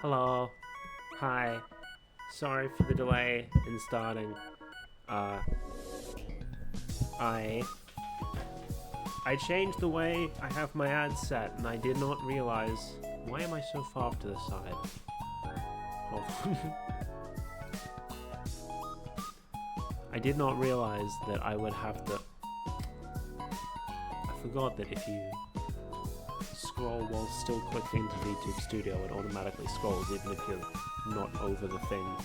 Hello. Hi. Sorry for the delay in starting. I changed the way I have my ads set, and I did not realize... Why am I so far off to the side? Hold on. I did not realize that I would have to... I forgot that if you scroll while still clicking into VTube Studio, it automatically scrolls even if you're not over the thing.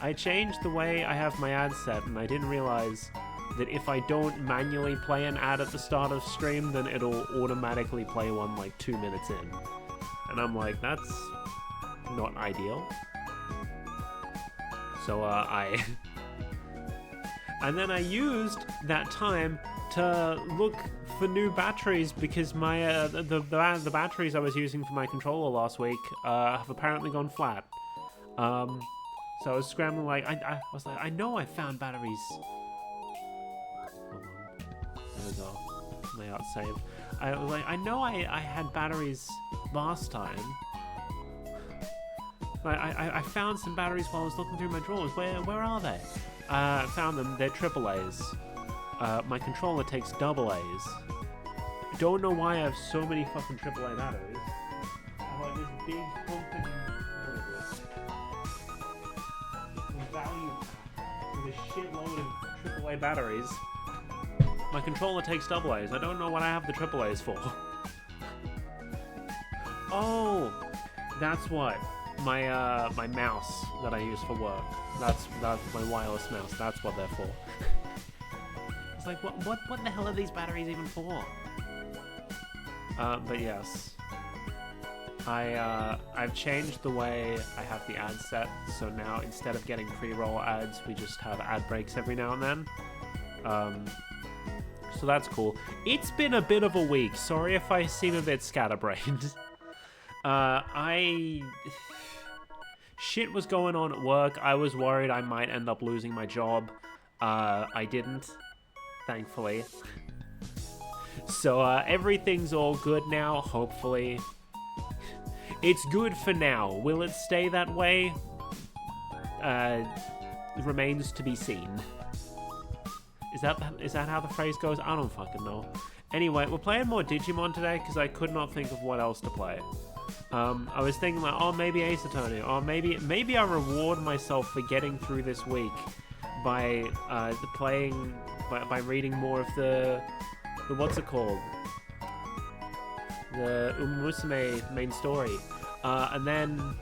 I changed the way I have my ad set, and I didn't realize that if I don't manually play an ad at the start of stream, then it'll automatically play one like 2 minutes in. And I'm like, that's not ideal. So and then I used that time to look for new batteries because my the batteries I was using for my controller last week have apparently gone flat. So I was scrambling like I was like, I know I found batteries. Hold on. There we go. Layout saved. I was like, I know I had batteries last time. I found some batteries while I was looking through my drawers. Where are they? Found them. They're AAA's. My controller takes AA's. Don't know why I have so many fucking AAA batteries. I have like this big fucking value pack with a shitload of AAA batteries. My controller takes AA's. I don't know what I have the AAA's for. Oh, that's what. My mouse that I use for work. That's my wireless mouse. That's what they're for. It's like, what the hell are these batteries even for? But yes, I've changed the way I have the ad set. So now instead of getting pre-roll ads, we just have ad breaks every now and then. So that's cool. It's been a bit of a week. Sorry if I seem a bit scatterbrained. Shit was going on at work. I was worried I might end up losing my job. I didn't, thankfully. So everything's all good now, hopefully. It's good for now. Will it stay that way? Remains to be seen. Is that how the phrase goes? I don't fucking know. Anyway, we're playing more Digimon today because I could not think of what else to play. I was thinking like, oh, maybe Ace Attorney, or maybe I reward myself for getting through this week by by reading more of the what's it called? The Musume main story. And then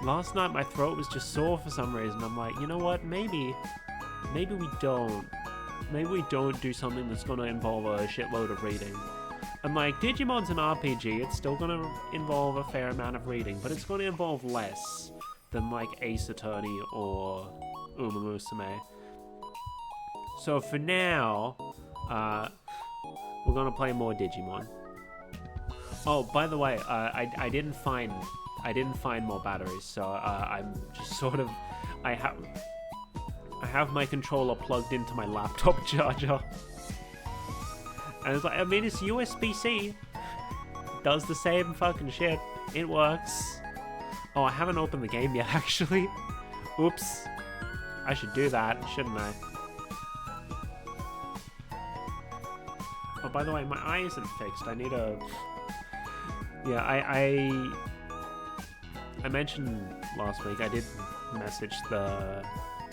last night my throat was just sore for some reason. I'm like, you know what? Maybe we don't. Maybe we don't do something that's going to involve a shitload of reading. And like, Digimon's an RPG, it's still going to involve a fair amount of reading, but it's going to involve less than like Ace Attorney or Musume. So for now, we're going to play more Digimon. Oh, by the way, I didn't find more batteries, so I'm just sort of, I have my controller plugged into my laptop charger. And it's like, I mean, it's USB-C. Does the same fucking shit. It works. Oh, I haven't opened the game yet, actually. Oops. I should do that, shouldn't I? Oh, by the way, my eye isn't fixed. I need a... Yeah, I mentioned last week, I did message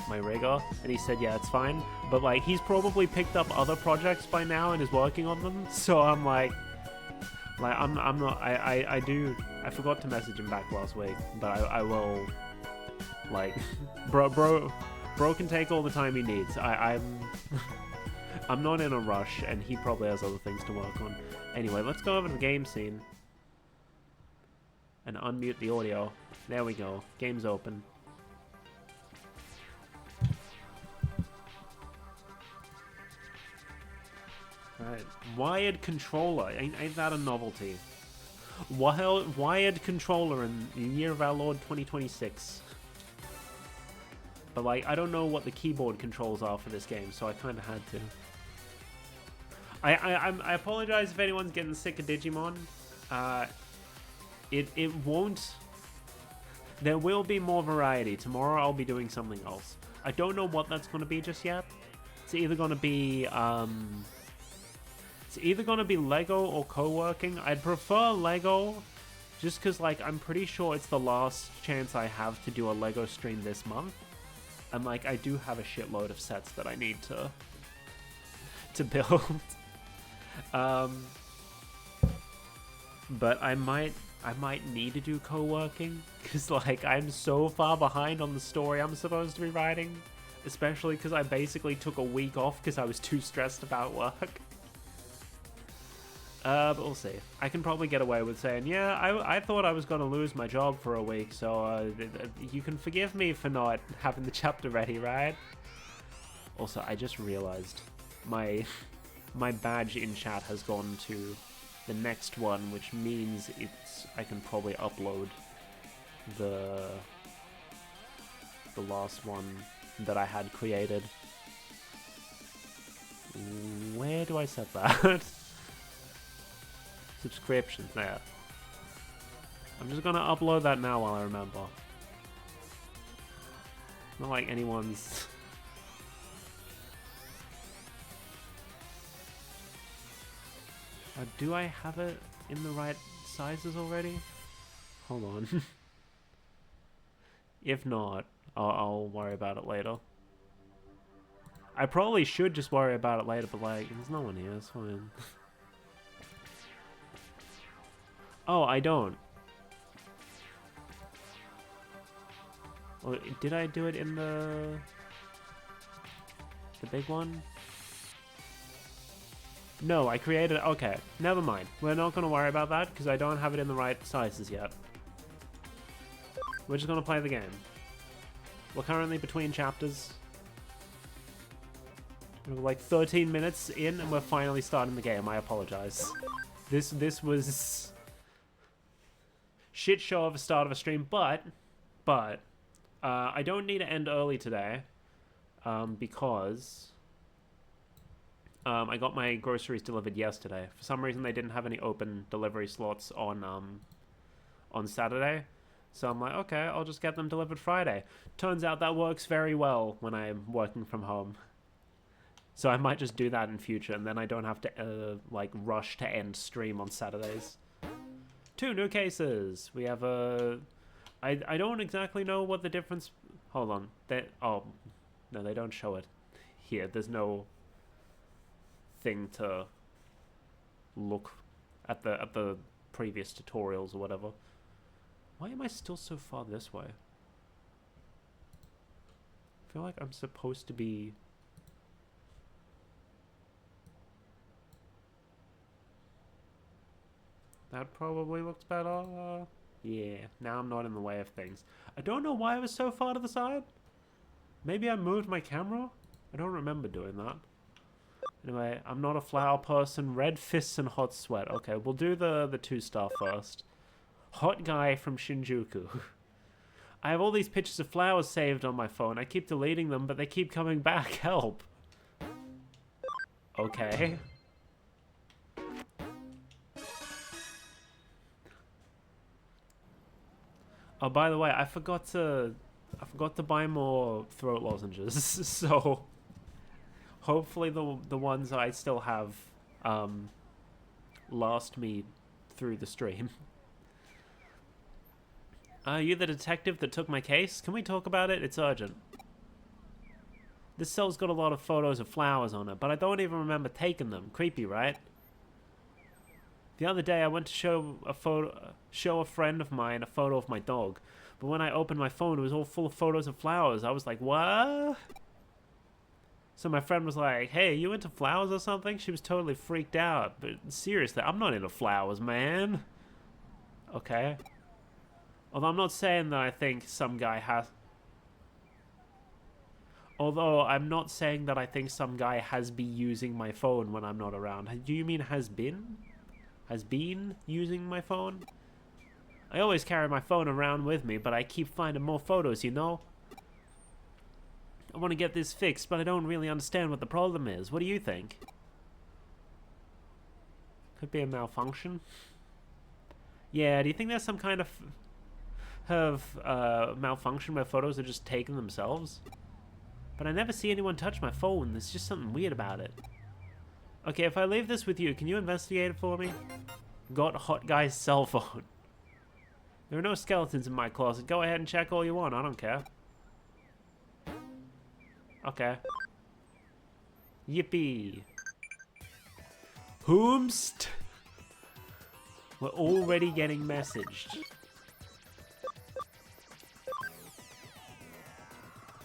my rigger, and he said, yeah, it's fine, but like, he's probably picked up other projects by now and is working on them, so I'm like, I'm not, I I forgot to message him back last week, but I will, like, bro can take all the time he needs. I'm not in a rush, and he probably has other things to work on. Anyway, let's go over to the game scene and unmute the audio. There we go. Game's open. Alright. Wired controller. Ain't that a novelty? Wired controller in the year of our Lord 2026. But, like, I don't know what the keyboard controls are for this game, so I kind of had to. I apologize if anyone's getting sick of Digimon. It won't... There will be more variety. Tomorrow I'll be doing something else. I don't know what that's going to be just yet. It's either going to be... It's either going to be Lego or co-working. I'd prefer Lego, just because, like, I'm pretty sure it's the last chance I have to do a Lego stream this month. And, like, I do have a shitload of sets that I need to build. But I might need to do co-working, because, like, I'm so far behind on the story I'm supposed to be writing. Especially because I basically took a week off because I was too stressed about work. But we'll see. I can probably get away with saying, yeah, I thought I was going to lose my job for a week, so you can forgive me for not having the chapter ready, right? Also, I just realized my badge in chat has gone to the next one, which means I can probably upload the last one that I had created. Where do I set that? Subscriptions, there. I'm just gonna upload that now while I remember. Not like anyone's... do I have it in the right sizes already? Hold on. If not, I'll worry about it later. I probably should just worry about it later, but, like, there's no one here, it's fine. Oh, I don't. Well, did I do it in the big one? No, I created... Okay, never mind. We're not going to worry about that, because I don't have it in the right sizes yet. We're just going to play the game. We're currently between chapters. We're like 13 minutes in, and we're finally starting the game. I apologize. This was... shit show of a start of a stream, but I don't need to end early today, because I got my groceries delivered yesterday. For some reason, they didn't have any open delivery slots on Saturday, so I'm like, okay, I'll just get them delivered Friday. Turns out that works very well when I'm working from home, so I might just do that in future, and then I don't have to like rush to end stream on Saturdays. 2 new cases. We have a... I don't exactly know what the difference... Hold on. Oh, no, they don't show it here. There's no thing to look at the previous tutorials or whatever. Why am I still so far this way? I feel like I'm supposed to be... That probably looks better. Yeah, now I'm not in the way of things. I don't know why I was so far to the side. Maybe I moved my camera? I don't remember doing that. Anyway, I'm not a flower person. Red fists and hot sweat. Okay, we'll do the 2-star first. Hot guy from Shinjuku. I have all these pictures of flowers saved on my phone. I keep deleting them, but they keep coming back. Help. Okay. Oh, by the way, I forgot to buy more throat lozenges. So hopefully the ones I still have last me through the stream. Are you the detective that took my case? Can we talk about it? It's urgent. This cell's got a lot of photos of flowers on it, but I don't even remember taking them. Creepy, right? The other day I went to show a friend of mine a photo of my dog, but when I opened my phone it was all full of photos of flowers. I was like, what? So my friend was like, hey, you into flowers or something? She was totally freaked out. But seriously, I'm not into flowers, man. Okay. Although I'm not saying that I think some guy has... Although I'm not saying that I think some guy has been using my phone when I'm not around. Do you mean has been? Has been using my phone? I always carry my phone around with me, but I keep finding more photos, you know? I want to get this fixed, but I don't really understand what the problem is. What do you think? Could be a malfunction. Yeah, do you think there's some kind of malfunction where photos are just taken themselves? But I never see anyone touch my phone. There's just something weird about it. Okay, if I leave this with you, can you investigate it for me? Got hot guy's cell phone. There are no skeletons in my closet. Go ahead and check all you want. I don't care. Okay. Yippee. Whomst? We're already getting messaged.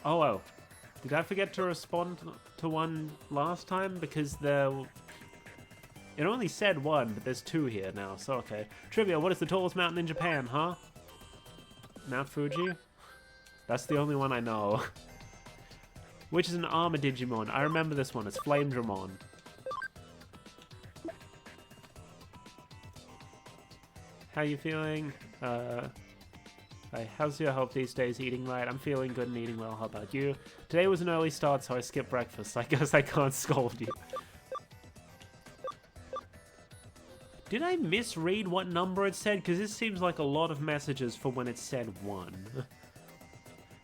Oh. Did I forget to respond to one last time? Because there... It only said one, but there's two here now, so okay. Trivia, what is the tallest mountain in Japan, huh? Mount Fuji? That's the only one I know. Which is an armor Digimon. I remember this one. It's Flamedramon. How you feeling? Hey, how's your health these days? Eating right? I'm feeling good and eating well. How about you? Today was an early start, so I skipped breakfast. I guess I can't scold you. Did I misread what number it said? Because this seems like a lot of messages for when it said 1.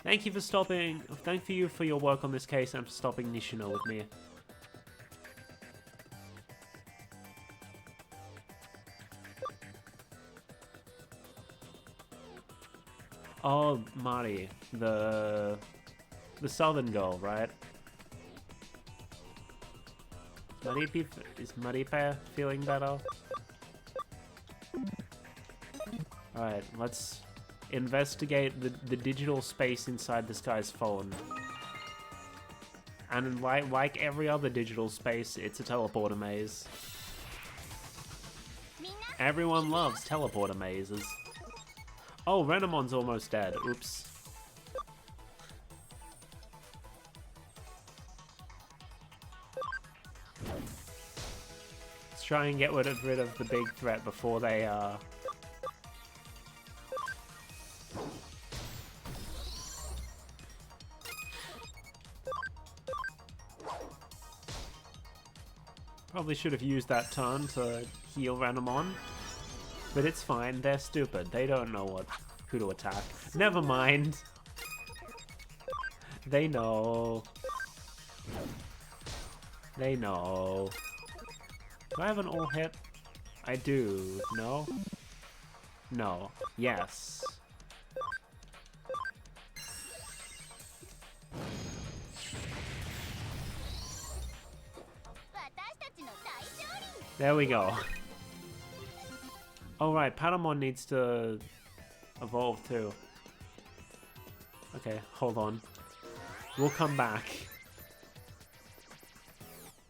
Thank you for your work on this case and for stopping Nishino with me. Oh, Mari, the southern girl, right? Is Maripe feeling better? Alright, let's investigate the digital space inside this guy's phone. And like every other digital space, it's a teleporter maze. Everyone loves teleporter mazes. Oh, Renamon's almost dead. Oops. Let's try and get rid of the big threat before they, Probably should have used that turn to heal Renamon. But it's fine, they're stupid. They don't know who to attack. Never mind. They know. They know. Do I have an all hit? I do. No? No. Yes. There we go. Oh right, Patamon needs to evolve too. Okay, hold on. We'll come back.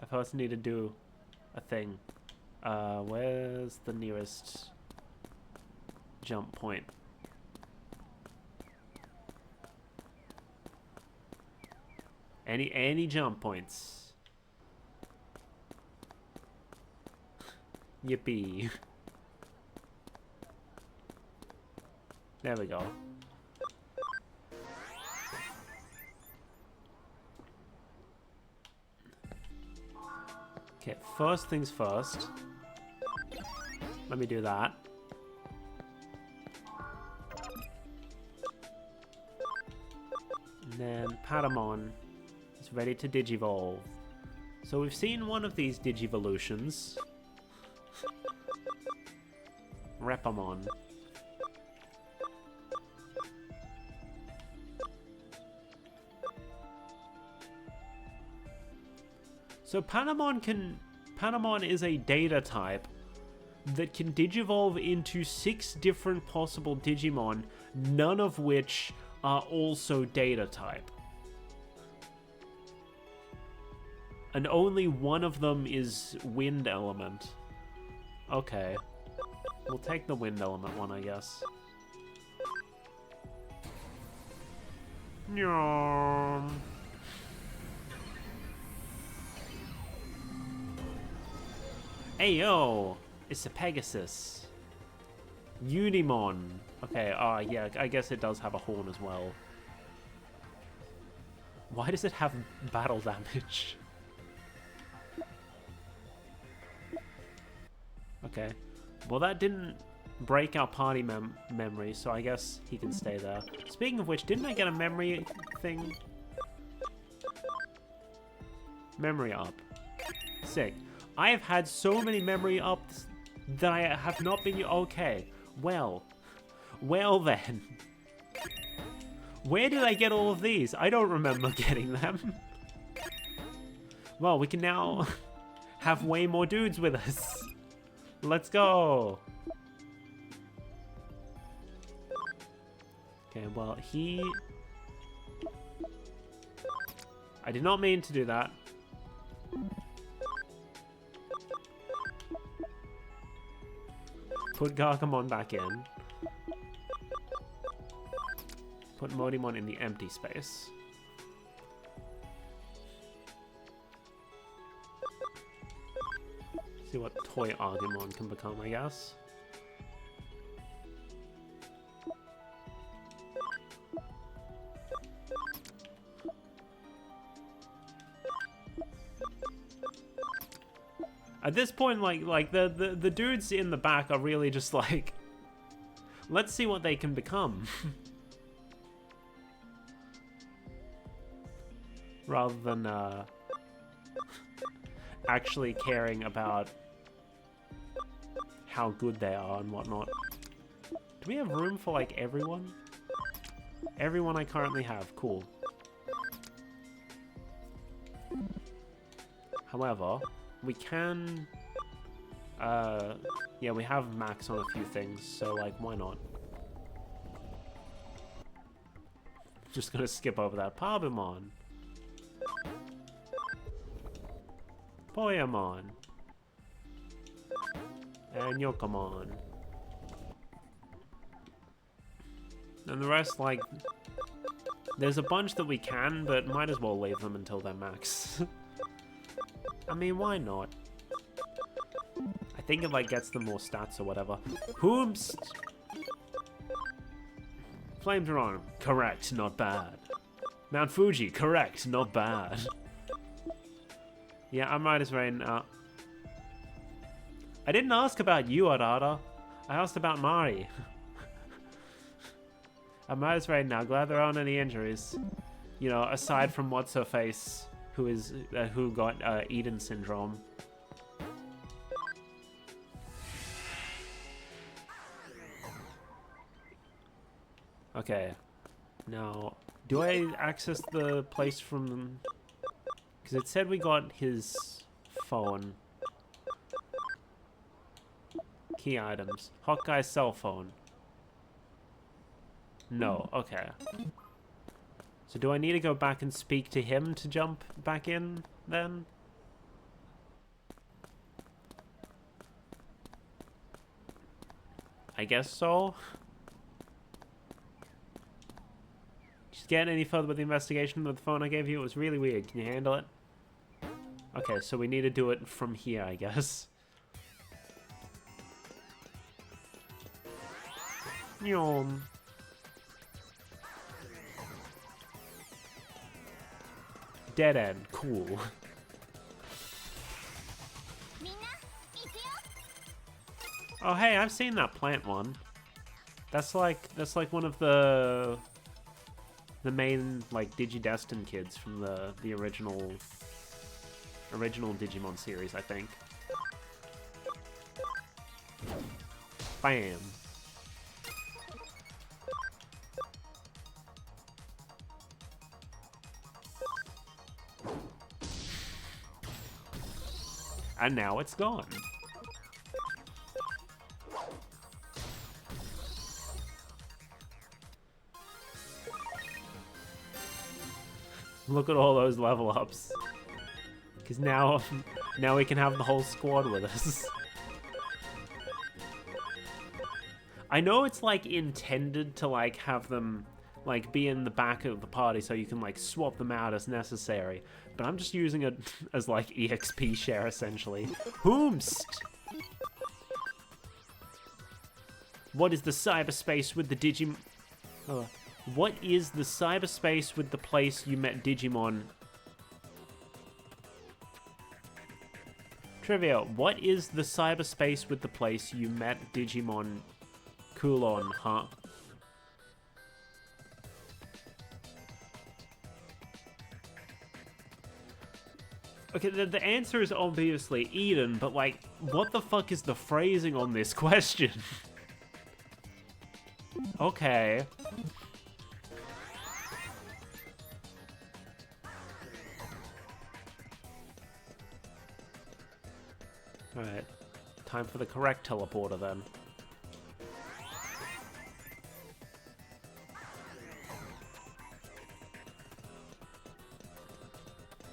I first need to do a thing. Where's the nearest jump point? Any jump points? Yippee. There we go. Okay, first things first. Let me do that. And then Patamon is ready to Digivolve. So we've seen one of these Digivolutions. Repamon. So Patamon is a data type that can digivolve into 6 different possible Digimon, none of which are also data type. And only one of them is wind element. Okay. We'll take the wind element one, I guess. Nyom. Hey yo! It's a Pegasus. Unimon. Okay, yeah, I guess it does have a horn as well. Why does it have battle damage? Okay. Well, that didn't break our party memory, so I guess he can stay there. Speaking of which, didn't I get a memory thing? Memory up. Sick. I have had so many memory ups that I have not been... Okay. Well then. Where did I get all of these? I don't remember getting them. Well, we can now have way more dudes with us. Let's go. Okay, well, I did not mean to do that. Put Gargamon back in. Put Modimon in the empty space. See what toy Argimon can become, I guess. At this point, like the dudes in the back are really just like, let's see what they can become. Rather than actually caring about how good they are and whatnot. Do we have room for like everyone? Everyone I currently have, cool. However, we can, yeah, we have max on a few things, so like, why not? Just gonna skip over that. Pabimon. Poyamon. And Yokomon. And the rest, like, there's a bunch that we can, but might as well leave them until they're max. I mean, why not? I think it, like, gets them more stats or whatever. Whoops! Flames are on. Correct, not bad. Mount Fuji, correct, not bad. Yeah, I might as well. I didn't ask about you, Arata. I asked about Mari. I might as well now. Glad there aren't any injuries. You know, aside from what's her face, who got Eden syndrome. Okay. Now, do I access the place from? Because it said we got his phone. Key items. Hawkeye's cell phone. No, okay. So do I need to go back and speak to him to jump back in, then? I guess so. Just getting any further with the investigation with the phone I gave you? It was really weird. Can you handle it? Okay, so we need to do it from here, I guess. Yum. Dead end, cool. Oh hey, I've seen that plant one. That's like one of the main like Digidestin kids from the original Digimon series, I think. Bam. And now it's gone. Look at all those level ups. Because now we can have the whole squad with us. I know it's like intended to like have them like be in the back of the party so you can like swap them out as necessary, but I'm just using it as like EXP share essentially. Whomst! What is the cyberspace with the Digimon? What is the cyberspace with the place you met Digimon? Trivia, what is the cyberspace with the place you met Digimon Kulon, huh? Okay, the answer is obviously Eden, but like, what the fuck is the phrasing on this question? Okay. Alright. Time for the correct teleporter then.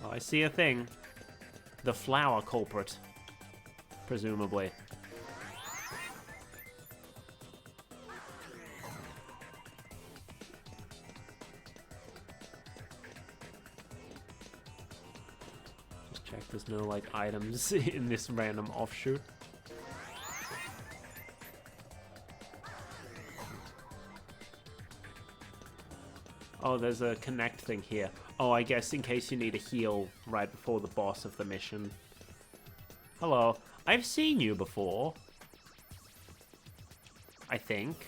Oh, I see a thing. The flower culprit. Presumably. Just check there's no, like, items in this random offshoot. Oh, there's a connect thing here. Oh, I guess in case you need a heal right before the boss of the mission. Hello. I've seen you before. I think.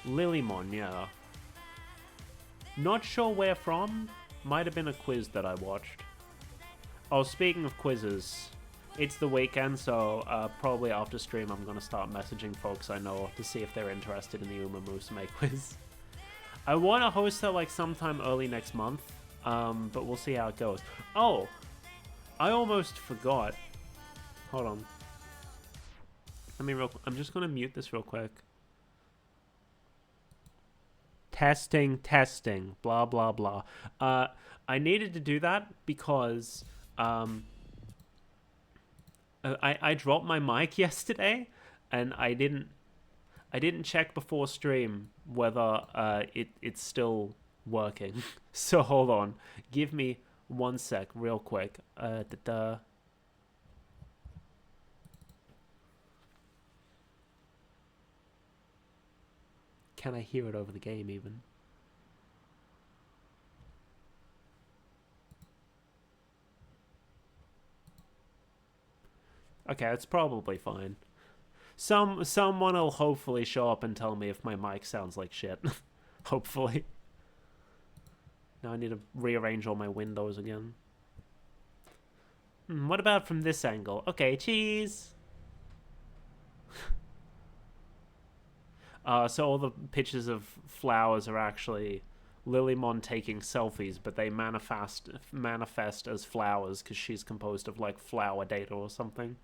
Lilymon, yeah. Not sure where from. Might have been a quiz that I watched. Oh, speaking of quizzes, it's the weekend, so probably after stream I'm going to start messaging folks I know to see if they're interested in the Uma Musume quiz. I want to host that like sometime early next month, but we'll see how it goes. Oh, I almost forgot. Hold on. I'm just going to mute this real quick. Testing, testing, blah, blah, blah. I needed to do that because I dropped my mic yesterday, and I didn't check before stream whether it's still working. So hold on. Give me 1 sec real quick. Can I hear it over the game even? Okay, it's probably fine. Someone will hopefully show up and tell me if my mic sounds like shit. Hopefully. Now I need to rearrange all my windows again. What about from this angle? Okay, cheese! So all the pictures of flowers are actually Lilymon taking selfies, but they manifest as flowers because she's composed of like flower data or something.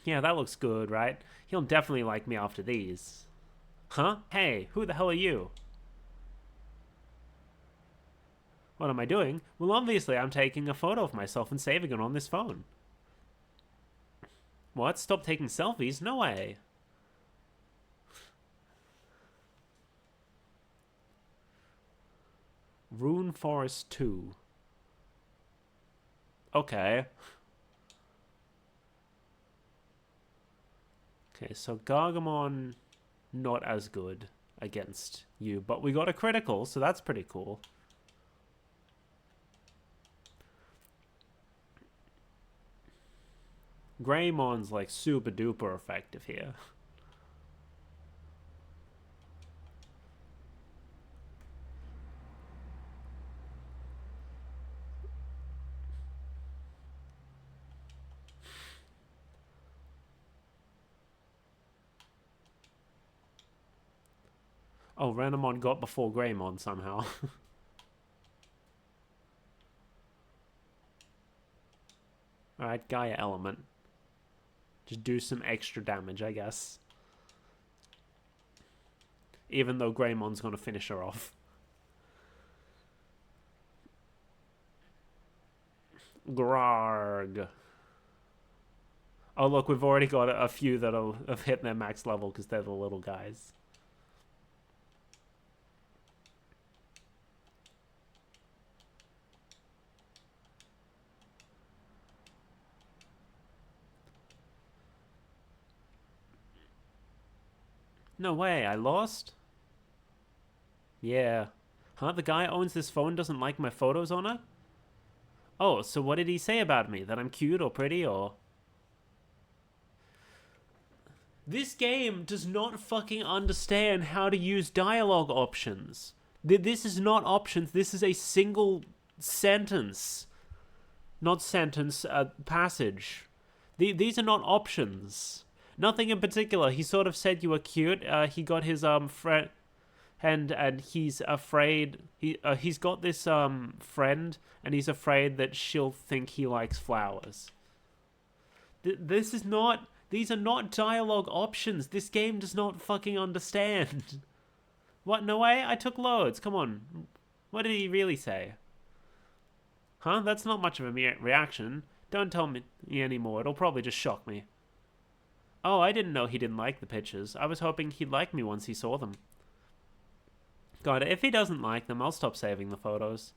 Yeah, that looks good, right? He'll definitely like me after these. Huh? Hey, who the hell are you? What am I doing? Well, obviously I'm taking a photo of myself and saving it on this phone. What? Stop taking selfies? No way. Rune Forest 2. Okay. Okay, so Gargamon, not as good against you, but we got a critical, so that's pretty cool. Greymon's like super duper effective here. Oh, Renamon got before Greymon somehow. Alright, Gaia Element. Just do some extra damage, I guess. Even though Greymon's gonna finish her off. Grarg. Oh, look, we've already got a few that have hit their max level because they're the little guys. No way, I lost? Yeah. Huh, the guy owns this phone doesn't like my photos on it? Oh, so what did he say about me? That I'm cute or pretty or... This game does not fucking understand how to use dialogue options. This is not options, this is a single sentence. Not sentence, passage. These are not options. Nothing in particular. He sort of said you were cute. He got his friend, and he's afraid. He's got this friend, and he's afraid that she'll think he likes flowers. This is not. These are not dialogue options. This game does not fucking understand. What? No way. I took loads. Come on. What did he really say? Huh? That's not much of a reaction. Don't tell me anymore. It'll probably just shock me. Oh, I didn't know he didn't like the pictures. I was hoping he'd like me once he saw them. God, if he doesn't like them, I'll stop saving the photos.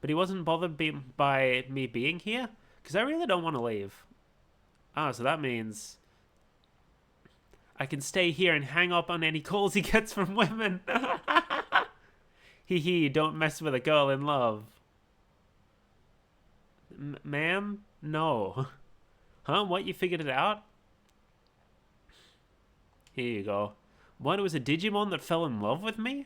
But he wasn't bothered by me being here? Because I really don't want to leave. Ah, so that means... I can stay here and hang up on any calls he gets from women. Hee hee, don't mess with a girl in love. Ma'am? No. Huh? What? You figured it out? Here you go. What? It was a Digimon that fell in love with me?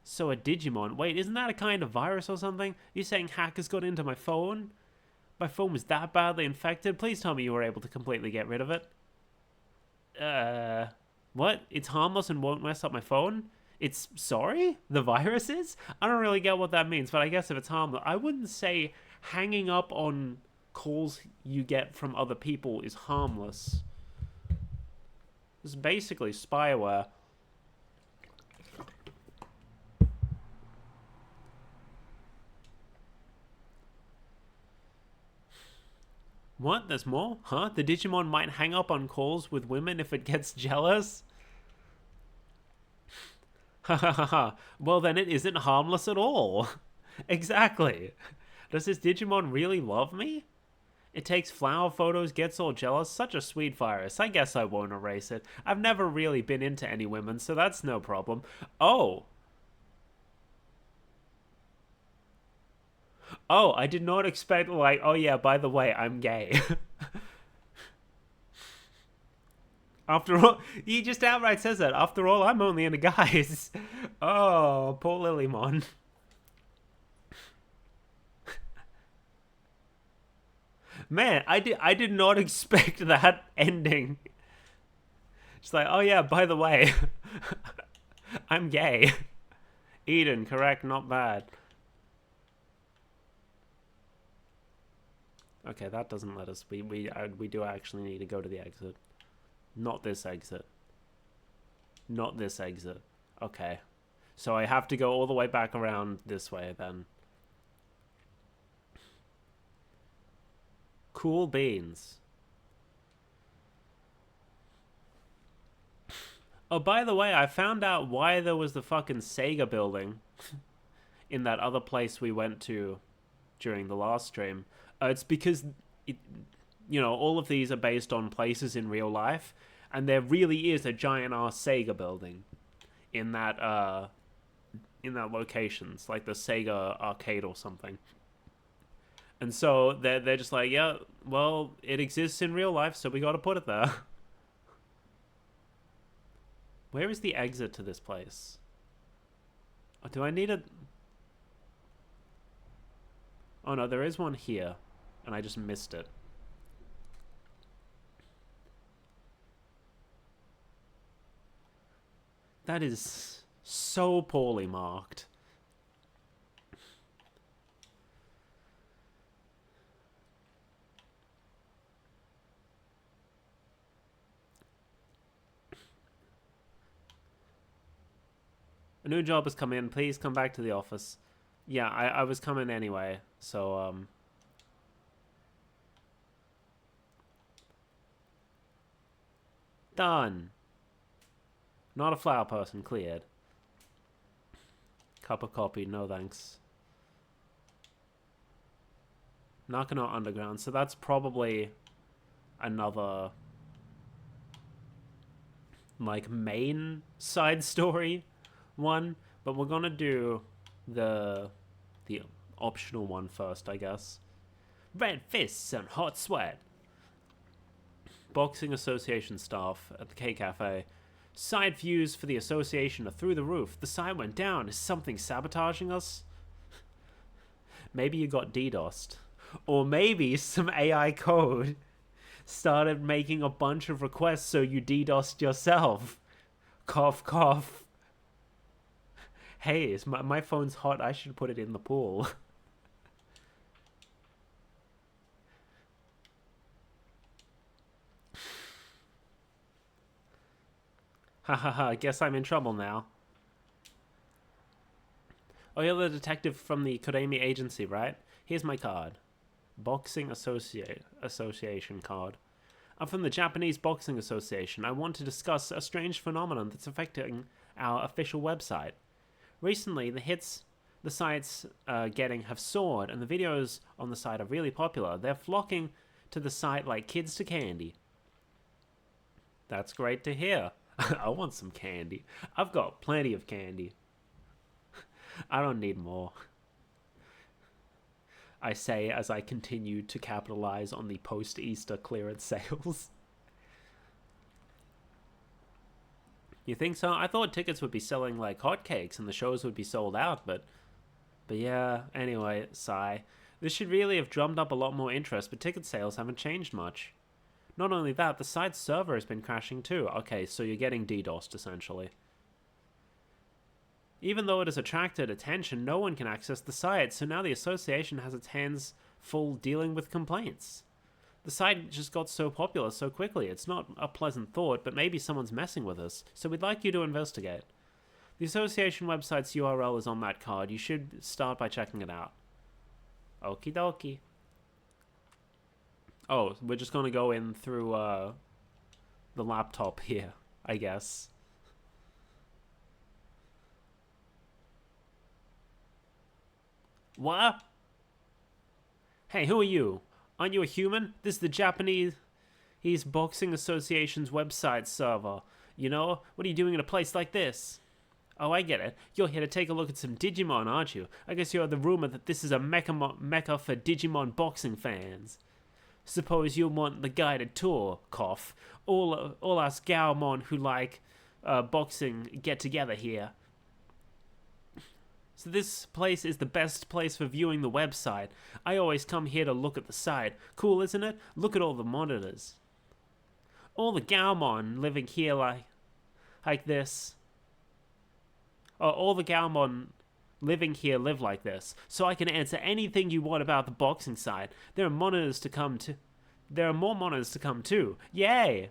So a Digimon. Wait, isn't that a kind of virus or something? You're saying hackers got into my phone? My phone was that badly infected? Please tell me you were able to completely get rid of it. What? It's harmless and won't mess up my phone? It's sorry? The virus is? I don't really get what that means, but I guess if it's harmless... I wouldn't say hanging up on calls you get from other people is harmless. It's basically spyware. What? There's more? Huh? The Digimon might hang up on calls with women if it gets jealous? Ha ha ha ha. Well, then it isn't harmless at all. Exactly. Does this Digimon really love me? It takes flower photos, gets all jealous. Such a sweet virus. I guess I won't erase it. I've never really been into any women, so that's no problem. Oh. Oh, I did not expect, like, oh yeah, by the way, I'm gay. After all, he just outright says that. After all, I'm only into guys. Oh, poor Lilymon. Man, I did not expect that ending. Just like, oh yeah, by the way, I'm gay. Eden, correct, not bad. Okay, that doesn't let us. We do actually need to go to the exit. Not this exit. Not this exit. Okay. So I have to go all the way back around this way then. Cool beans. Oh, by the way, I found out why there was the fucking Sega building in that other place we went to during the last stream. It's because, you know, all of these are based on places in real life, and there really is a giant-ass Sega building in that locations, like the Sega arcade or something. And so they're just like, yeah, well, it exists in real life, so we gotta put it there. Where is the exit to this place? Oh, do I need a... Oh no, there is one here, and I just missed it. That is so poorly marked. A new job has come in. Please come back to the office. Yeah, I was coming anyway, so, Done. Not a flower person, cleared. Cup of coffee, no thanks. Nakano Underground, so that's probably another like main side story one, but we're gonna do the optional one first, I guess. Red fists and hot sweat. Boxing Association staff at the K Cafe. Side views for the association are through the roof. The site went down. Is something sabotaging us? Maybe you got DDoSed. Or maybe some AI code started making a bunch of requests so you DDoSed yourself. Cough, cough. Hey, my phone's hot. I should put it in the pool. Hahaha, guess I'm in trouble now. Oh, you're the detective from the Kodami agency, right? Here's my card. Boxing Association card. I'm from the Japanese Boxing Association. I want to discuss a strange phenomenon that's affecting our official website. Recently, the hits the site's getting have soared, and the videos on the site are really popular. They're flocking to the site like kids to candy. That's great to hear. I want some candy. I've got plenty of candy. I don't need more. I say as I continue to capitalize on the post-Easter clearance sales. You think so? I thought tickets would be selling like hotcakes and the shows would be sold out, but yeah, anyway, sigh. This should really have drummed up a lot more interest, but ticket sales haven't changed much. Not only that, the site's server has been crashing too. Okay, so you're getting DDoSed, essentially. Even though it has attracted attention, no one can access the site, so now the association has its hands full dealing with complaints. The site just got so popular so quickly. It's not a pleasant thought, but maybe someone's messing with us, so we'd like you to investigate. The association website's URL is on that card. You should start by checking it out. Okie dokie. Oh, we're just going to go in through the laptop here, I guess. What? Hey, who are you? Aren't you a human? This is the Japanese Boxing Association's website server. You know, what are you doing in a place like this? Oh, I get it. You're here to take a look at some Digimon, aren't you? I guess you heard the rumor that this is a mecca for Digimon boxing fans. Suppose you want the guided tour, cough. All us Gaomon who like boxing get together here. So this place is the best place for viewing the website. I always come here to look at the site. Cool, isn't it? Look at all the monitors. All the Gaomon living here like this. All the Gaomon living here live like this, so I can answer anything you want about the boxing side. There are monitors to come to. There are more monitors to come too. Yay!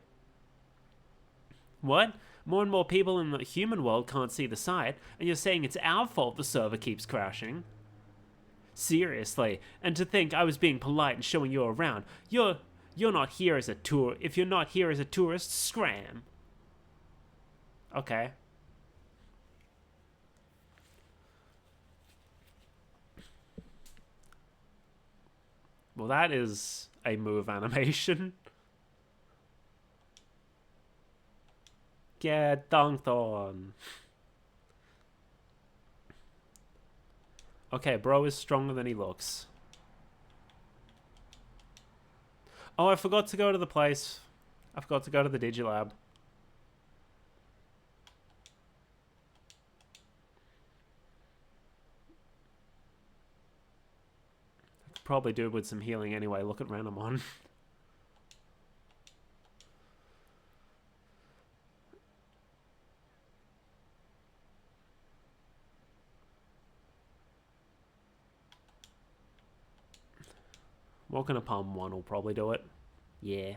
What? More and more people in the human world can't see the site, and you're saying it's our fault the server keeps crashing? Seriously, and to think I was being polite and showing you around. You're not here as a tour. If you're not here as a tourist, scram. Okay. Well, that is a move animation. Get dunked on. Okay, bro is stronger than he looks. Oh, I forgot to go to the place. I forgot to go to the Digilab. Probably do with some healing anyway. Look at Renamon. Walking a Palm 1 will probably do it. Yeah.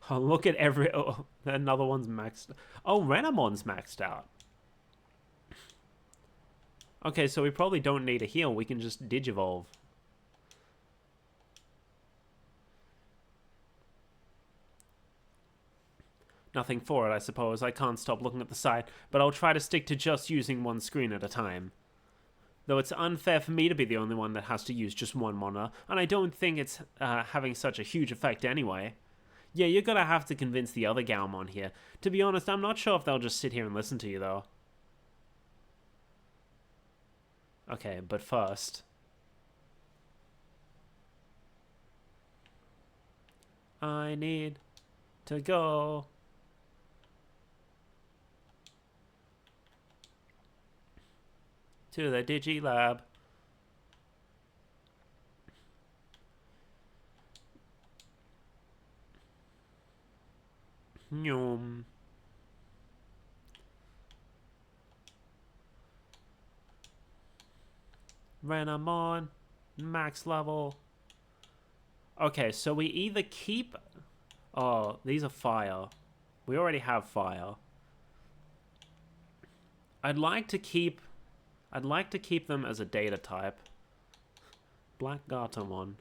Oh, look at every... Oh, another one's maxed... Oh, Renamon's maxed out. Okay, so we probably don't need a heal. We can just Digivolve. Nothing for it, I suppose. I can't stop looking at the side, but I'll try to stick to just using one screen at a time. Though it's unfair for me to be the only one that has to use just one monitor, and I don't think it's having such a huge effect anyway. Yeah, you're gonna have to convince the other Gaomon here. To be honest, I'm not sure if they'll just sit here and listen to you, though. Okay, but first... I need to go... to the Digilab. Nyom. Renamon. Max level. Okay, so we either keep... Oh, these are fire. We already have fire. I'd like to keep them as a data type. Black Gatomon.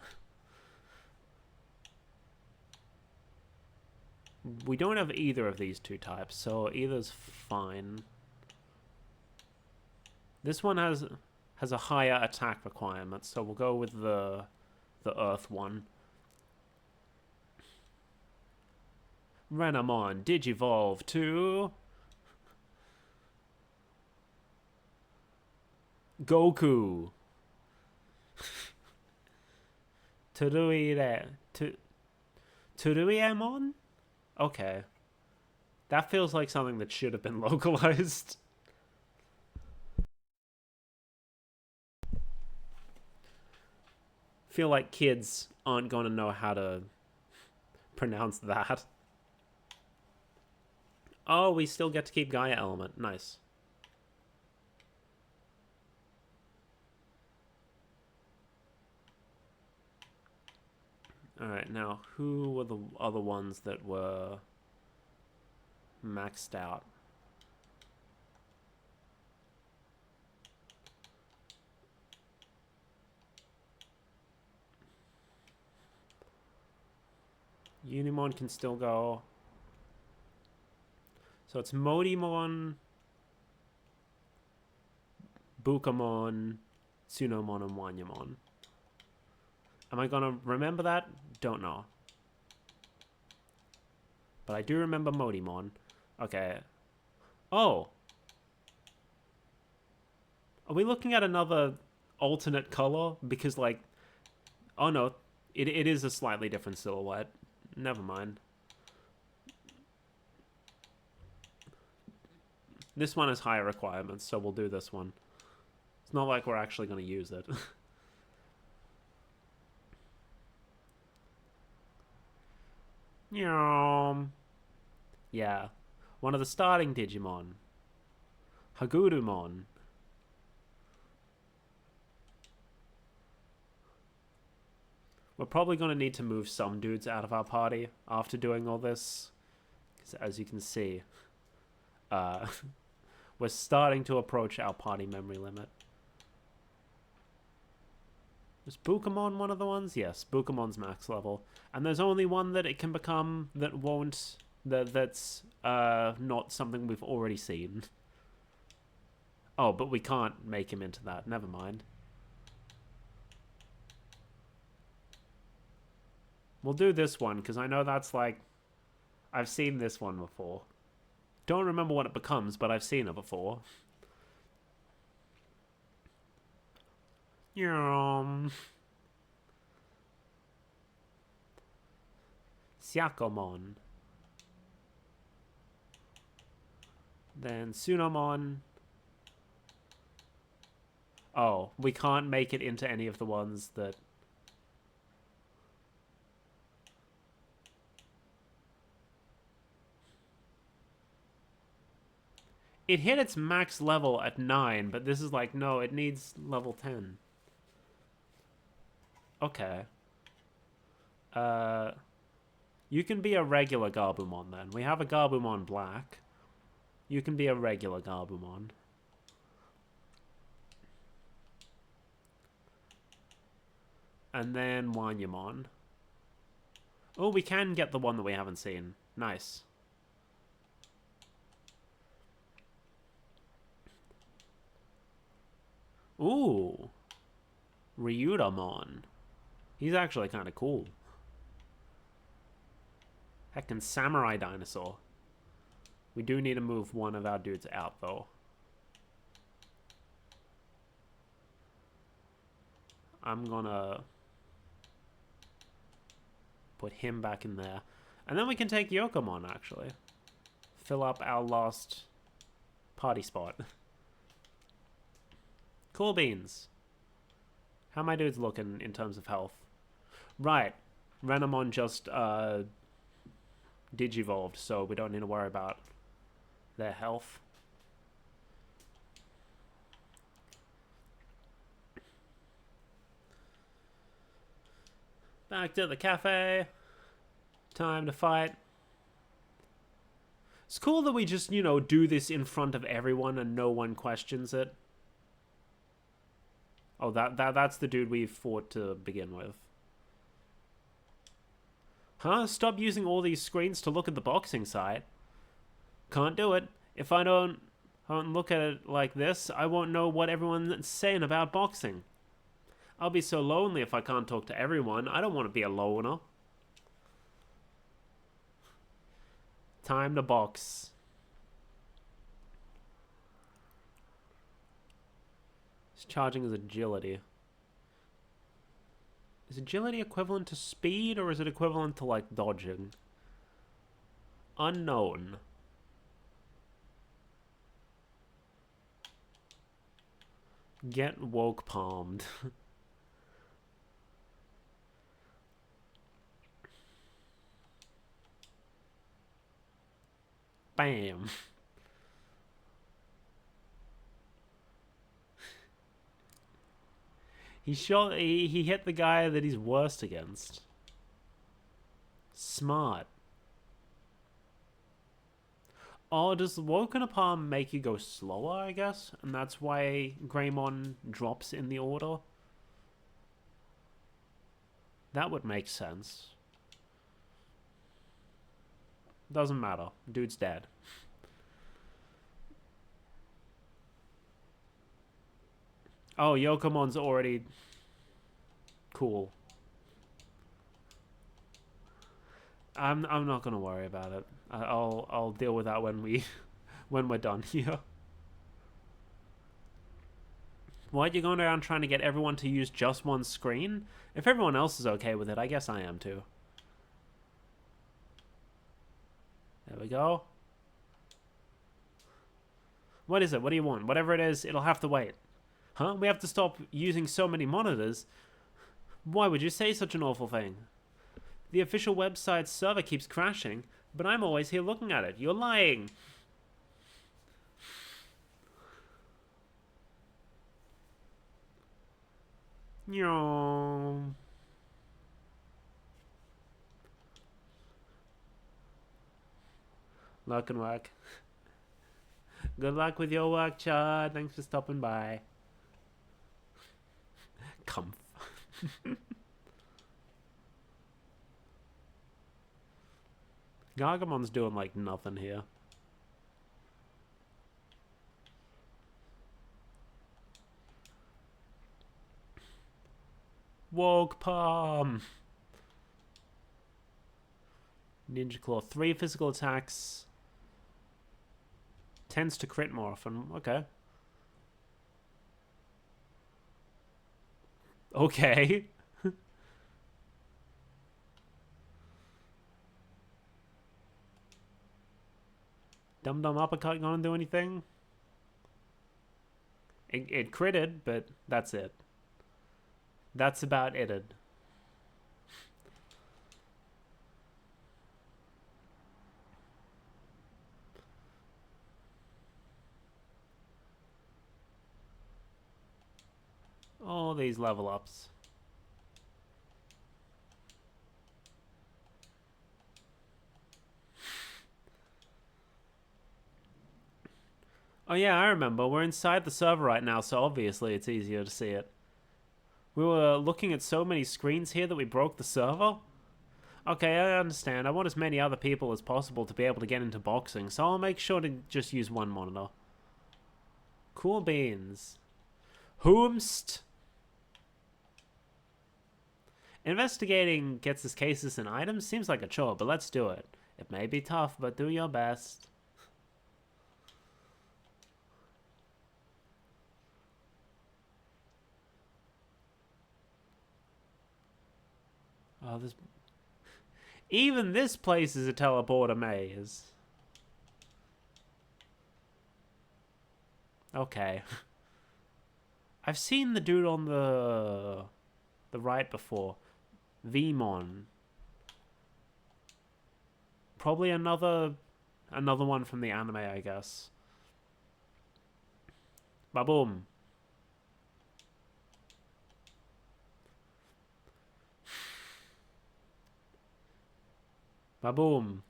We don't have either of these two types, so either's fine. This one has a higher attack requirement, so we'll go with the Earth one. Renamon, Digivolve to... Goku. Turuiemon? Okay. That feels like something that should have been localized. Feel like kids aren't going to know how to pronounce that. Oh, we still get to keep Gaia Element. Nice. Alright, now, who were the other ones that were maxed out? Unimon can still go. So it's Modimon, Bukamon, Tsunomon, and Wanyamon. Am I gonna remember that? Don't know. But I do remember Modimon. Okay. Oh! Are we looking at another alternate color? Because, like... Oh, no. It is a slightly different silhouette. Never mind. This one has higher requirements, so we'll do this one. It's not like we're actually going to use it. Yeah. One of the starting Digimon. Hagurumon. We're probably going to need to move some dudes out of our party after doing all this. Because as you can see, we're starting to approach our party memory limit. Was Bukamon one of the ones? Yes, Bukamon's max level. And there's only one that it can become that won't... That's not something we've already seen. Oh, but we can't make him into that. Never mind. We'll do this one, because I know that's like... I've seen this one before. Don't remember what it becomes, but I've seen it before. Syakomon. Then Tsunomon. Oh, we can't make it into any of the ones that... It hit its max level at 9, but this is like, no, it needs level 10. Okay. You can be a regular Garbumon then. We have a Garbumon Black. You can be a regular Garbumon. And then Wanyamon. Oh, we can get the one that we haven't seen. Nice. Ooh. Ryutamon. He's actually kind of cool. Heckin' samurai dinosaur. We do need to move one of our dudes out, though. I'm gonna put him back in there. And then we can take Yokomon, actually. Fill up our last party spot. Cool beans. How my dudes looking in terms of health? Right. Renamon just digivolved, so we don't need to worry about their health. Back to the cafe. Time to fight. It's cool that we just, you know, do this in front of everyone and no one questions it. Oh, that's the dude we fought to begin with. Huh? Stop using all these screens to look at the boxing site. Can't do it. If I don't look at it like this, I won't know what everyone's saying about boxing. I'll be so lonely if I can't talk to everyone. I don't want to be a loner. Time to box. He's charging his agility. Is agility equivalent to speed, or is it equivalent to, like, dodging? Unknown. Get woke palmed. Bam. He hit the guy that he's worst against. Smart. Oh, does the Woken Palm make you go slower, I guess? And that's why Greymon drops in the order? That would make sense. Doesn't matter. Dude's dead. Oh, Yokomon's already cool. I'm not gonna worry about it. I'll deal with that when we're done here. Why are you going around trying to get everyone to use just one screen? If everyone else is okay with it, I guess I am too. There we go. What is it? What do you want? Whatever it is, it'll have to wait. Huh? We have to stop using so many monitors? Why would you say such an awful thing? The official website's server keeps crashing, but I'm always here looking at it. You're lying. No. Luck and work. Good luck with your work, Chad. Thanks for stopping by. Comf. Gargamon's doing like nothing here. Woke palm. Ninja Claw. 3 physical attacks. Tends to crit more often. Okay. Okay. Dum Dum Uppercut gonna do anything? It critted, but that's it. That's about it. All these level ups. Oh yeah, I remember. We're inside the server right now, so obviously it's easier to see it. We were looking at so many screens here that we broke the server? Okay, I understand. I want as many other people as possible to be able to get into boxing, so I'll make sure to just use one monitor. Cool beans. Whomst? Investigating gets us cases and items seems like a chore, but let's do it. It may be tough, but do your best. Oh, this... Even this place is a teleporter maze. Okay. I've seen the dude on the right before. Vmon. Probably another one from the anime, I guess. Ba-boom. Ba-boom.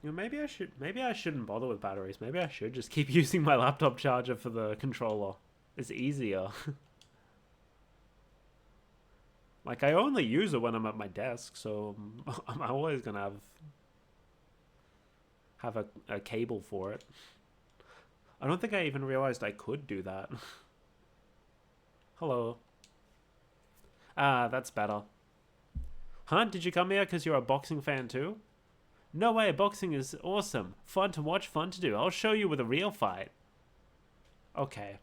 You know, maybe I shouldn't bother with batteries. Maybe I should just keep using my laptop charger for the controller. It's easier. Like, I only use it when I'm at my desk, so I'm always gonna have a cable for it. I don't think I even realized I could do that. Hello. Ah, that's better. Huh? Did you come here because you're a boxing fan too? No way, boxing is awesome. Fun to watch, fun to do. I'll show you with a real fight. Okay.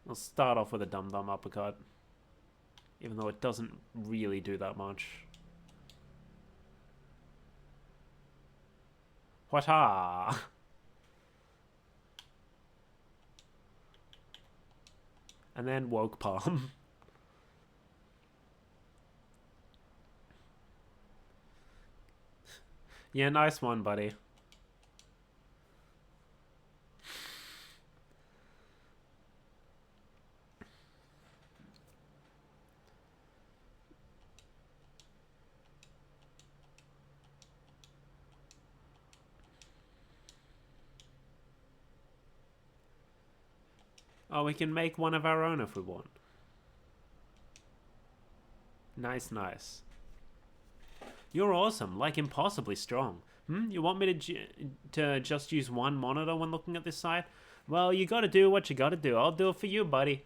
I'll start off with a dum-dum uppercut. Even though it doesn't really do that much. What-ha! And then woke palm. Yeah, nice one, buddy. Oh, we can make one of our own if we want. Nice, nice. You're awesome, like impossibly strong. You want me to just use one monitor when looking at this site? Well, you gotta do what you gotta do. I'll do it for you, buddy.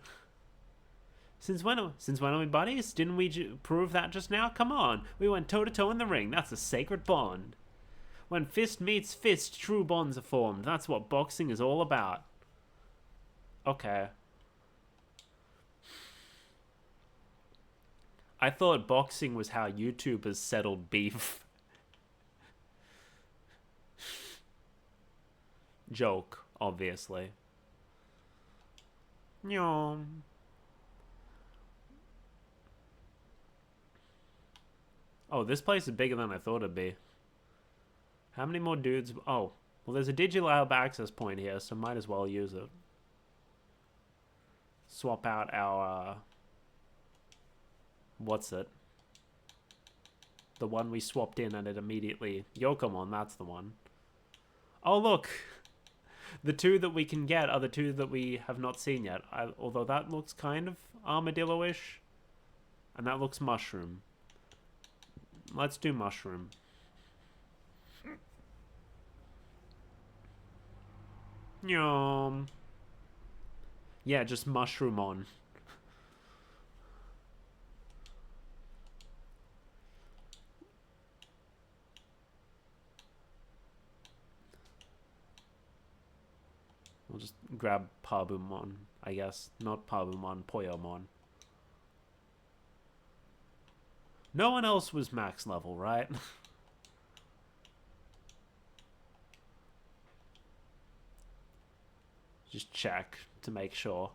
Since when are we buddies? Didn't we prove that just now? Come on, we went toe-to-toe in the ring. That's a sacred bond. When fist meets fist, true bonds are formed. That's what boxing is all about. Okay. I thought boxing was how YouTubers settled beef. Joke, obviously. Nyom. Oh, this place is bigger than I thought it'd be. How many more dudes? Oh, well, there's a Digilab access point here, so might as well use it. Swap out our... what's it? The one we swapped in and it immediately... Yokomon, that's the one. Oh, look! The two that we can get are the two that we have not seen yet. Although that looks kind of armadillo-ish. And that looks mushroom. Let's do mushroom. Nyom. Yeah, just mushroom on. We'll just grab Pabumon, I guess. Not Pabumon, Poyomon. No one else was max level, right? Just check to make sure.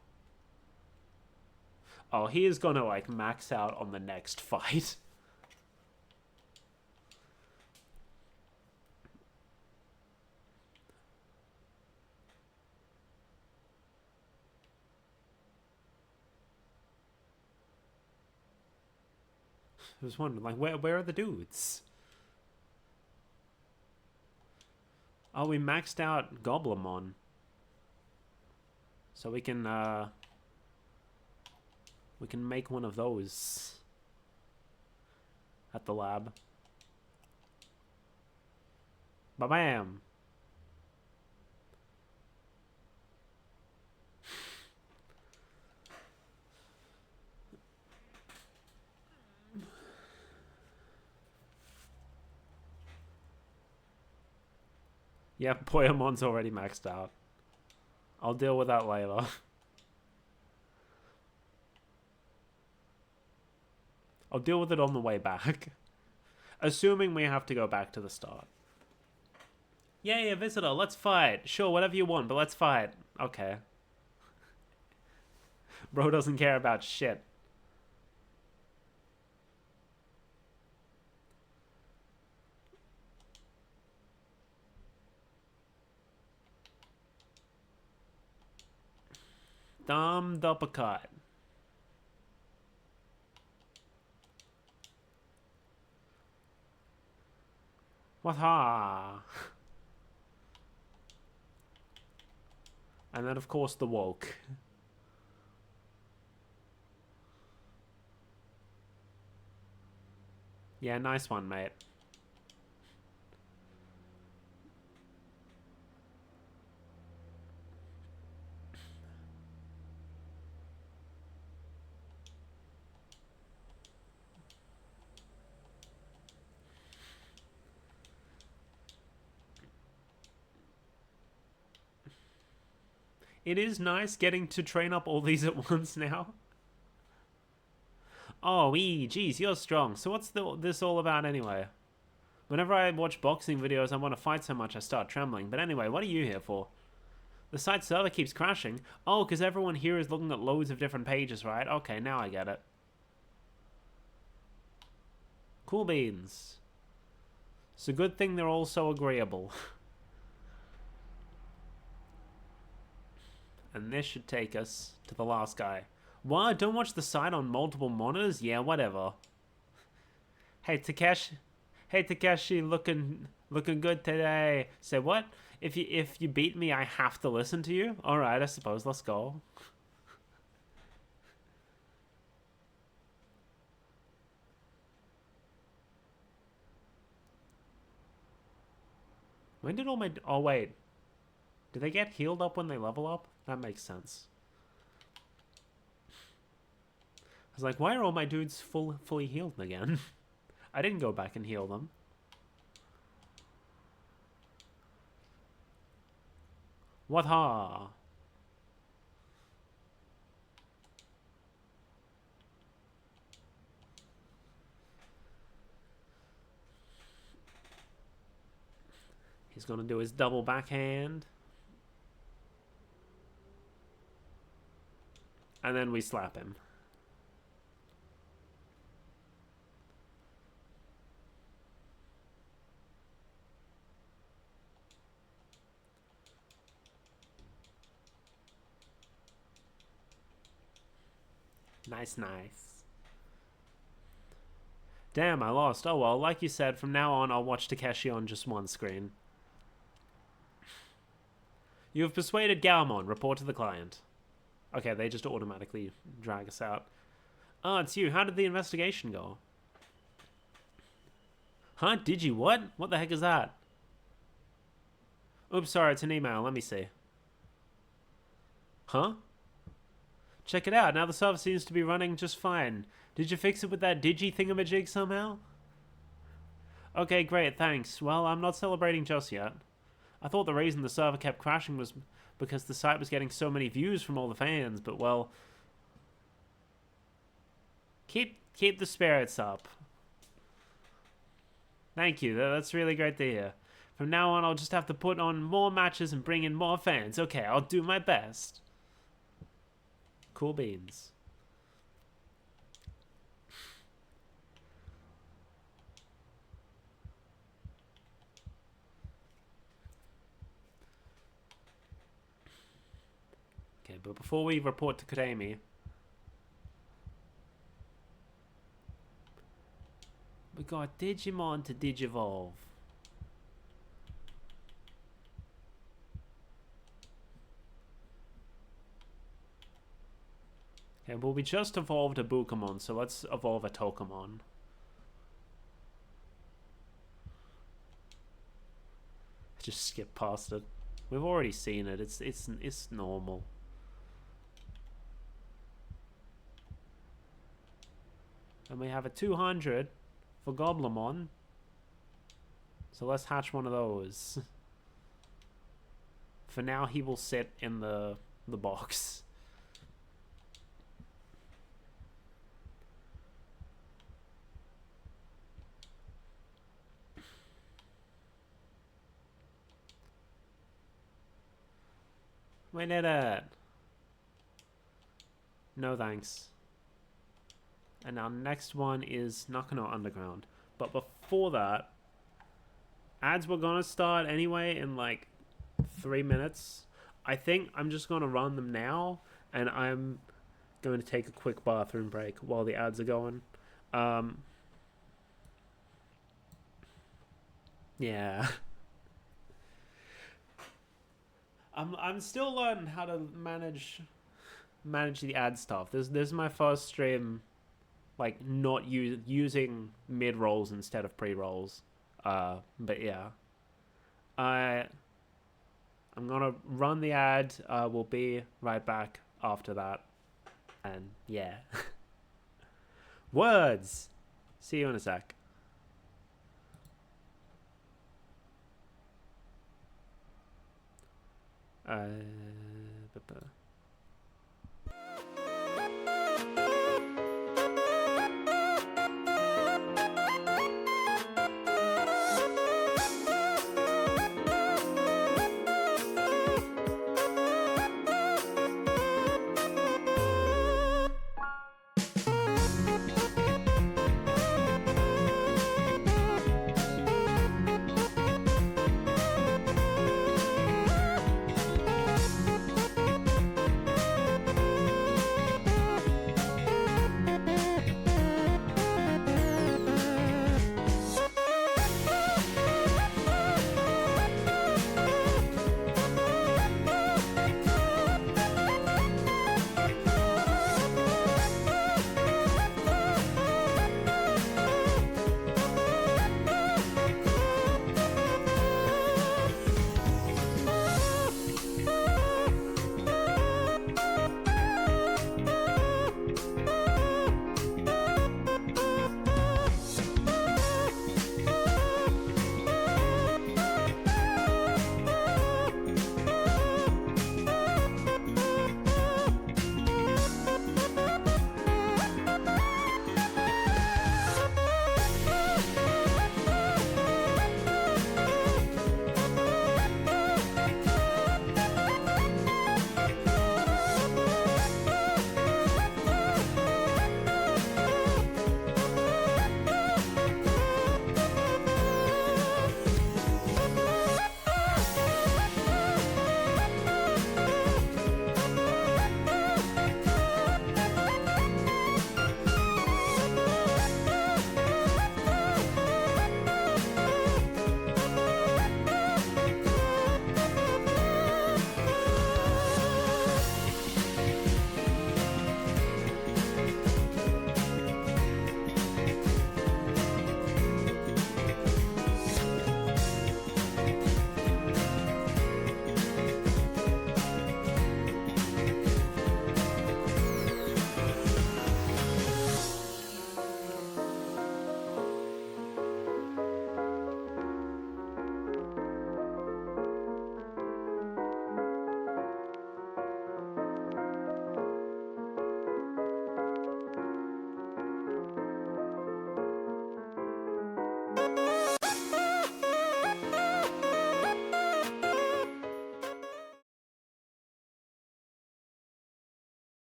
Oh, he is gonna, like, max out on the next fight. I was wondering, like, where are the dudes? Oh, we maxed out Goblimon. So we can make one of those at the lab. Ba-bam! Yeah, Poyamon's already maxed out. I'll deal with that later. I'll deal with it on the way back. Assuming we have to go back to the start. Yay, a visitor, let's fight. Sure, whatever you want, but let's fight. Okay. Bro doesn't care about shit. Dumb uppercut. Waha! And then, of course, the woke. Yeah, nice one, mate. It is nice getting to train up all these at once now. Oh, geez, you're strong. So what's this all about anyway? Whenever I watch boxing videos, I want to fight so much I start trembling. But anyway, what are you here for? The site server keeps crashing. Oh, because everyone here is looking at loads of different pages, right? Okay, now I get it. Cool beans. It's a good thing they're all so agreeable. And this should take us to the last guy. What? Don't watch the site on multiple monitors? Yeah, whatever. Hey, Takeshi. Hey, Takeshi, looking good today. Say what? If you beat me, I have to listen to you? Alright, I suppose. Let's go. When did all my... Oh, wait. Do they get healed up when they level up? That makes sense. I was like, why are all my dudes fully healed again? I didn't go back and heal them. What ha? He's gonna do his double backhand. And then we slap him. Nice, nice. Damn, I lost. Oh well, like you said, from now on I'll watch Takeshi on just one screen. You have persuaded Galmon. Report to the client. Okay, they just automatically drag us out. Oh, it's you. How did the investigation go? Huh? Did you what? What the heck is that? Oops, sorry, it's an email. Let me see. Huh? Check it out. Now the server seems to be running just fine. Did you fix it with that digi thingamajig somehow? Okay, great, thanks. Well, I'm not celebrating just yet. I thought the reason the server kept crashing was because the site was getting so many views from all the fans, but well... Keep the spirits up. Thank you, that's really great to hear. From now on, I'll just have to put on more matches and bring in more fans. Okay, I'll do my best. Cool beans. Okay, but before we report to Kodami, we got Digimon to Digivolve. Okay, well, we just evolved a Bukamon, so let's evolve a Tokamon. Just skip past it. We've already seen it. It's normal. And we have a 200 for Goblimon. So let's hatch one of those. For now, he will sit in the box. We did it. No thanks. And our next one is Nakano Underground. But before that, ads were gonna start anyway in like 3 minutes. I think I'm just gonna run them now, and I'm going to take a quick bathroom break while the ads are going. Yeah. I'm still learning how to manage the ad stuff. This is my first stream, like, not using mid rolls instead of pre rolls. But yeah, I'm gonna run the ad. We'll be right back after that, and yeah. Words. See you in a sec.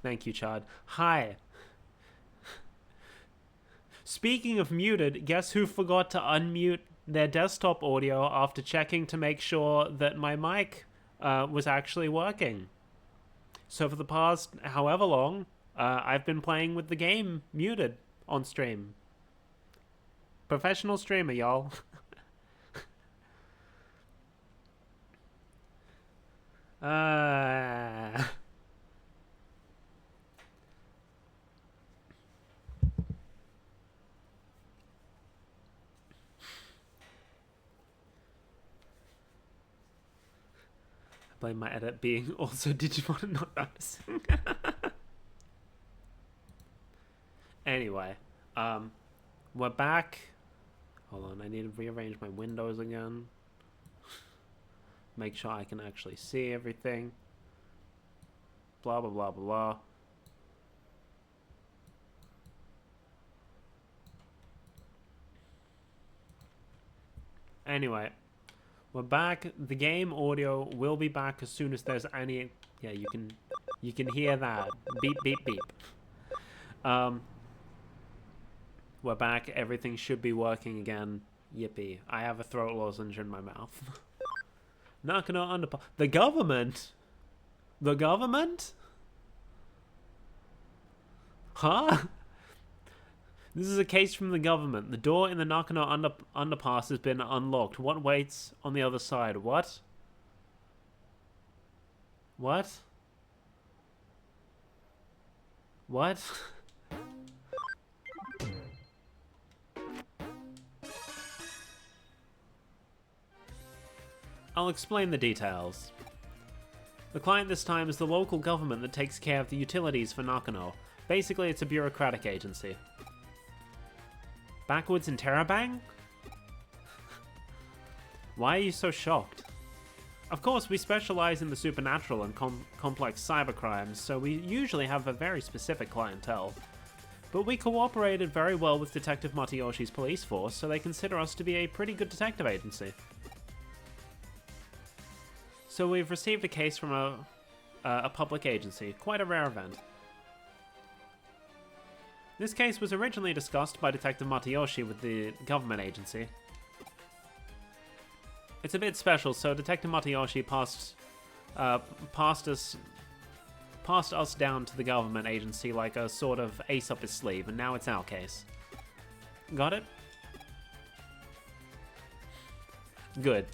Thank you, Chad. Hi. Speaking of muted, guess who forgot to unmute their desktop audio after checking to make sure that my mic was actually working? So for the past however long, I've been playing with the game muted on stream. Professional streamer, y'all. I blame my edit being also Digimon and not noticing. Anyway, we're back. Hold on, I need to rearrange my windows again. Make sure I can actually see everything. Blah, blah, blah, blah, blah. Anyway, we're back. The game audio will be back as soon as there's any... Yeah, you can hear that. Beep, beep, beep. We're back. Everything should be working again. Yippee. I have a throat lozenge in my mouth. Nakano Underpass. The government? The government? Huh? This is a case from the government. The door in the Nakano underpass has been unlocked. What waits on the other side? What? What? What? I'll explain the details. The client this time is the local government that takes care of the utilities for Nakano. Basically, it's a bureaucratic agency. Backwards in Terabang? Why are you so shocked? Of course, we specialize in the supernatural and complex cybercrimes, so we usually have a very specific clientele. But we cooperated very well with Detective Matayoshi's police force, so they consider us to be a pretty good detective agency. So we've received a case from a public agency, quite a rare event. This case was originally discussed by Detective Matayoshi with the government agency. It's a bit special, so Detective Matayoshi passed us down to the government agency like a sort of ace up his sleeve, and now it's our case. Got it? Good.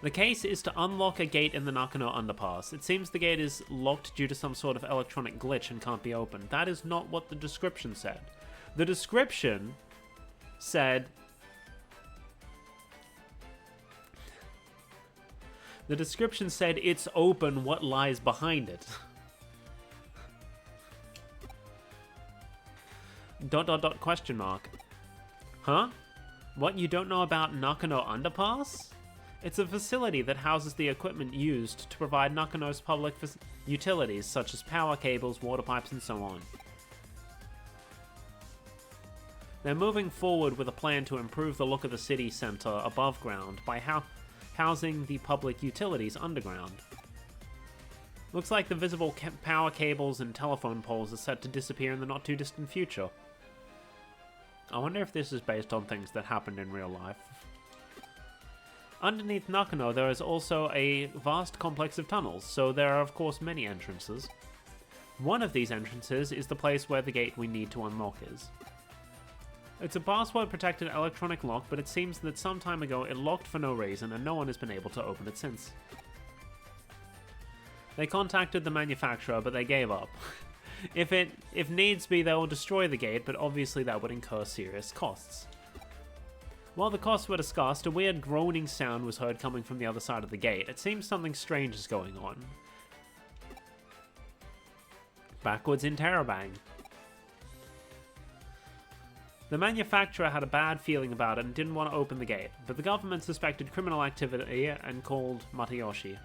The case is to unlock a gate in the Nakano underpass. It seems the gate is locked due to some sort of electronic glitch and can't be opened. That is not what the description said. The description said... The description said it's open, what lies behind it. ... question mark. Huh? What, you don't know about Nakano underpass? It's a facility that houses the equipment used to provide Nakano's public utilities, such as power cables, water pipes, and so on. They're moving forward with a plan to improve the look of the city center above ground by housing the public utilities underground. Looks like the visible power cables and telephone poles are set to disappear in the not-too-distant future. I wonder if this is based on things that happened in real life. Underneath Nakano, there is also a vast complex of tunnels, so there are of course many entrances. One of these entrances is the place where the gate we need to unlock is. It's a password-protected electronic lock, but it seems that some time ago it locked for no reason and no one has been able to open it since. They contacted the manufacturer, but they gave up. If needs be, they will destroy the gate, but obviously that would incur serious costs. While the costs were discussed, a weird groaning sound was heard coming from the other side of the gate. It seems something strange is going on. Backwards in Terabang. The manufacturer had a bad feeling about it and didn't want to open the gate, but the government suspected criminal activity and called Matayoshi.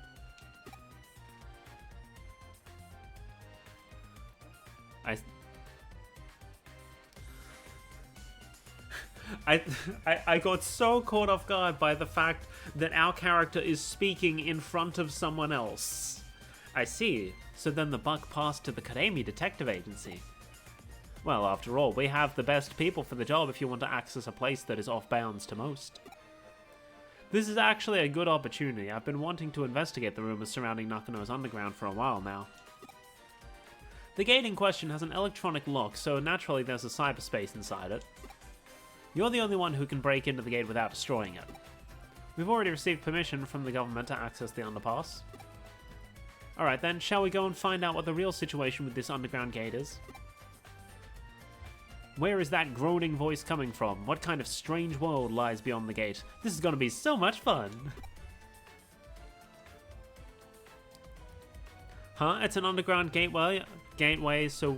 I got so caught off guard by the fact that our character is speaking in front of someone else. I see. So then the buck passed to the Karemi Detective Agency. Well, after all, we have the best people for the job if you want to access a place that is off bounds to most. This is actually a good opportunity. I've been wanting to investigate the rumors surrounding Nakano's underground for a while now. The gate in question has an electronic lock, so naturally there's a cyberspace inside it. You're the only one who can break into the gate without destroying it. We've already received permission from the government to access the underpass. Alright then, shall we go and find out what the real situation with this underground gate is? Where is that groaning voice coming from? What kind of strange world lies beyond the gate? This is gonna be so much fun! Huh? It's an underground gateway, so...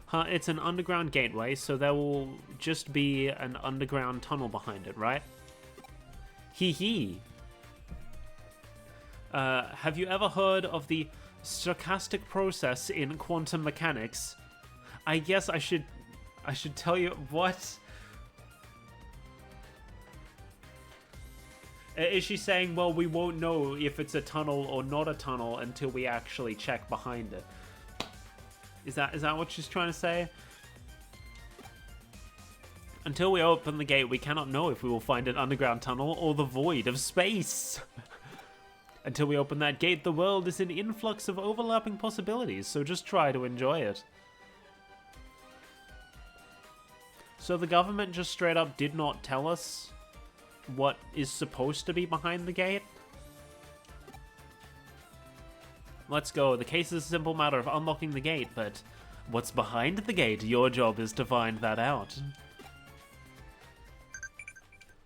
Huh? It's an underground gateway, so there will just be an underground tunnel behind it, right? Hee hee. Have you ever heard of the stochastic process in quantum mechanics? I guess I should tell you what? Is she saying, well, we won't know if it's a tunnel or not a tunnel until we actually check behind it? Is that what she's trying to say? Until we open the gate, we cannot know if we will find an underground tunnel or the void of space. Until we open that gate, the world is an influx of overlapping possibilities, so just try to enjoy it. So the government just straight up did not tell us what is supposed to be behind the gate? Let's go. The case is a simple matter of unlocking the gate, but what's behind the gate? Your job is to find that out.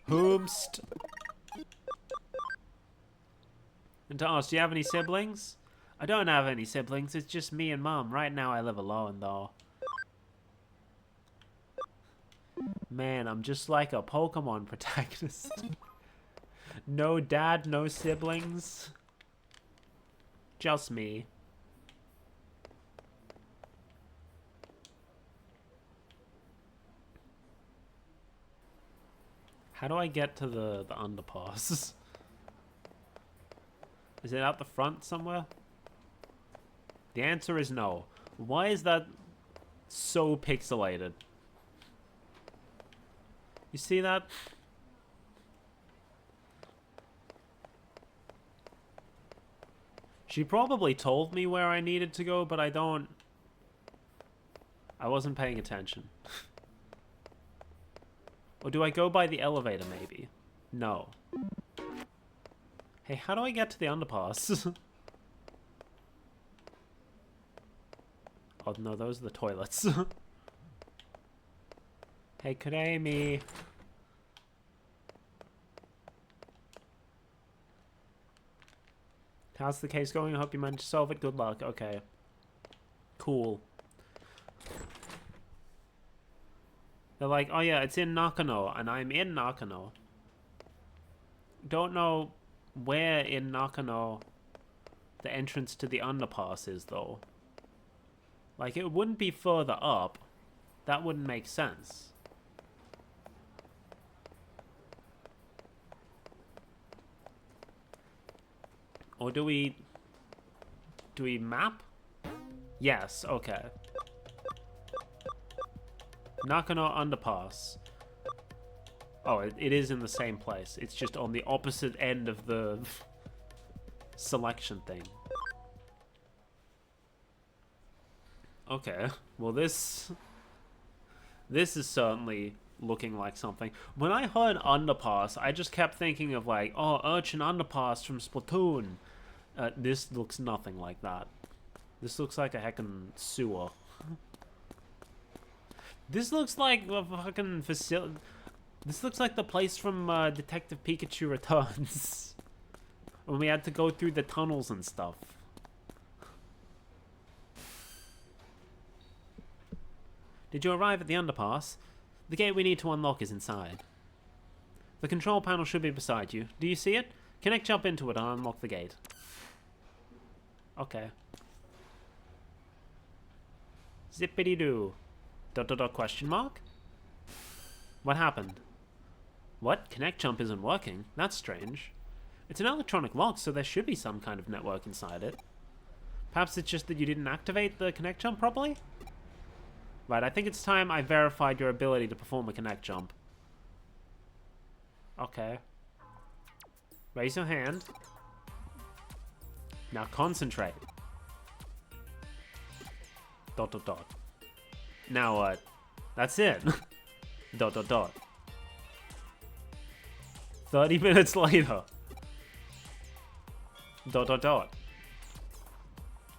Whomst. And to ask, do you have any siblings? I don't have any siblings, it's just me and Mom. Right now I live alone, though. Man, I'm just like a Pokemon protagonist. No dad, no siblings. Just me. How do I get to the underpass? Is it out the front somewhere? The answer is no. Why is that so pixelated? You see that? She probably told me where I needed to go, but I wasn't paying attention. Or do I go by the elevator, maybe? No. Hey, how do I get to the underpass? Oh, no, those are the toilets. Hey, Karemi. How's the case going? I hope you managed to solve it. Good luck. Okay. Cool. They're like, oh yeah, it's in Nakano, and I'm in Nakano. Don't know where in Nakano the entrance to the underpass is, though. Like, it wouldn't be further up. That wouldn't make sense. Or do we map? Yes, okay. Nakano Underpass. Oh, it is in the same place. It's just on the opposite end of the selection thing. Okay, well this is certainly looking like something. When I heard underpass, I just kept thinking of like, oh, Urchin Underpass from Splatoon. This looks nothing like that. This looks like a heckin' sewer. This looks like a fucking facility. This looks like the place from Detective Pikachu Returns. When we had to go through the tunnels and stuff. Did you arrive at the underpass? The gate we need to unlock is inside. The control panel should be beside you. Do you see it? Connect jump into it and unlock the gate. Okay. Zippity-doo. ... question mark? What happened? What? Connect jump isn't working? That's strange. It's an electronic lock, so there should be some kind of network inside it. Perhaps it's just that you didn't activate the connect jump properly? Right, I think it's time I verified your ability to perform a connect jump. Okay. Raise your hand. Now concentrate. ... Now what? That's it. ... 30 minutes later. ...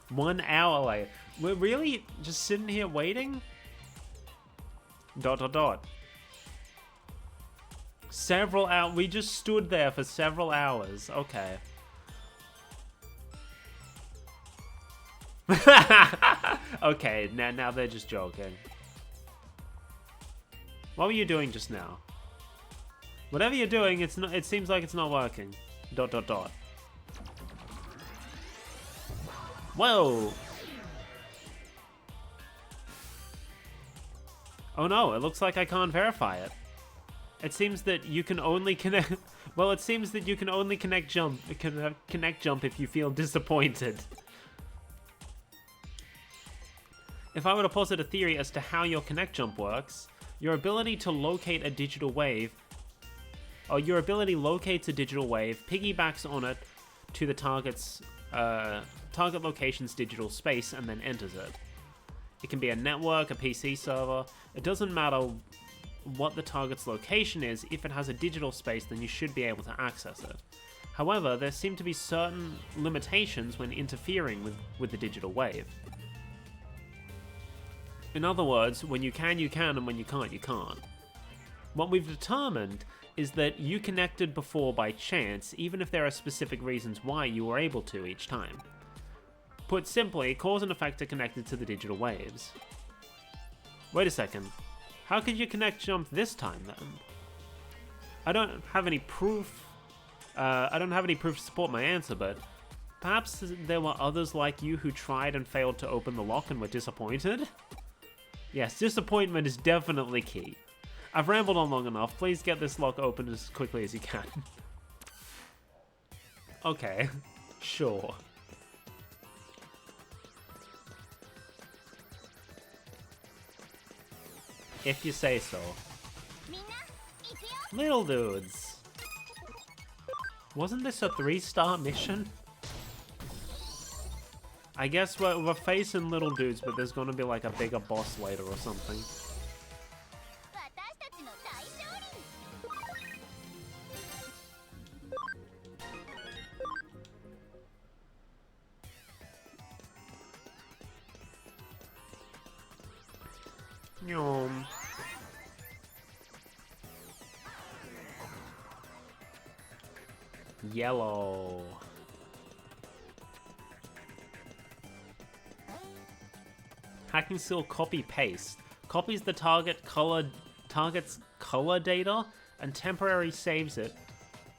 1 hour later. We're really just sitting here waiting? ... Several hours. We just stood there for several hours. Okay. Okay, now they're just joking. What were you doing just now? Whatever you're doing, it's not. It seems like it's not working. ... Whoa! Oh no, it looks like I can't verify it. It seems that you can only connect... Well, it seems that you can only connect jump if you feel disappointed. If I were to posit a theory as to how your connect jump works, your ability to locate a digital wave... Oh, your ability locates a digital wave, piggybacks on it to the target's... target location's digital space, and then enters it. It can be a network, a PC server. It doesn't matter what the target's location is. If it has a digital space, then you should be able to access it. However, there seem to be certain limitations when interfering with the digital wave. In other words, when you can, and when you can't, you can't. What we've determined is that you connected before by chance, even if there are specific reasons why you were able to each time. Put simply, cause and effect are connected to the digital waves. Wait a second. How could you connect jump this time, then? I don't have any proof. I don't have any proof to support my answer, but perhaps there were others like you who tried and failed to open the lock and were disappointed? Yes, disappointment is definitely key. I've rambled on long enough. Please get this lock open as quickly as you can. Okay, sure. If you say so. Little dudes. Wasn't this a 3-star mission? I guess we're facing little dudes, but there's gonna be like a bigger boss later or something. Yum. Yellow. Hacking seal copy paste. Copies the target's color data and temporarily saves it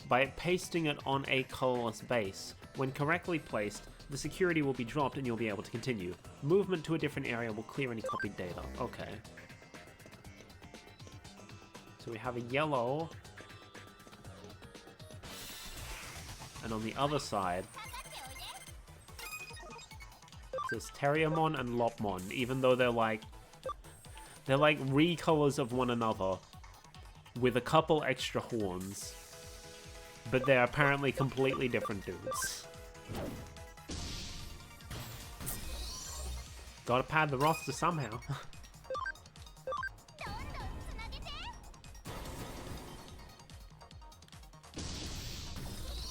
by pasting it on a colorless base. When correctly placed, the security will be dropped and you'll be able to continue. Movement to a different area will clear any copied data. Okay. So we have a yellow. And on the other side, there's Terriermon and Lopmon, even though they're like recolors of one another with a couple extra horns. But they're apparently completely different dudes. Gotta pad the roster somehow.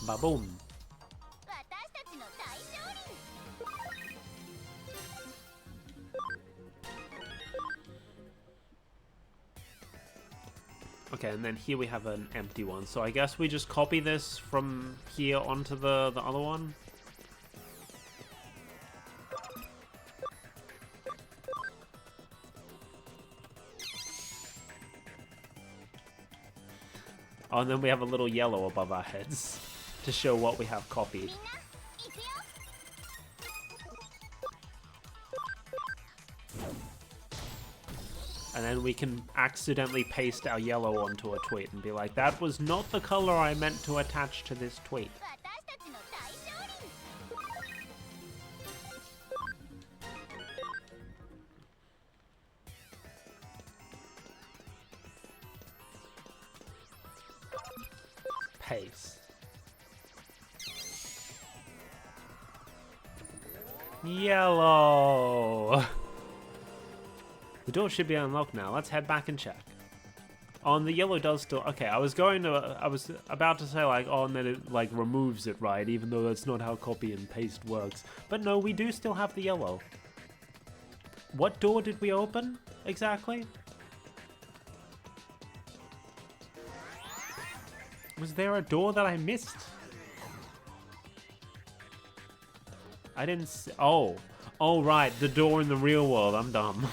Ba-boom. Okay, and then here we have an empty one. So I guess we just copy this from here onto the other one. Oh, and then we have a little yellow above our heads to show what we have copied. And then we can accidentally paste our yellow onto a tweet and be like, that was not the color I meant to attach to this tweet. Paste. Yellow. The door should be unlocked now. Let's head back and check. Oh, and the yellow does still... Okay, I was about to say, like, oh, and then it, like, removes it, right? Even though that's not how copy and paste works. But no, we do still have the yellow. What door did we open, exactly? Was there a door that I missed? I didn't see... Oh. Oh, right, the door in the real world. I'm dumb.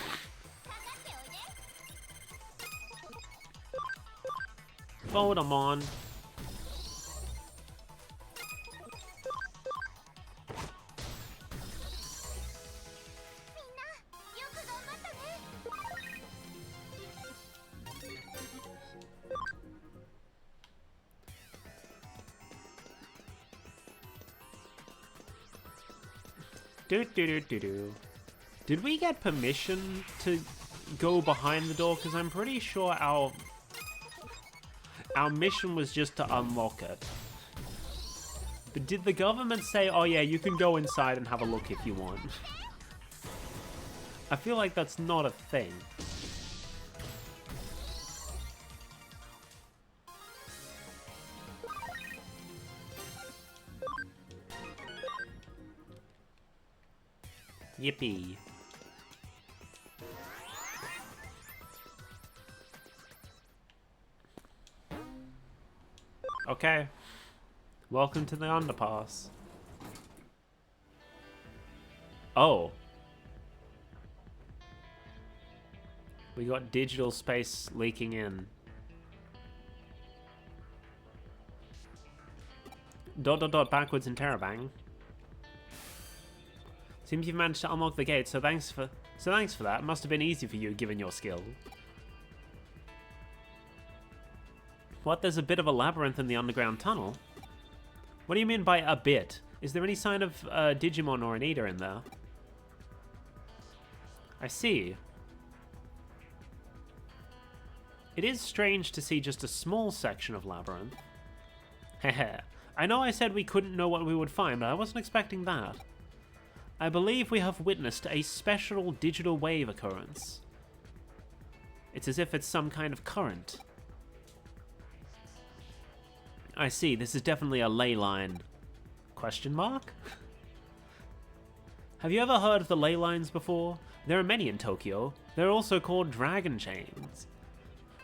Vote them on. Did we get permission to go behind the door? Because I'm pretty sure our mission was just to unlock it. But did the government say, oh yeah, you can go inside and have a look if you want? I feel like that's not a thing. Yippee. Okay. Welcome to the underpass. Oh. We got digital space leaking in. Dot dot dot backwards in Terabang. Seems you've managed to unlock the gate, so thanks for that. It must have been easy for you given your skill. What? There's a bit of a labyrinth in the underground tunnel? What do you mean by a bit? Is there any sign of Digimon or an Eater in there? I see. It is strange to see just a small section of labyrinth. Heh. I know I said we couldn't know what we would find, but I wasn't expecting that. I believe we have witnessed a special digital wave occurrence. It's as if it's some kind of current. I see, this is definitely a ley line. Question mark? Have you ever heard of the ley lines before? There are many in Tokyo. They're also called dragon chains.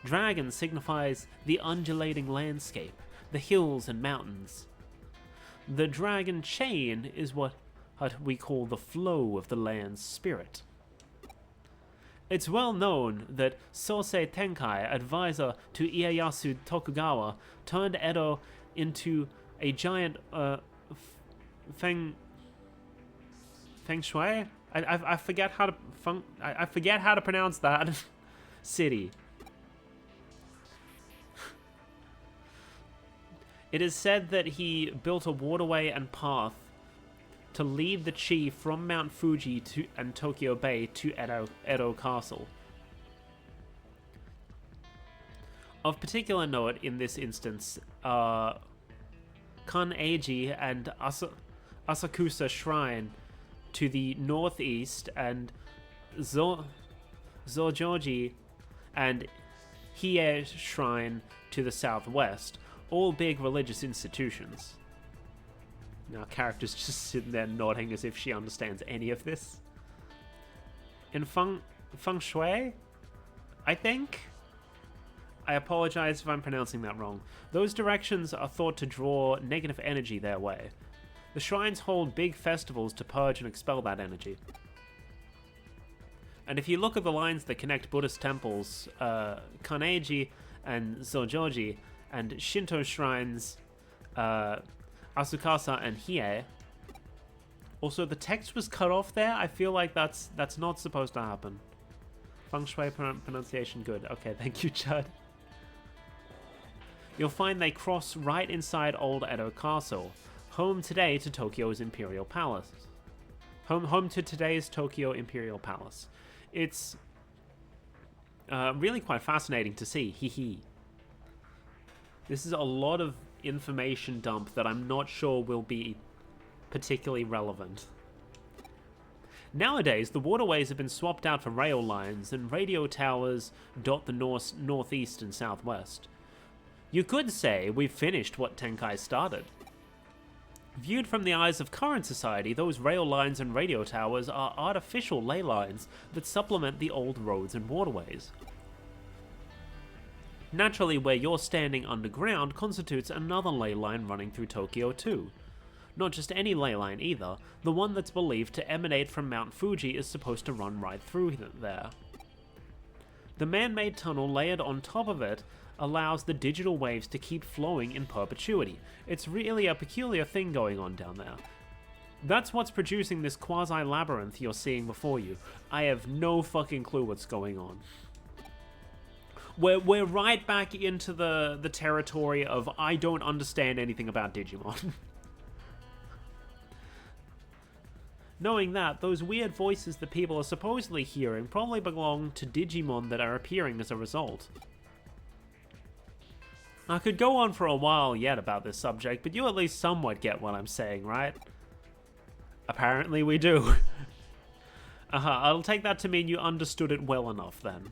Dragon signifies the undulating landscape, the hills and mountains. The dragon chain is what we call the flow of the land's spirit. It's well known that Sosei Tenkai, advisor to Ieyasu Tokugawa, turned Edo into a giant feng shui? I forget how to I forget how to pronounce that city. It is said that he built a waterway and path to lead the chi from Mount Fuji and Tokyo Bay to Edo Castle. Of particular note in this instance, Kan-Eiji and Asakusa Shrine to the northeast and Zojoji and Hiei Shrine to the southwest, all big religious institutions. Now, character's just sitting there nodding as if she understands any of this. In feng shui, I think? I apologize if I'm pronouncing that wrong. Those directions are thought to draw negative energy their way. The shrines hold big festivals to purge and expel that energy. And if you look at the lines that connect Buddhist temples, Kan-Eiji and Zojoji, and Shinto shrines, Asukasa and Hiei. Also, the text was cut off there. I feel like that's not supposed to happen. Feng Shui pronunciation good. Okay, thank you, Chud. You'll find they cross right inside Old Edo Castle, home today to Tokyo's Imperial Palace. Home to today's Tokyo Imperial Palace. It's really quite fascinating to see. Hee hee. This is a lot of information dump that I'm not sure will be particularly relevant. Nowadays, the waterways have been swapped out for rail lines, and radio towers dot the northeast and southwest. You could say we've finished what Tenkai started. Viewed from the eyes of current society, those rail lines and radio towers are artificial ley lines that supplement the old roads and waterways. Naturally, where you're standing underground constitutes another ley line running through Tokyo too. Not just any ley line either, the one that's believed to emanate from Mount Fuji is supposed to run right through there. The man-made tunnel layered on top of it allows the digital waves to keep flowing in perpetuity. It's really a peculiar thing going on down there. That's what's producing this quasi-labyrinth you're seeing before you. I have no fucking clue what's going on. We're right back into the territory of I don't understand anything about Digimon. Knowing that, those weird voices that people are supposedly hearing probably belong to Digimon that are appearing as a result. I could go on for a while yet about this subject, but you at least somewhat get what I'm saying, right? Apparently we do. I'll take that to mean you understood it well enough then.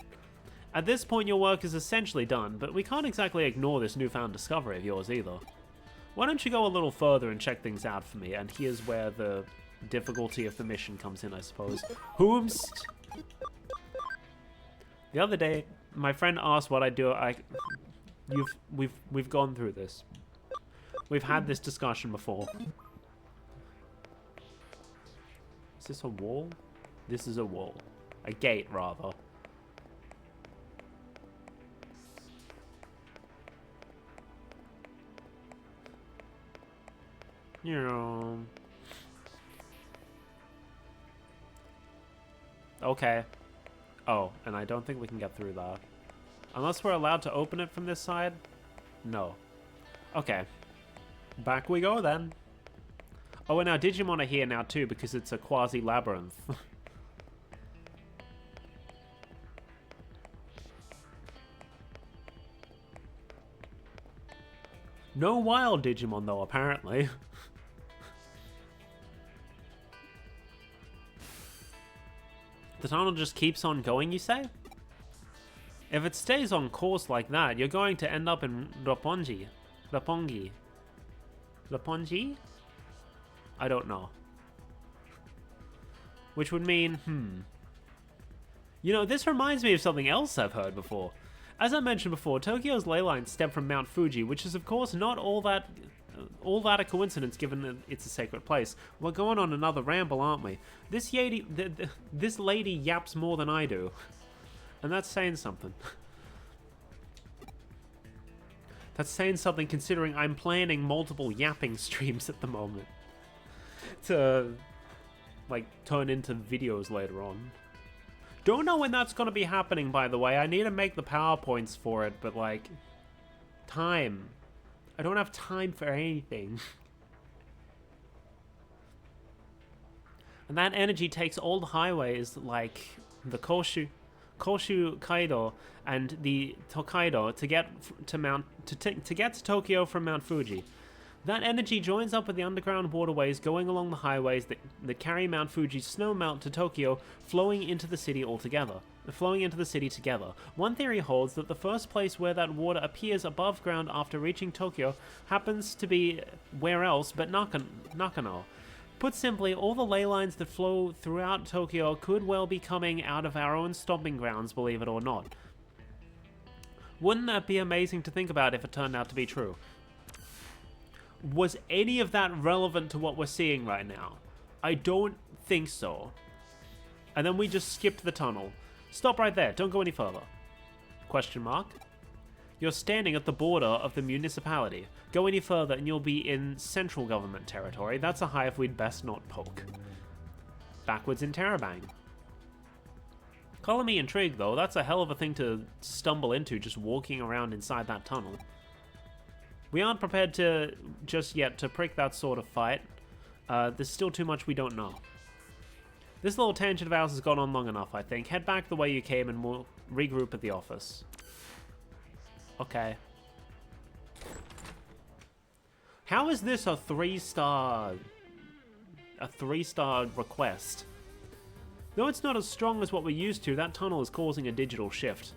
At this point your work is essentially done, but we can't exactly ignore this newfound discovery of yours either. Why don't you go a little further and check things out for me, and here's where the difficulty of the mission comes in, I suppose. Whomst! The other day, my friend asked what I do. We've gone through this. We've had this discussion before. Is this a wall? This is a wall. A gate, rather. Yeah. Okay. Oh, and I don't think we can get through that. Unless we're allowed to open it from this side? No. Okay. Back we go then. Oh, and our Digimon are here now too because it's a quasi-labyrinth. No wild Digimon though, apparently. The tunnel just keeps on going, you say? If it stays on course like that, you're going to end up in Roppongi. Roppongi? I don't know. Which would mean, You know, this reminds me of something else I've heard before. As I mentioned before, Tokyo's ley lines stem from Mount Fuji, which is of course not all that a coincidence given that it's a sacred place. We're going on another ramble, aren't we? This lady yaps more than I do. And that's saying something. That's saying something considering I'm planning multiple yapping streams at the moment. To, like, turn into videos later on. Don't know when that's going to be happening, by the way. I need to make the PowerPoints for it, but, like, time. I don't have time for anything. And that energy takes old highways like the Koshu Kaido and the Tokaido to get to Tokyo from Mount Fuji. That energy joins up with the underground waterways going along the highways that carry Mount Fuji's snow melt to Tokyo, flowing into the city together. One theory holds that the first place where that water appears above ground after reaching Tokyo happens to be where else but Nakano. Put simply, all the ley lines that flow throughout Tokyo could well be coming out of our own stomping grounds, believe it or not. Wouldn't that be amazing to think about if it turned out to be true? Was any of that relevant to what we're seeing right now? I don't think so. And then we just skipped the tunnel. Stop right there, don't go any further. Question mark? You're standing at the border of the municipality. Go any further and you'll be in central government territory. That's a hive we'd best not poke. Backwards in Terabang. Color me intrigued though, that's a hell of a thing to stumble into just walking around inside that tunnel. We aren't prepared to, just yet, to prick that sort of fight. There's still too much we don't know. This little tangent of ours has gone on long enough, I think. Head back the way you came and we'll regroup at the office. Okay. How is this a 3-star... a 3-star request? Though it's not as strong as what we're used to, that tunnel is causing a digital shift.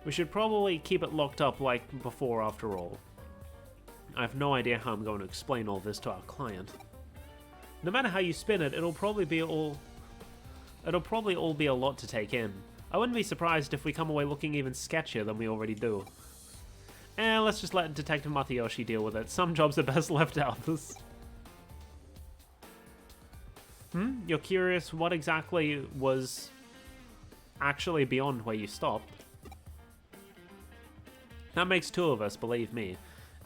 We should probably keep it locked up like before after all. I have no idea how I'm going to explain all this to our client. No matter how you spin it, it'll probably all be a lot to take in. I wouldn't be surprised if we come away looking even sketchier than we already do. Let's just let Detective Matayoshi deal with it. Some jobs are best left out. You're curious what exactly was actually beyond where you stopped? That makes 2 of us, believe me.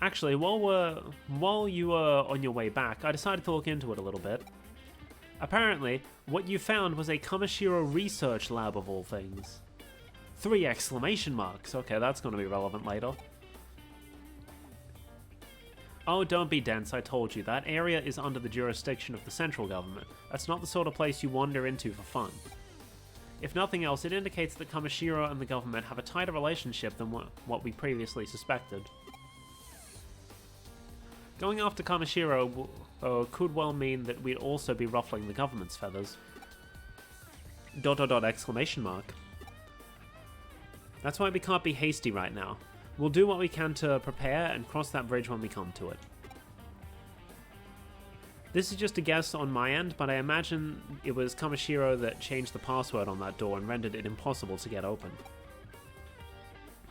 Actually, while you were on your way back, I decided to look into it a little bit. Apparently, what you found was a Kamishiro research lab of all things. 3 exclamation marks. Okay, that's going to be relevant later. Oh, don't be dense, I told you. That area is under the jurisdiction of the central government. That's not the sort of place you wander into for fun. If nothing else, it indicates that Kamishiro and the government have a tighter relationship than what we previously suspected. Going after Kamishiro could well mean that we'd also be ruffling the government's feathers. ... exclamation mark. That's why we can't be hasty right now. We'll do what we can to prepare and cross that bridge when we come to it. This is just a guess on my end, but I imagine it was Kamishiro that changed the password on that door and rendered it impossible to get open.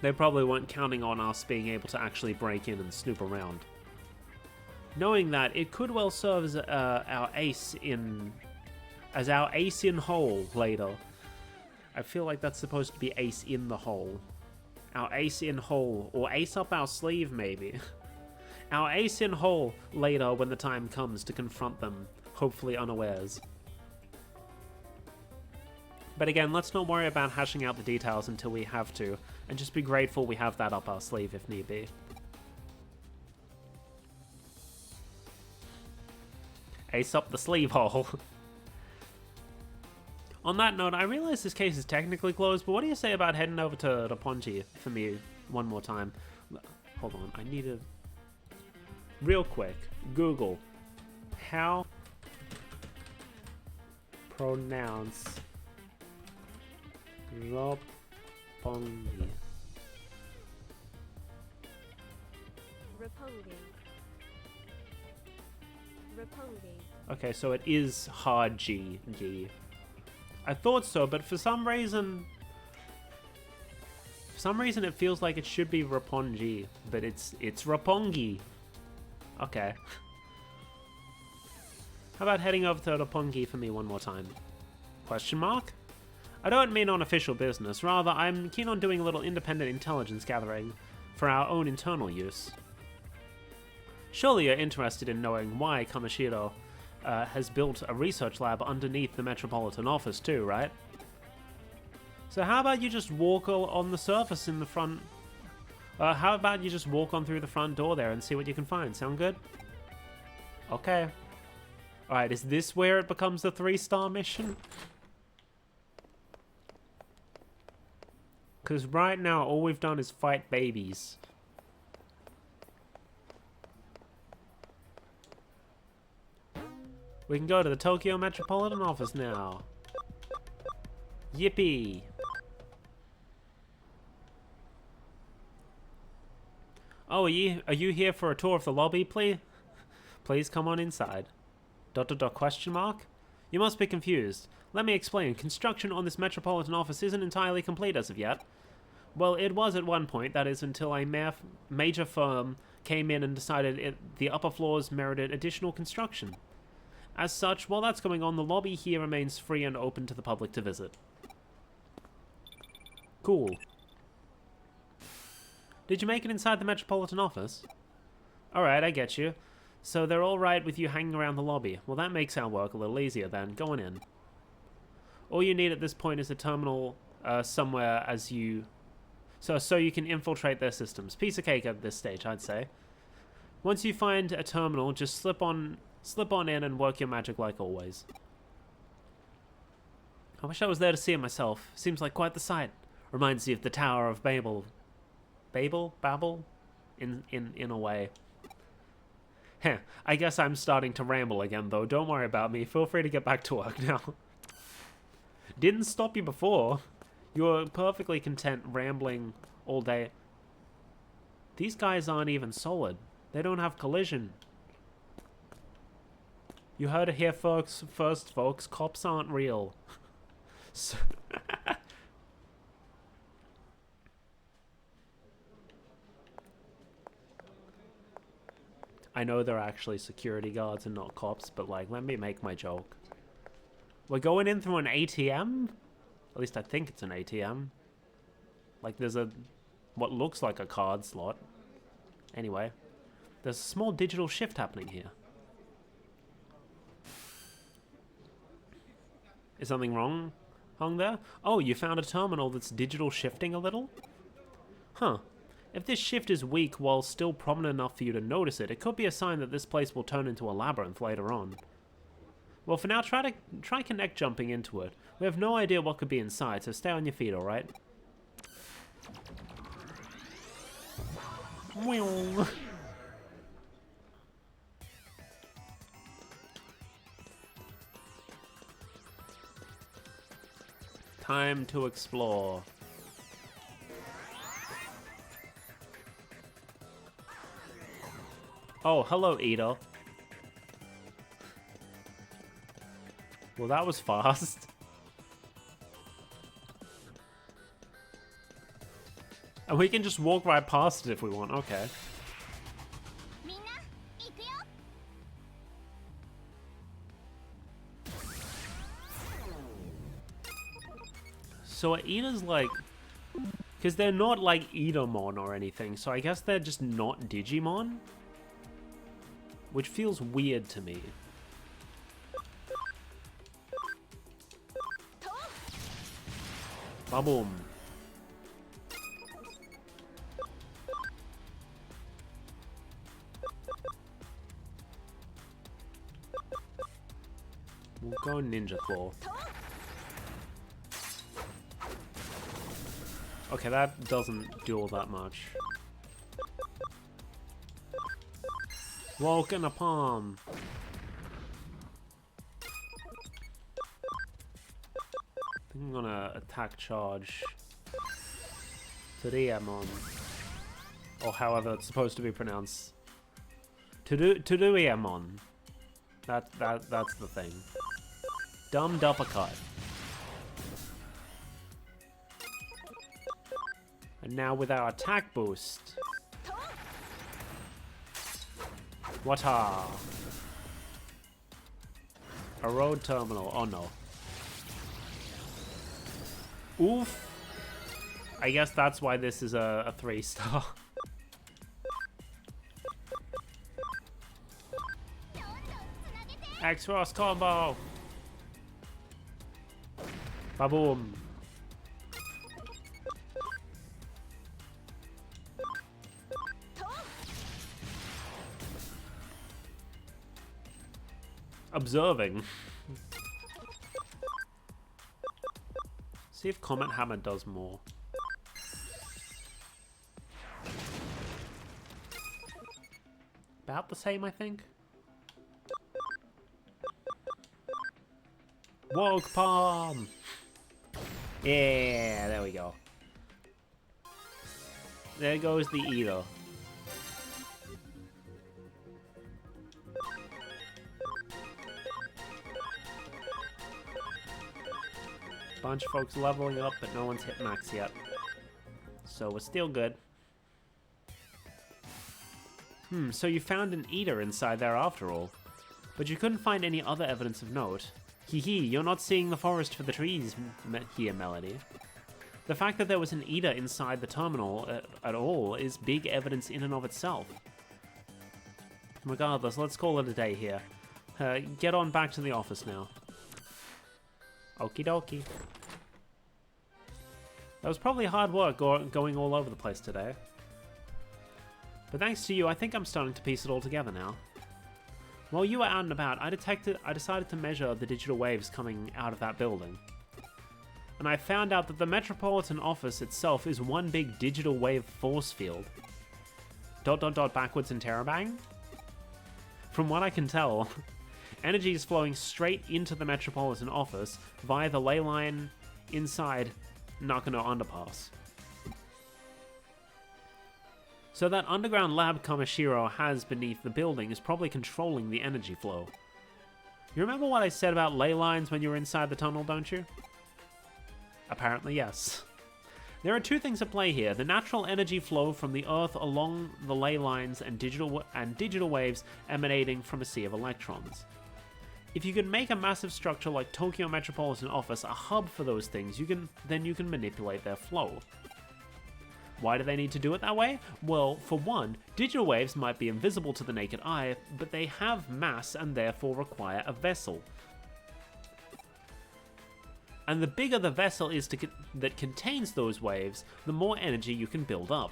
They probably weren't counting on us being able to actually break in and snoop around. Knowing that, it could well serve as our ace in hole later. I feel like that's supposed to be ace in the hole. Our ace in hole, or ace up our sleeve maybe. Our ace in hole later when the time comes to confront them, hopefully unawares. But again, let's not worry about hashing out the details until we have to, and just be grateful we have that up our sleeve if need be. Ace up the sleeve hole. On that note, I realize this case is technically closed, but what do you say about heading over to Roppongi for me one more time? Hold on, I need to... Real quick, Google. How pronounce Roppongi? Roppongi. Okay, so it is hard G. I thought so, but for some reason it feels like it should be Roppongi, but it's Roppongi. Okay. How about heading over to Roppongi for me one more time? Question mark? I don't mean on official business, rather I'm keen on doing a little independent intelligence gathering for our own internal use. Surely you're interested in knowing why Kamishiro has built a research lab underneath the Metropolitan Office too, right? So how about you just walk on the surface in the front... how about you just walk on through the front door there and see what you can find? Sound good? Okay. Alright, is this where it becomes a 3-star mission? Because right now, all we've done is fight babies. We can go to the Tokyo Metropolitan Office now. Yippee! Oh, are you here for a tour of the lobby, please? Please come on inside. ... question mark? You must be confused. Let me explain. Construction on this Metropolitan Office isn't entirely complete as of yet. Well, it was at one point, that is, until a major firm came in and decided the upper floors merited additional construction. As such, while that's going on, the lobby here remains free and open to the public to visit. Cool. Did you make it inside the Metropolitan Office? Alright, I get you. So they're alright with you hanging around the lobby. Well, that makes our work a little easier then. Go on in. All you need at this point is a terminal somewhere as you... So you can infiltrate their systems. Piece of cake at this stage, I'd say. Once you find a terminal, just slip on in and work your magic like always. I wish I was there to see it myself. Seems like quite the sight. Reminds you of the Tower of Babel. Babel? In a way. Heh, I guess I'm starting to ramble again, though. Don't worry about me. Feel free to get back to work now. Didn't stop you before. You were perfectly content rambling all day. These guys aren't even solid. They don't have collision. You heard it here first, folks. Cops aren't real. So I know they're actually security guards and not cops, but like, let me make my joke. We're going in through an ATM? At least I think it's an ATM. Like, there's what looks like a card slot. Anyway, there's a small digital shift happening here. Is something wrong hung there? Oh, you found a terminal that's digital shifting a little? Huh. If this shift is weak while still prominent enough for you to notice it, it could be a sign that this place will turn into a labyrinth later on. Well, for now, try connect jumping into it. We have no idea what could be inside, so stay on your feet, alright? Time to explore. Oh, hello, Ida. Well, that was fast. And we can just walk right past it if we want. Okay. So Ida's like... Because they're not like Idamon or anything, so I guess they're just not Digimon? Which feels weird to me. Ba-boom. We'll go Ninja Claw. Okay, that doesn't do all that much. Woken a palm. I think I'm gonna attack charge to the Amon, or however it's supposed to be pronounced. To do Amon. That's the thing. Dumb uppercut. And now with our attack boost. Wata! A road terminal. Oh no. Oof. I guess that's why this is a 3-star. X-Ross combo! Ba-boom! Observing. See if Comet Hammer does more. About the same, I think. Woke Palm! Yeah, there we go. There goes the Eater. Bunch of folks leveling up, but no one's hit max yet. So we're still good. So you found an Eater inside there after all. But you couldn't find any other evidence of note. Hee hee, you're not seeing the forest for the trees here, Melody. The fact that there was an Eater inside the terminal at all is big evidence in and of itself. Regardless, let's call it a day here. Get on back to the office now. Okie dokie. That was probably hard work going all over the place today. But thanks to you, I think I'm starting to piece it all together now. While you were out and about, I decided to measure the digital waves coming out of that building. And I found out that the Metropolitan Office itself is one big digital wave force field. ... backwards and terabang? From what I can tell, energy is flowing straight into the Metropolitan office via the ley line inside Nakano Underpass. So that underground lab Kamashiro has beneath the building is probably controlling the energy flow. You remember what I said about ley lines when you were inside the tunnel, don't you? Apparently, yes. There are two things at play here: the natural energy flow from the Earth along the ley lines and digital waves emanating from a sea of electrons. If you can make a massive structure like Tokyo Metropolitan Office a hub for those things, then you can manipulate their flow. Why do they need to do it that way? Well, for one, digital waves might be invisible to the naked eye, but they have mass and therefore require a vessel. And the bigger the vessel is that contains those waves, the more energy you can build up.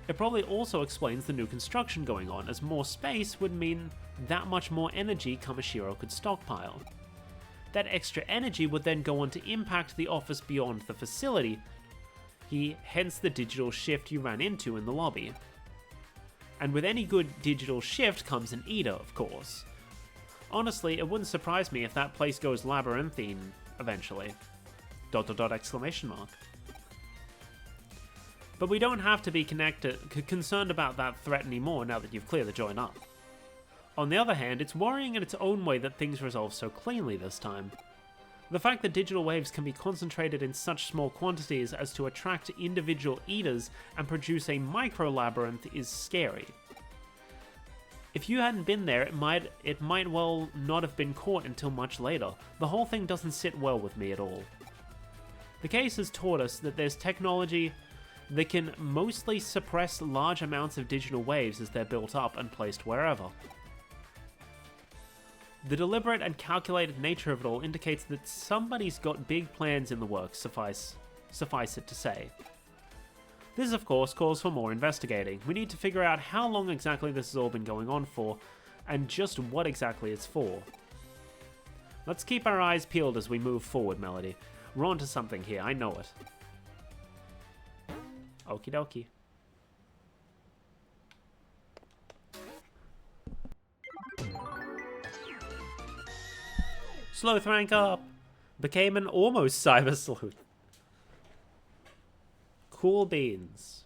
It probably also explains the new construction going on, as more space would mean that much more energy Kamashiro could stockpile. That extra energy would then go on to impact the office beyond the facility, hence the digital shift you ran into in the lobby. And with any good digital shift comes an eater, of course. Honestly, it wouldn't surprise me if that place goes labyrinthine eventually. ... exclamation mark. But we don't have to be concerned about that threat anymore now that you've cleared the joint up. On the other hand, it's worrying in its own way that things resolve so cleanly this time. The fact that digital waves can be concentrated in such small quantities as to attract individual eaters and produce a micro-labyrinth is scary. If you hadn't been there, it might well not have been caught until much later. The whole thing doesn't sit well with me at all. The case has taught us that there's technology that can mostly suppress large amounts of digital waves as they're built up and placed wherever. The deliberate and calculated nature of it all indicates that somebody's got big plans in the works, suffice it to say. This, of course, calls for more investigating. We need to figure out how long exactly this has all been going on for, and just what exactly it's for. Let's keep our eyes peeled as we move forward, Melody. We're onto something here, I know it. Okie dokie. Sleuth rank up! Became an almost cyber sleuth. Cool beans.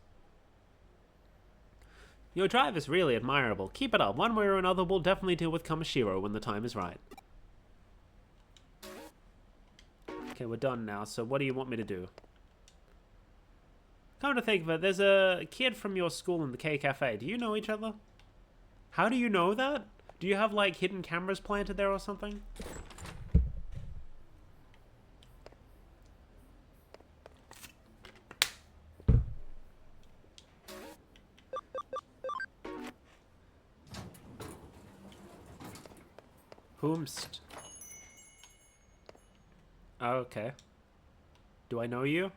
Your drive is really admirable. Keep it up. One way or another, we'll definitely deal with Kamashiro when the time is right. Okay, we're done now, so what do you want me to do? Come to think of it, there's a kid from your school in the K Cafe. Do you know each other? How do you know that? Do you have, like, hidden cameras planted there or something? Whomst. Oh, okay. Do I know you?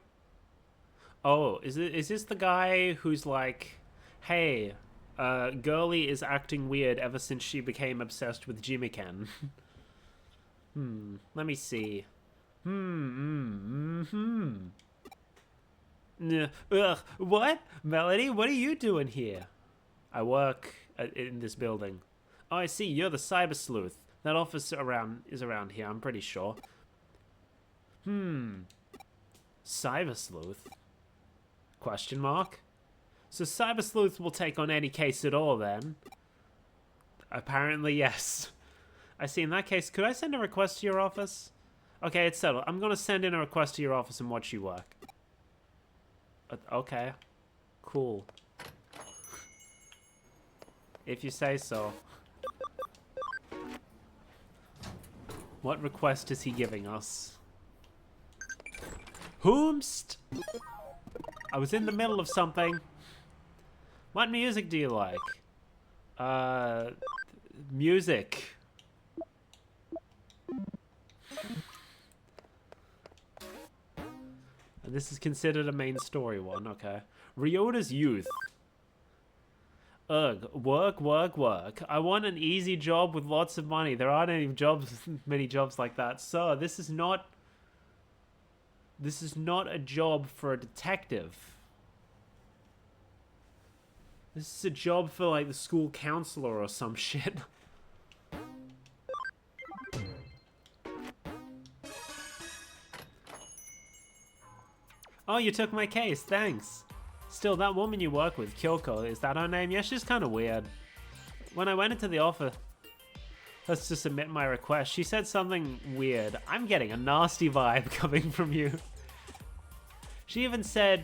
Oh, is this the guy who's like, hey, girly is acting weird ever since she became obsessed with Jimmy-Ken. Let me see. What? Melody, what are you doing here? I work in this building. Oh, I see, you're the cyber sleuth. That office is around here, I'm pretty sure. Cyber sleuth? Question mark? So cyber sleuth will take on any case at all then? Apparently yes. I see, in that case, could I send a request to your office? Okay, it's settled. I'm gonna send in a request to your office and watch you work. Okay. Cool. If you say so. What request is he giving us? Whomst? I was in the middle of something. What music do you like? Music. And this is considered a main story one, okay. Ryota's youth. Ugh, work, work, work. I want an easy job with lots of money. There aren't any many jobs like that. So, this is not a job for a detective. This is a job for, like, the school counselor or some shit. Oh, you took my case, thanks. Still, that woman you work with, Kyoko, is that her name? Yeah, she's kind of weird. When I went into the office to submit my request, she said something weird. I'm getting a nasty vibe coming from you. She even said,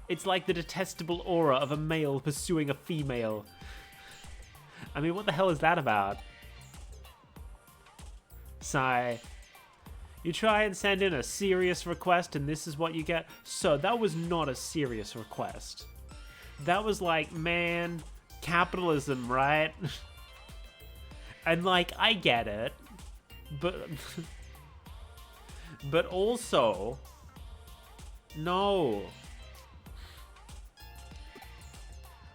it's like the detestable aura of a male pursuing a female. I mean, what the hell is that about? Sigh. You try and send in a serious request and this is what you get? So, that was not a serious request. That was like, man, capitalism, right? And like, I get it. But... but also... no.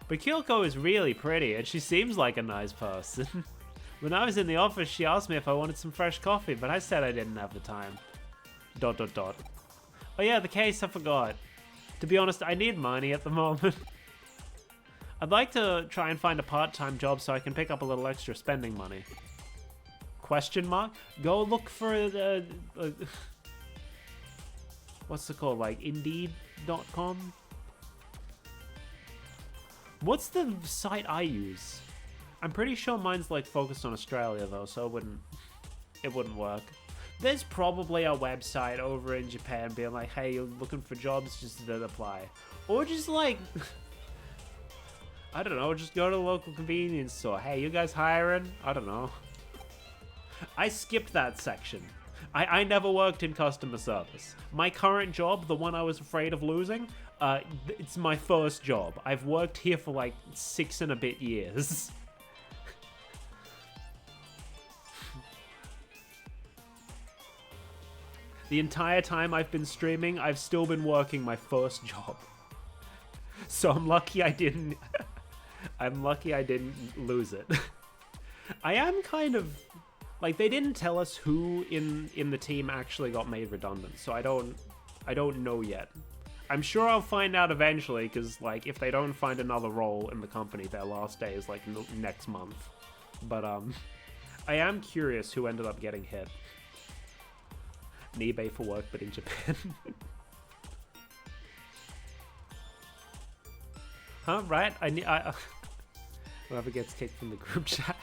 But Kyoko is really pretty and she seems like a nice person. When I was in the office, she asked me if I wanted some fresh coffee, but I said I didn't have the time. ... Oh yeah, the case, I forgot. To be honest, I need money at the moment. I'd like to try and find a part-time job so I can pick up a little extra spending money. Question mark? Go look for what's it called? Like Indeed.com? What's the site I use? I'm pretty sure mine's like focused on Australia though, so it wouldn't work. There's probably a website over in Japan being like, hey, you're looking for jobs, just apply. Or just like, I don't know, just go to the local convenience store. Hey, you guys hiring? I don't know. I skipped that section. I never worked in customer service. My current job, the one I was afraid of losing, it's my first job. I've worked here for like 6 and a bit years. The entire time I've been streaming, I've still been working my first job. So I'm lucky I didn't... I'm lucky I didn't lose it. I am kind of... like, they didn't tell us who in the team actually got made redundant, so I don't know yet. I'm sure I'll find out eventually, because, like, if they don't find another role in the company, their last day is, like, next month. But, I am curious who ended up getting hit. An eBay for work, but in Japan. Huh? Right? Whoever gets kicked from the group chat.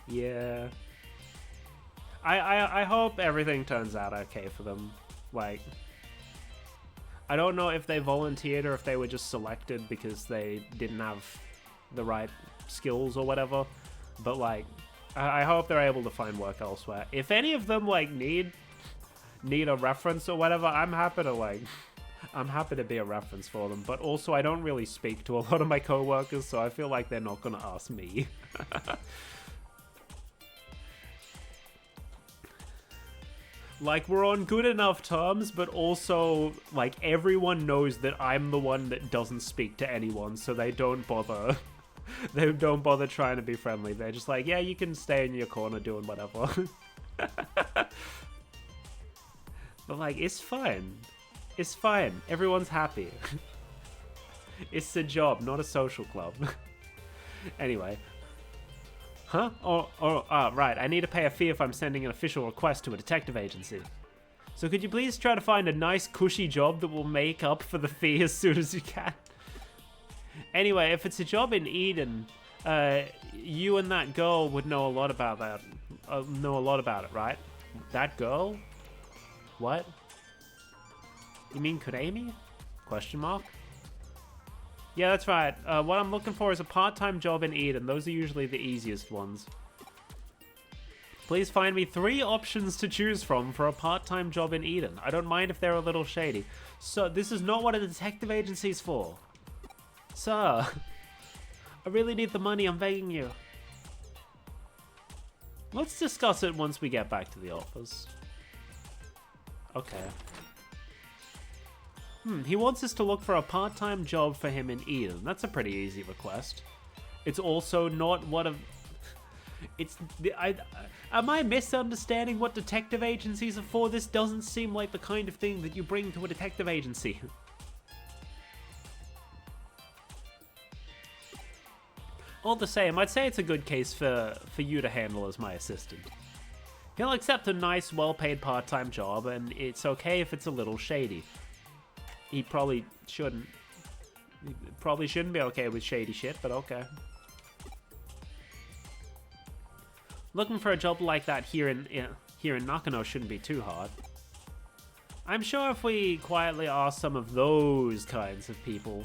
Yeah. I hope everything turns out okay for them. Like, I don't know if they volunteered or if they were just selected because they didn't have the right skills or whatever. But, like, I hope they're able to find work elsewhere. If any of them, like, need a reference or whatever, I'm happy to be a reference for them. But also, I don't really speak to a lot of my coworkers, so I feel like they're not gonna ask me. Like, we're on good enough terms, but also, like, everyone knows that I'm the one that doesn't speak to anyone, so they don't bother. They don't bother trying to be friendly. They're just like, yeah, you can stay in your corner doing whatever. But, like, it's fine. It's fine. Everyone's happy. It's a job, not a social club. Anyway. Huh? Right. I need to pay a fee if I'm sending an official request to a detective agency. So could you please try to find a nice, cushy job that will make up for the fee as soon as you can? Anyway, if it's a job in Eden, you and that girl would know a lot about that. Know a lot about it, right? That girl? What? You mean Kuremi? Question mark? Yeah, that's right. What I'm looking for is a part-time job in Eden. Those are usually the easiest ones. Please find me 3 options to choose from for a part-time job in Eden. I don't mind if they're a little shady. So, this is not what a detective agency's for. Sir, I really need the money, I'm begging you. Let's discuss it once we get back to the office. Okay. He wants us to look for a part-time job for him in Eden. That's a pretty easy request. It's also not what a... Am I misunderstanding what detective agencies are for? This doesn't seem like the kind of thing that you bring to a detective agency. All the same, I'd say it's a good case for you to handle as my assistant. He'll accept a nice, well-paid part-time job, and it's okay if it's a little shady. He probably shouldn't. He probably shouldn't be okay with shady shit, but okay. Looking for a job like that here in Nakano shouldn't be too hard. I'm sure if we quietly ask some of those kinds of people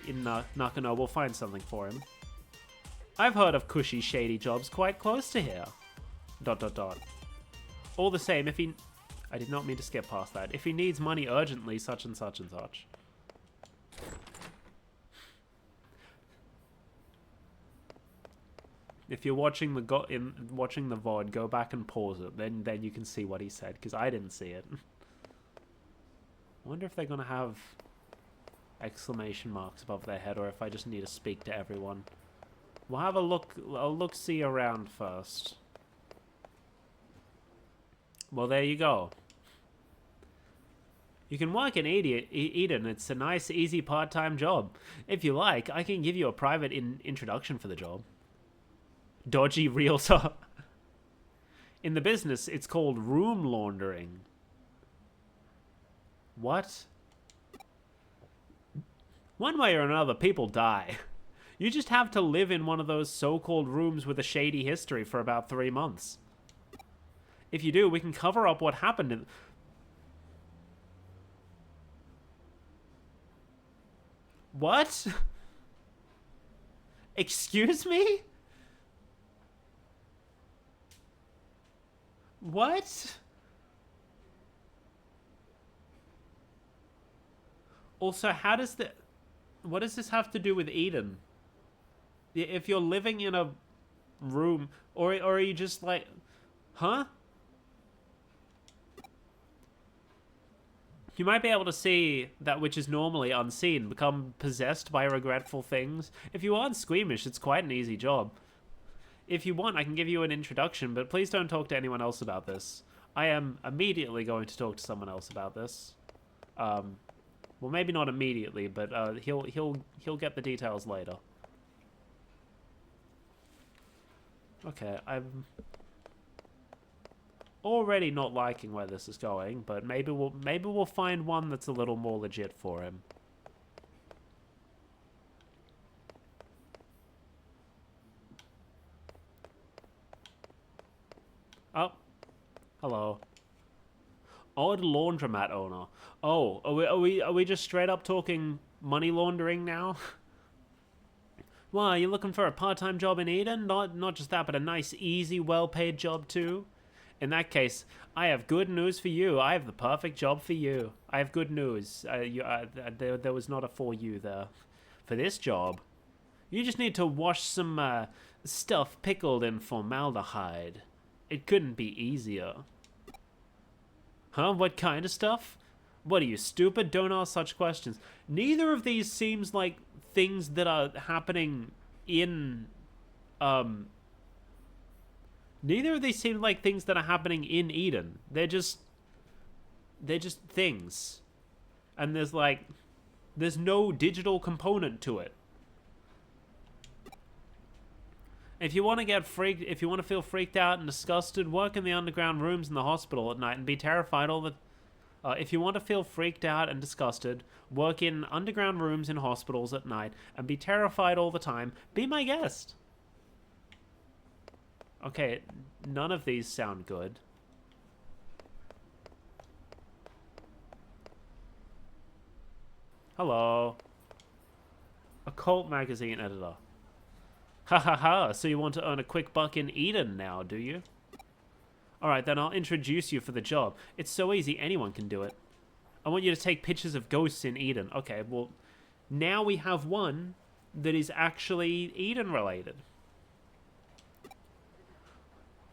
in Nakano, we'll find something for him. I've heard of cushy, shady jobs quite close to here. ... All the same, if he... I did not mean to skip past that. If he needs money urgently, such and such and such. If you're watching the VOD, go back and pause it. Then you can see what he said, because I didn't see it. I wonder if they're gonna have exclamation marks above their head, or if I just need to speak to everyone. We'll have a look-see around first. Well, there you go. You can work in Eden. It's a nice, easy part-time job. If you like, I can give you a private introduction for the job. Dodgy realtor. In the business, it's called room laundering. What? One way or another, people die. You just have to live in one of those so-called rooms with a shady history for about 3 months. If you do, we can cover up what happened in... What? Excuse me? What? Also, how does the... What does this have to do with Eden? If you're living in a room, or are you just like... Huh? You might be able to see that which is normally unseen become possessed by regretful things. If you aren't squeamish, it's quite an easy job. If you want, I can give you an introduction, but please don't talk to anyone else about this. I am immediately going to talk to someone else about this. Well, maybe not immediately, but he'll get the details later. Okay, I'm already not liking where this is going, but maybe we'll find one that's a little more legit for him. Oh, hello. Odd laundromat owner. Oh, are we just straight up talking money laundering now? Well, are you looking for a part-time job in Eden? Not just that, but a nice, easy, well-paid job too? In that case, I have good news for you. I have the perfect job for you. I have good news. There was not a for you there. For this job, you just need to wash some stuff pickled in formaldehyde. It couldn't be easier. Huh? What kind of stuff? What are you, stupid? Don't ask such questions. Neither of these seems like things that are happening in... Neither of these seem like things that are happening in Eden. They're just things. And there's no digital component to it. If you want to feel freaked out and disgusted, work in the underground rooms in the hospital at night and be terrified all the... if you want to feel freaked out and disgusted, work in underground rooms in hospitals at night and be terrified all the time, be my guest. Okay, none of these sound good. Hello. Occult magazine editor. Ha ha ha, so you want to earn a quick buck in Eden now, do you? Alright, then I'll introduce you for the job. It's so easy, anyone can do it. I want you to take pictures of ghosts in Eden. Okay, well, now we have one that is actually Eden related.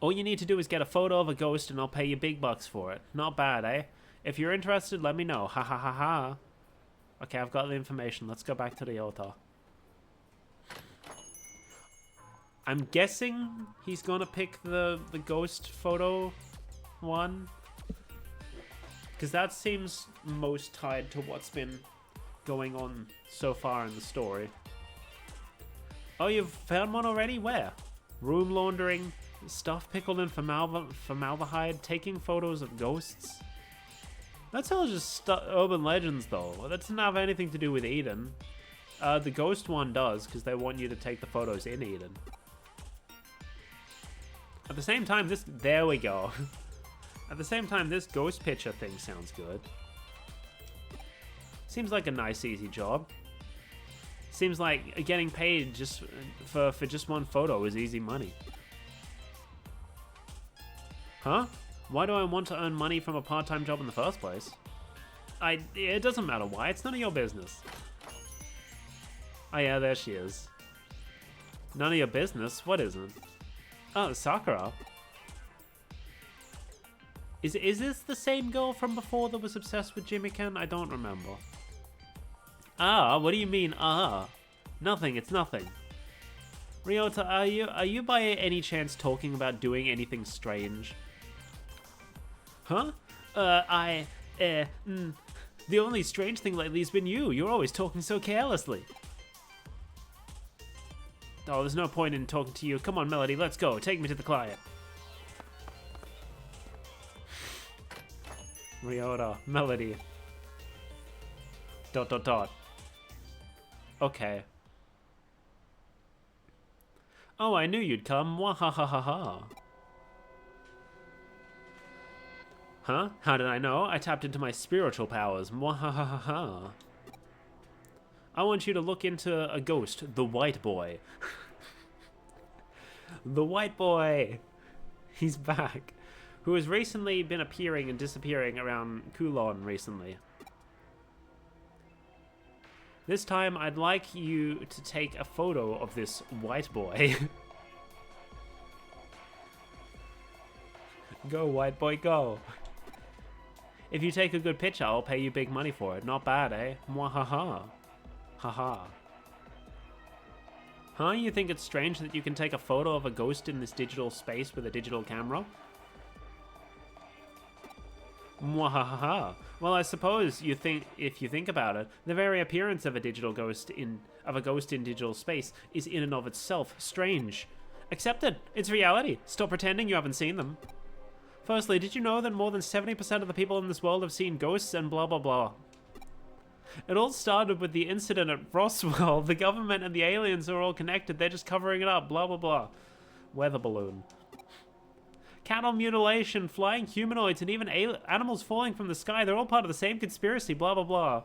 All you need to do is get a photo of a ghost and I'll pay you big bucks for it. Not bad, eh? If you're interested, let me know. Ha ha ha ha. Okay, I've got the information. Let's go back to the Ota. I'm guessing he's gonna pick the ghost photo one. Because that seems most tied to what's been going on so far in the story. Oh, you've found one already? Where? Room laundering, stuff pickled in formaldehyde, taking photos of ghosts. That's all just urban legends, though. That doesn't have anything to do with Eden. The ghost one does, because they want you to take the photos in Eden. At the same time, this... There we go. At the same time, this ghost picture thing sounds good. Seems like a nice, easy job. Seems like getting paid just for just one photo is easy money. Huh? Why do I want to earn money from a part-time job in the first place? It doesn't matter why, it's none of your business. Oh yeah, there she is. None of your business? What isn't? Oh, Sakura. Is this the same girl from before that was obsessed with Jimmy-Ken? I don't remember. Ah, what do you mean, ah? Nothing, it's nothing. Ryota, are you by any chance talking about doing anything strange? Huh? The only strange thing lately has been you. You're always talking so carelessly. Oh, there's no point in talking to you. Come on, Melody, let's go. Take me to the client. Ryota, Melody. ... Okay. Oh, I knew you'd come. Wahahaha. Huh? How did I know? I tapped into my spiritual powers. Mwahahaha. I want you to look into a ghost, the white boy. The white boy! He's back. Who has recently been appearing and disappearing around Kulon recently. This time, I'd like you to take a photo of this white boy. Go, white boy, go. If you take a good picture, I'll pay you big money for it. Not bad, eh? Mwahaha. Haha. Huh? You think it's strange that you can take a photo of a ghost in this digital space with a digital camera? Mwahaha. Well, I suppose you think, if you think about it, the very appearance of a ghost in digital space is in and of itself strange. Accept it. It's reality. Stop pretending you haven't seen them. Firstly, did you know that more than 70% of the people in this world have seen ghosts and blah blah blah? It all started with the incident at Roswell. The government and the aliens are all connected. They're just covering it up. Blah blah blah. Weather balloon. Cattle mutilation, flying humanoids, and even animals falling from the sky. They're all part of the same conspiracy, blah, blah, blah.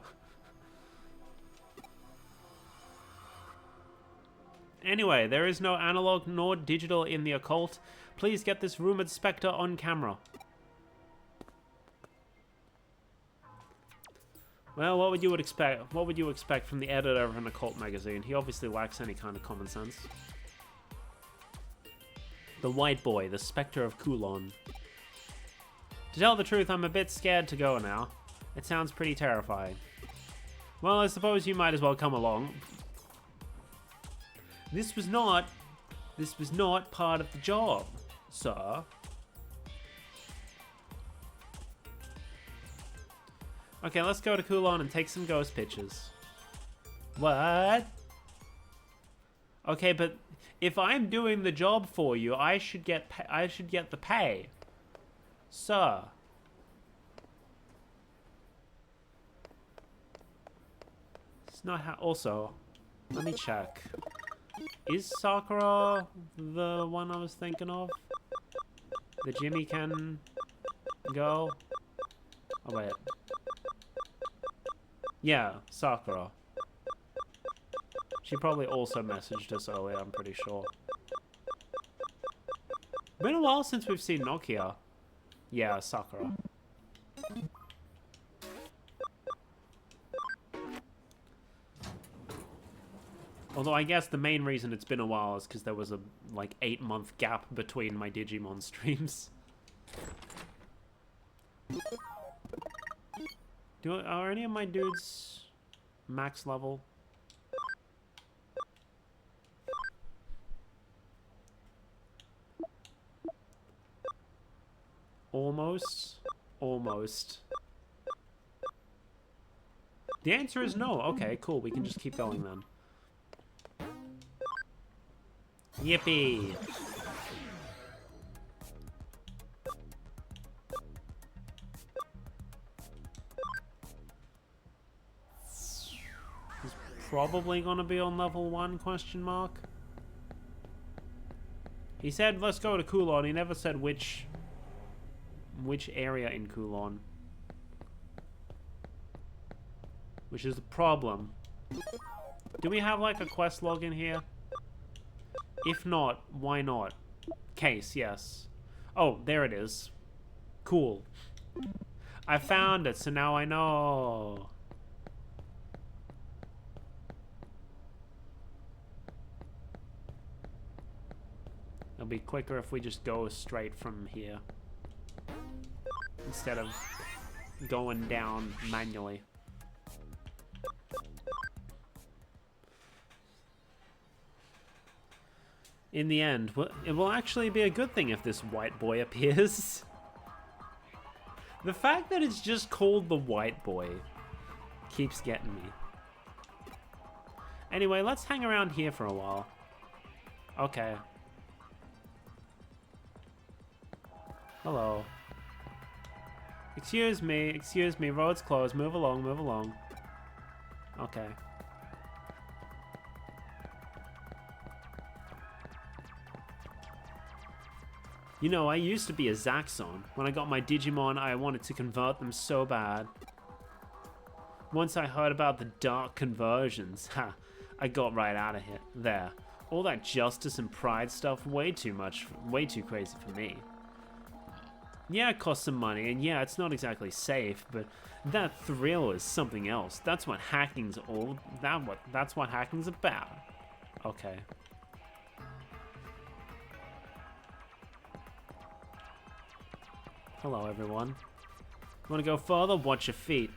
Anyway, there is no analog nor digital in the occult. Please get this rumored specter on camera. Well, what would you expect? What would you expect from the editor of an occult magazine? He obviously lacks any kind of common sense. The white boy, the specter of Kulon. To tell the truth, I'm a bit scared to go now. It sounds pretty terrifying. Well, I suppose you might as well come along. This was not part of the job, sir. Okay, let's go to Kulon and take some ghost pictures. What? Okay, but if I'm doing the job for you, I should get the pay, sir. It's not how. Also, let me check. Is Sakura the one I was thinking of? The Jimmy-Ken girl? Oh wait. Yeah, Sakura. She probably also messaged us earlier, I'm pretty sure. Been a while since we've seen Nokia. Yeah, Sakura. Although I guess the main reason it's been a while is because there was a, like, 8-month gap between my Digimon streams. Are any of my dudes max level? Almost. Almost. The answer is no. Okay, cool. We can just keep going then. Yippee! He's probably gonna be on level 1, question mark? He said, let's go to Kulon. He never said which area in Kulon. Which is the problem. Do we have, like, a quest log in here? If not, why not? Case, yes. Oh, there it is. Cool. I found it, so now I know. It'll be quicker if we just go straight from here. Instead of going down manually. In the end, it will actually be a good thing if this white boy appears. The fact that it's just called the white boy keeps getting me. Anyway, let's hang around here for a while. Okay. Hello. Excuse me, road's closed. Move along, move along. Okay. You know, I used to be a Zaxxon. When I got my Digimon, I wanted to convert them so bad. Once I heard about the dark conversions, I got right out of here. There. All that justice and pride stuff, way too much, way too crazy for me. Yeah, it costs some money, and yeah, it's not exactly safe, but that thrill is something else. That's what hacking's that's what hacking's about. Okay. Hello, everyone. Want to go further? Watch your feet.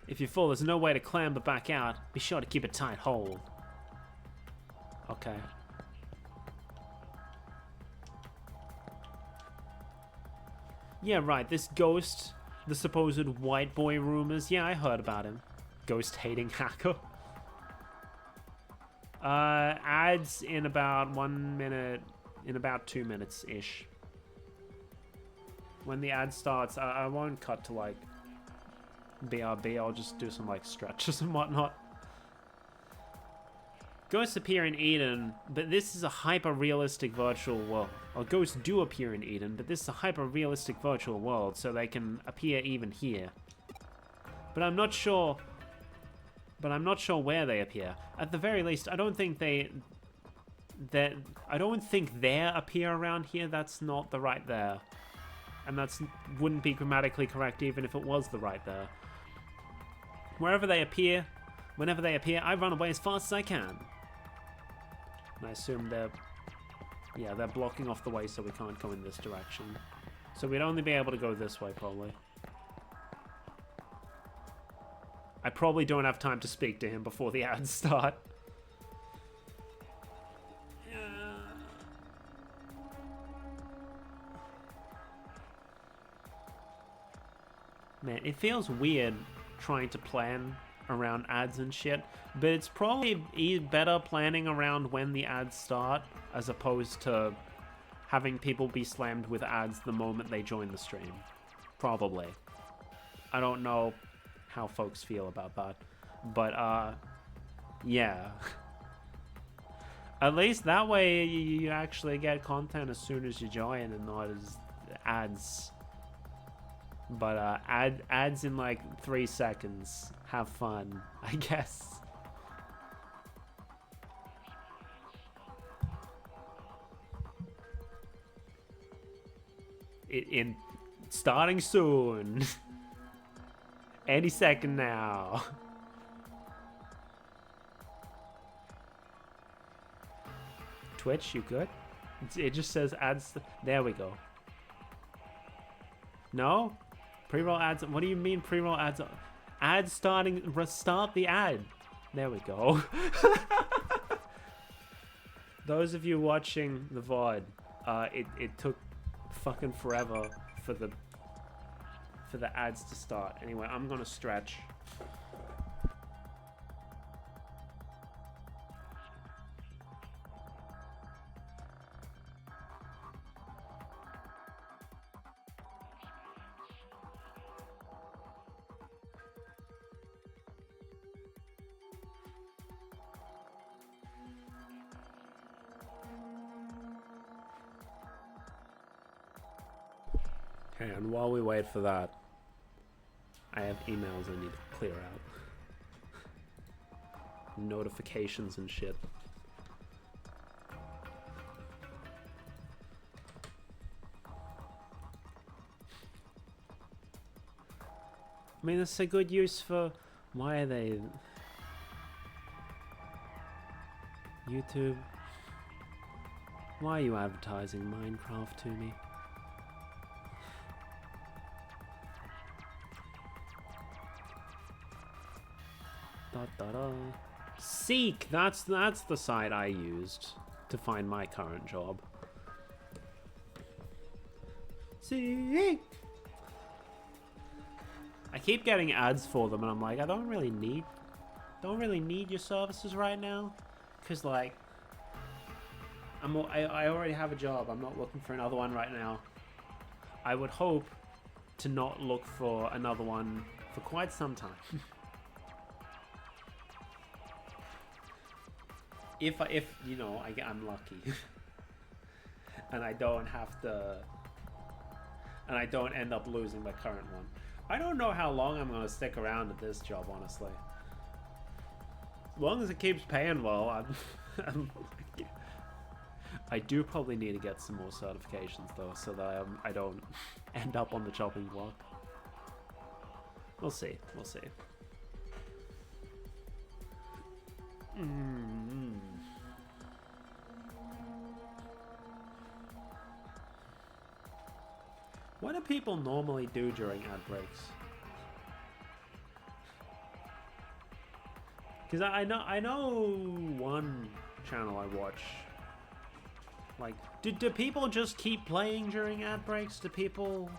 If you fall, there's no way to clamber back out. Be sure to keep a tight hold. Okay. Yeah, right, this ghost, the supposed white boy rumors. Yeah, I heard about him. Ghost-hating hacker. Ads in about 1 minute, in about 2 minutes-ish. When the ad starts, I won't cut to, like, BRB. I'll just do some, like, stretches and whatnot. Ghosts appear in Eden, but this is a hyper-realistic virtual world. Or ghosts do appear in Eden, but this is a hyper-realistic virtual world, so they can appear even here. But I'm not sure... where they appear. At the very least, I don't think they appear around here. That's not the right there. And that wouldn't be grammatically correct even if it was the right there. Wherever they appear, whenever they appear, I run away as fast as I can. And I assume they're blocking off the way so we can't go in this direction. So we'd only be able to go this way, probably. I probably don't have time to speak to him before the ads start. Man, it feels weird trying to plan around ads and shit, but it's probably better planning around when the ads start as opposed to having people be slammed with ads the moment they join the stream. Probably. I don't know how folks feel about that, but yeah. At least that way you actually get content as soon as you join and not as ads. But ads in like 3 seconds. Have fun, I guess. In starting soon. Any second now. Twitch, you good? It just says ads. There we go. No? Pre-roll ads. What do you mean pre-roll ads? Ads starting. Restart the ad. There we go. Those of you watching the VOD, it took fucking forever for the ads to start. Anyway, I'm gonna stretch. Okay, and while we wait for that, I have emails I need to clear out. Notifications and shit. I mean, that's a good use for... Why are they... YouTube? Why are you advertising Minecraft to me? Da, da, da. Seek! That's the site I used to find my current job. Seek! I keep getting ads for them, and I'm like, I don't really need your services right now, cause like, I already have a job. I'm not looking for another one right now. I would hope to not look for another one for quite some time. if you know, I'm lucky, and I don't have to, and I don't end up losing my current one. I don't know how long I'm gonna stick around at this job, honestly. As long as it keeps paying well, I do probably need to get some more certifications though, so that I don't end up on the chopping block. We'll see. We'll see. What do people normally do during ad breaks? Because I know one channel I watch. Like, do people just keep playing during ad breaks? Do people...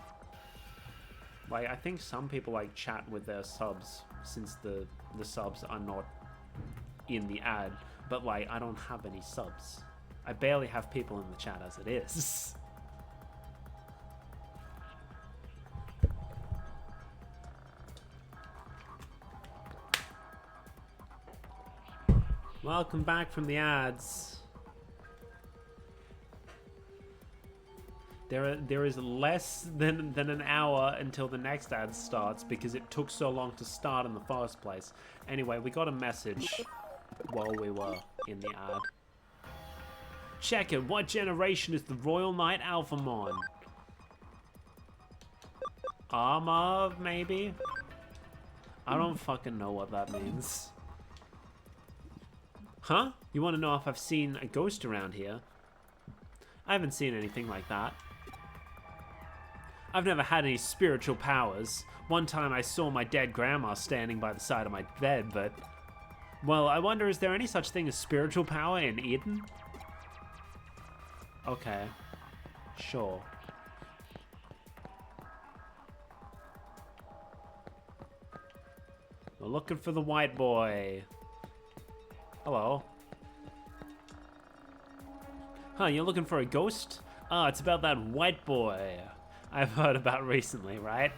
Like, I think some people like chat with their subs, since the subs are not in the ad. But like, I don't have any subs. I barely have people in the chat as it is. Welcome back from the ads. There is less than an hour until the next ad starts because it took so long to start in the first place. Anyway, we got a message while we were in the ad. Check it. What generation is the Royal Knight Alphamon? Armor, maybe? I don't fucking know what that means. Huh? You want to know if I've seen a ghost around here? I haven't seen anything like that. I've never had any spiritual powers. One time I saw my dead grandma standing by the side of my bed, but... Well, I wonder, is there any such thing as spiritual power in Eden? Okay. Sure. We're looking for the white boy. Hello. Huh, you're looking for a ghost? Ah, it's about that white boy I've heard about recently, right?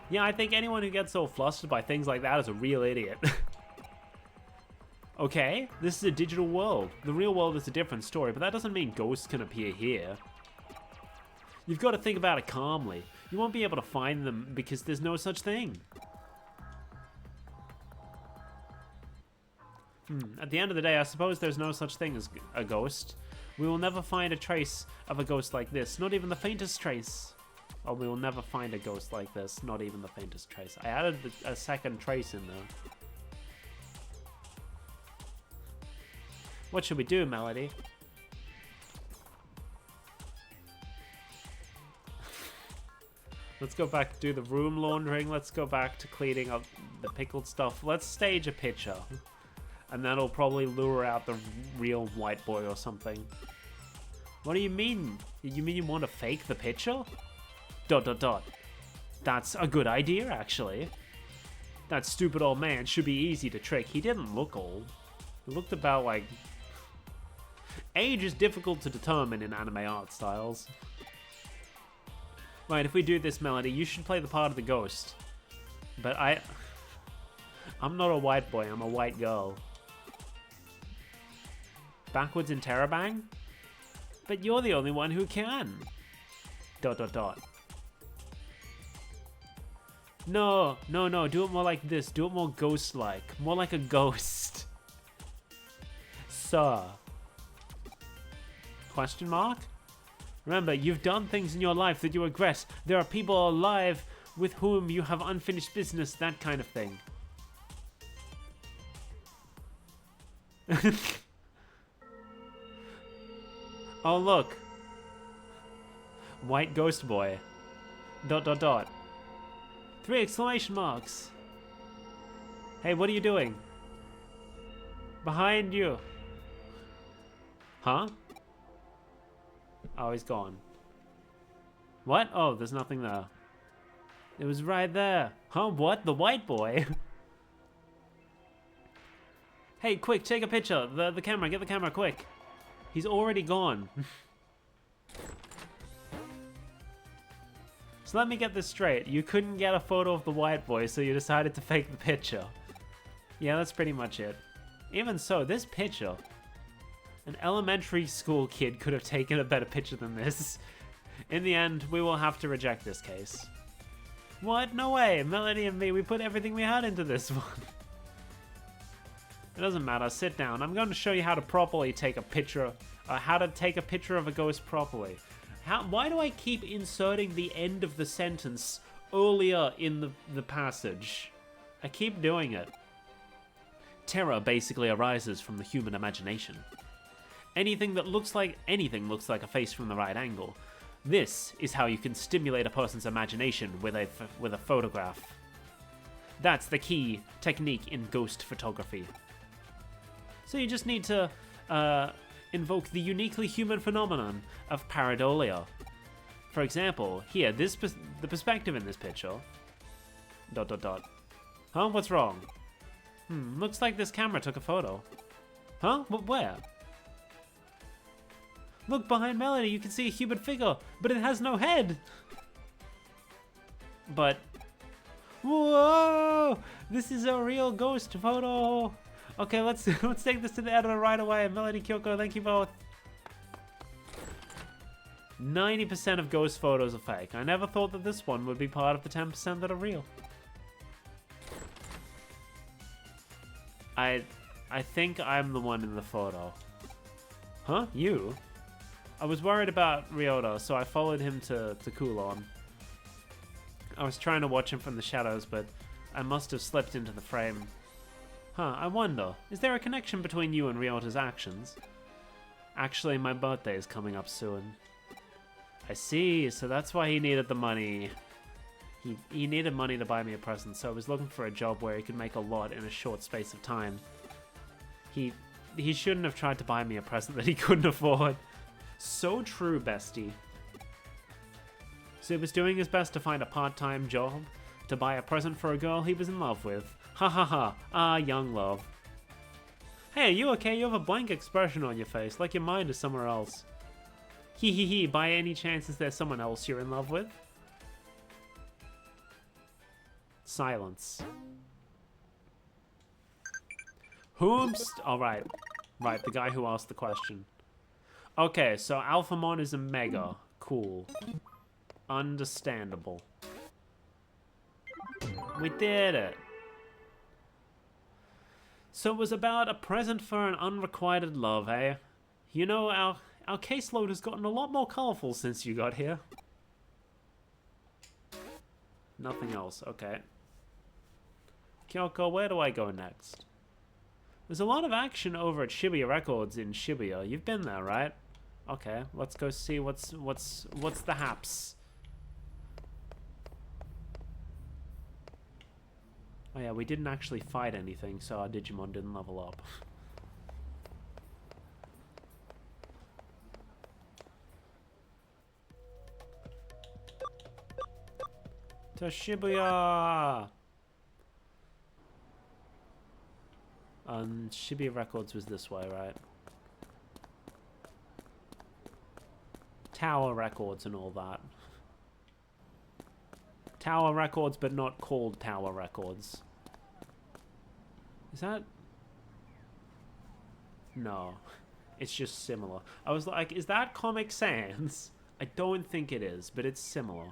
Yeah, I think anyone who gets so flustered by things like that is a real idiot. Okay, this is a digital world. The real world is a different story, but that doesn't mean ghosts can appear here. You've got to think about it calmly. You won't be able to find them because there's no such thing. At the end of the day, I suppose there's no such thing as a ghost. We will never find a trace of a ghost like this, not even the faintest trace. Or we will never find a ghost like this, not even the faintest trace. I added a second trace in there. What should we do, Melody? Let's go back to do the room laundering. Let's go back to cleaning up the pickled stuff. Let's stage a picture. And that'll probably lure out the real white boy or something. What do you mean? You mean you want to fake the picture? ... That's a good idea, actually. That stupid old man should be easy to trick. He didn't look old. He looked about like... Age is difficult to determine in anime art styles. Right, if we do this, Melody, you should play the part of the ghost. But I'm not a white boy, I'm a white girl. Backwards in Terabang? But you're the only one who can. ... No, no, no. Do it more like this. Do it more ghost-like. More like a ghost. Sir. Question mark? Remember, you've done things in your life that you regret. There are people alive with whom you have unfinished business, that kind of thing. Oh, look. White ghost boy. ... 3 exclamation marks. Hey, what are you doing? Behind you. Huh? Oh, he's gone. What? Oh, there's nothing there. It was right there. Huh? What? The white boy? Hey, quick, take a picture. The camera, get the camera, quick. He's already gone. So let me get this straight. You couldn't get a photo of the white boy, so you decided to fake the picture. Yeah, that's pretty much it. Even so, this picture... An elementary school kid could have taken a better picture than this. In the end, we will have to reject this case. What? No way! Melody and me, we put everything we had into this one. It doesn't matter, sit down. I'm going to show you how to properly take a picture... how to take a picture of a ghost properly. Why do I keep inserting the end of the sentence earlier in the passage? I keep doing it. Terror basically arises from the human imagination. Anything looks like a face from the right angle. This is how you can stimulate a person's imagination with a photograph. That's the key technique in ghost photography. So you just need to invoke the uniquely human phenomenon of pareidolia. For example, here, the perspective in this picture. ... Huh? What's wrong? Looks like this camera took a photo. Huh? Where? Look behind Melody, you can see a human figure, but it has no head. But... Whoa! This is a real ghost photo. Okay, let's take this to the editor right away. Melody, Kyoko, thank you both. 90% of ghost photos are fake. I never thought that this one would be part of the 10% that are real. I think I'm the one in the photo. Huh? You? I was worried about Ryota, so I followed him to Kulon. I was trying to watch him from the shadows, but I must have slipped into the frame. Huh, I wonder, is there a connection between you and Ryota's actions? Actually, my birthday is coming up soon. I see, so that's why he needed the money. He needed money to buy me a present, so I was looking for a job where he could make a lot in a short space of time. He shouldn't have tried to buy me a present that he couldn't afford. So true, bestie. So he was doing his best to find a part-time job to buy a present for a girl he was in love with. Ha ha ha. Ah, young love. Hey, are you okay? You have a blank expression on your face, like your mind is somewhere else. Hee hee hee, by any chance is there someone else you're in love with? Silence. Alright. Right, the guy who asked the question. Okay, so Alphamon is a mega. Cool. Understandable. We did it. So it was about a present for an unrequited love, eh? You know, our caseload has gotten a lot more colorful since you got here. Nothing else, okay. Kyoko, where do I go next? There's a lot of action over at Shibuya Records in Shibuya. You've been there, right? Okay, let's go see what's the haps. Oh yeah, we didn't actually fight anything, so our Digimon didn't level up. To Shibuya! Shibuya Records was this way, right? Tower Records and all that. Tower Records, but not called Tower Records. Is that... No. It's just similar. I was like, is that Comic Sans? I don't think it is, but it's similar.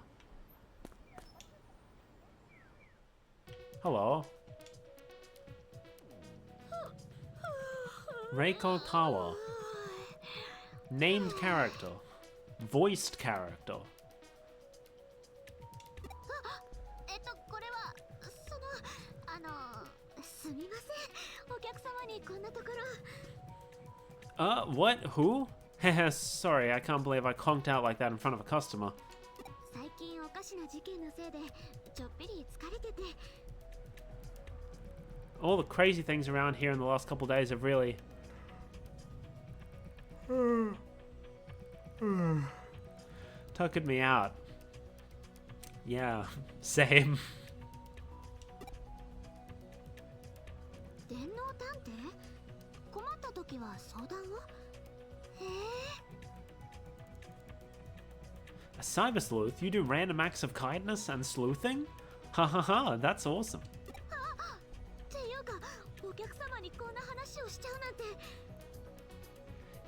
Hello. Reiko Tawa. Named character. Voiced character. What? Who? Sorry, I can't believe I conked out like that in front of a customer. All the crazy things around here in the last couple days have really... tuckered me out. Yeah, same. A cyber sleuth? You do random acts of kindness and sleuthing? Ha ha ha, that's awesome.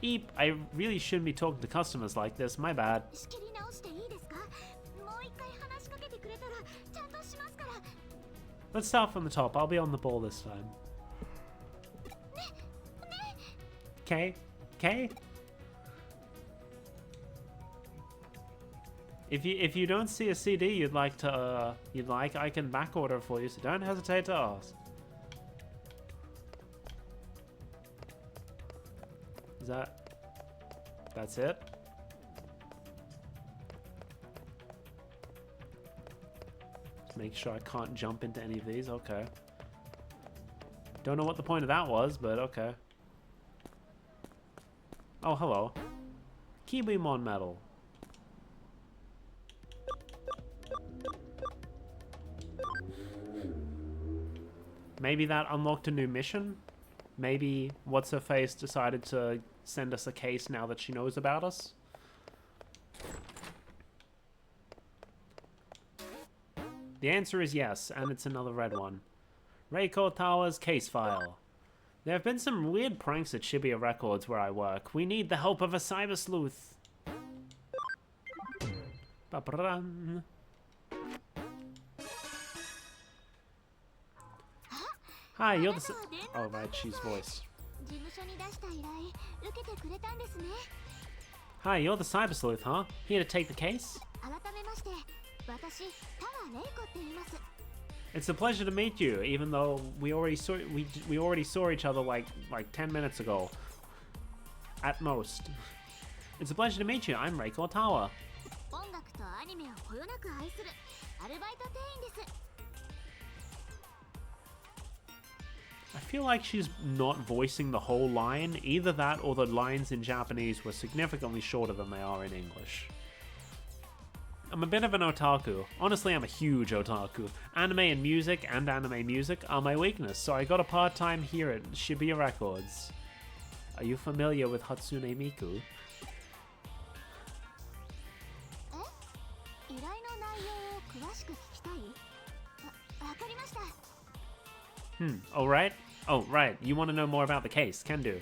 Eep, I really shouldn't be talking to customers like this, my bad. Let's start from the top, I'll be on the ball this time. Okay, okay. If you don't see a CD you'd like, I can back order it for you, so don't hesitate to ask. That's it? Just make sure I can't jump into any of these, okay. Don't know what the point of that was, but okay. Oh, hello. Kibimon medal. Maybe that unlocked a new mission? Maybe What's-Her-Face decided to send us a case now that she knows about us? The answer is yes, and it's another red one. Reiko Tawa's case file. There have been some weird pranks at Shibuya Records where I work. We need the help of a cyber sleuth. Ba-ba-dum. Hi, you're the... Oh, right, she's voice. Hi, you're the cyber sleuth, huh? Here to take the case? It's a pleasure to meet you, even though we already saw each other like 10 minutes ago. At most. It's a pleasure to meet you. I'm Reiko Tawa. I feel like she's not voicing the whole line. Either that or the lines in Japanese were significantly shorter than they are in English. I'm a bit of an otaku. Honestly, I'm a huge otaku. Anime and anime music are my weakness, so I got a part-time here at Shibuya Records. Are you familiar with Hatsune Miku? Alright. Oh, right. You want to know more about the case. Can do.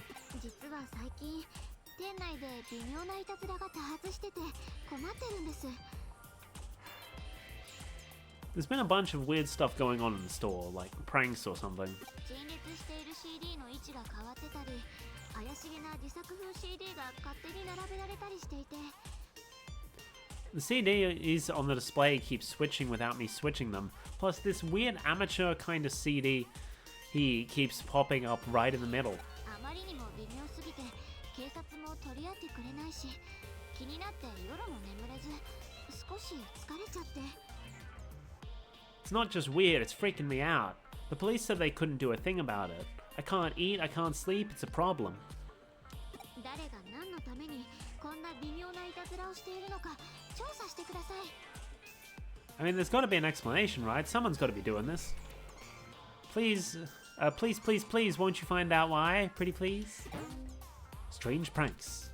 There's been a bunch of weird stuff going on in the store, like pranks or something. The CDs on the display keep switching without me switching them. Plus, this weird amateur kind of CD he keeps popping up right in the middle. It's not just weird, it's freaking me out. The police said they couldn't do a thing about it. I can't eat, I can't sleep, it's a problem. I mean, there's got to be an explanation, right? Someone's got to be doing this. Please, please, won't you find out why? Pretty please? Strange pranks.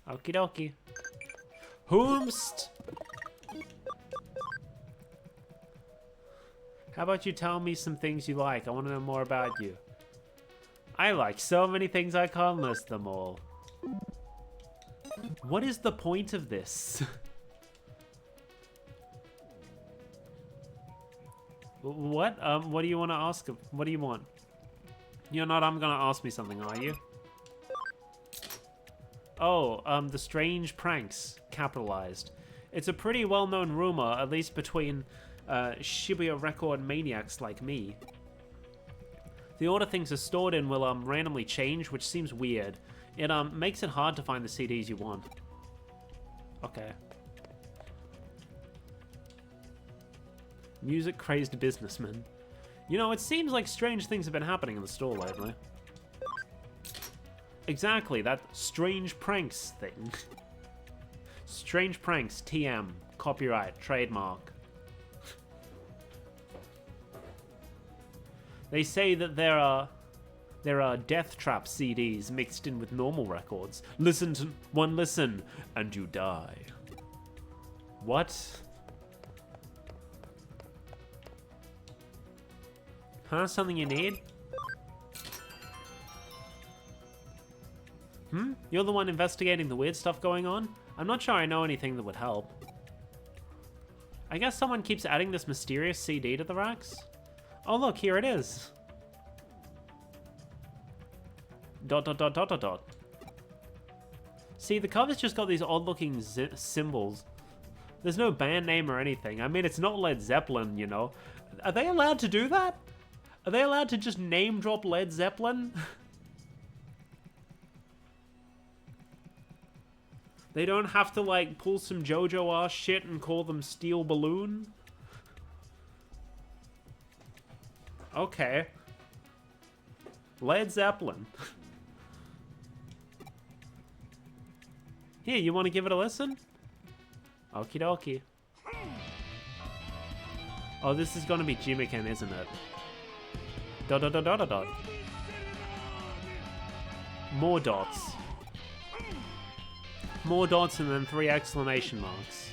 Okie dokie. Whomst? How about you tell me some things you like? I want to know more about you. I like so many things I can't list them all. What is the point of this? What? What do you want to ask? What do you want? You're not gonna ask me something, are you? Oh, the strange pranks, capitalized. It's a pretty well-known rumor, at least between Shibuya record maniacs like me. The order things are stored in will randomly change, which seems weird. It makes it hard to find the CDs you want. Okay. Music-crazed businessman. You know, it seems like strange things have been happening in the store lately. Exactly, that strange pranks thing. Strange pranks, TM, copyright, trademark. They say that there are death trap CDs mixed in with normal records. Listen to one listen and you die. What? Huh? Something you need? You're the one investigating the weird stuff going on? I'm not sure I know anything that would help. I guess someone keeps adding this mysterious CD to the racks? Oh look, here it is. ... See, the cover's just got these odd-looking symbols. There's no band name or anything. I mean, it's not Led Zeppelin, you know. Are they allowed to do that? Are they allowed to just name-drop Led Zeppelin? They don't have to, like, pull some JoJo-ass shit and call them Steel Balloon? Okay. Led Zeppelin. Here, you want to give it a listen? Okie dokie. Oh, this is gonna be Jimiken, isn't it? ... More dots. More dots and then 3 exclamation marks.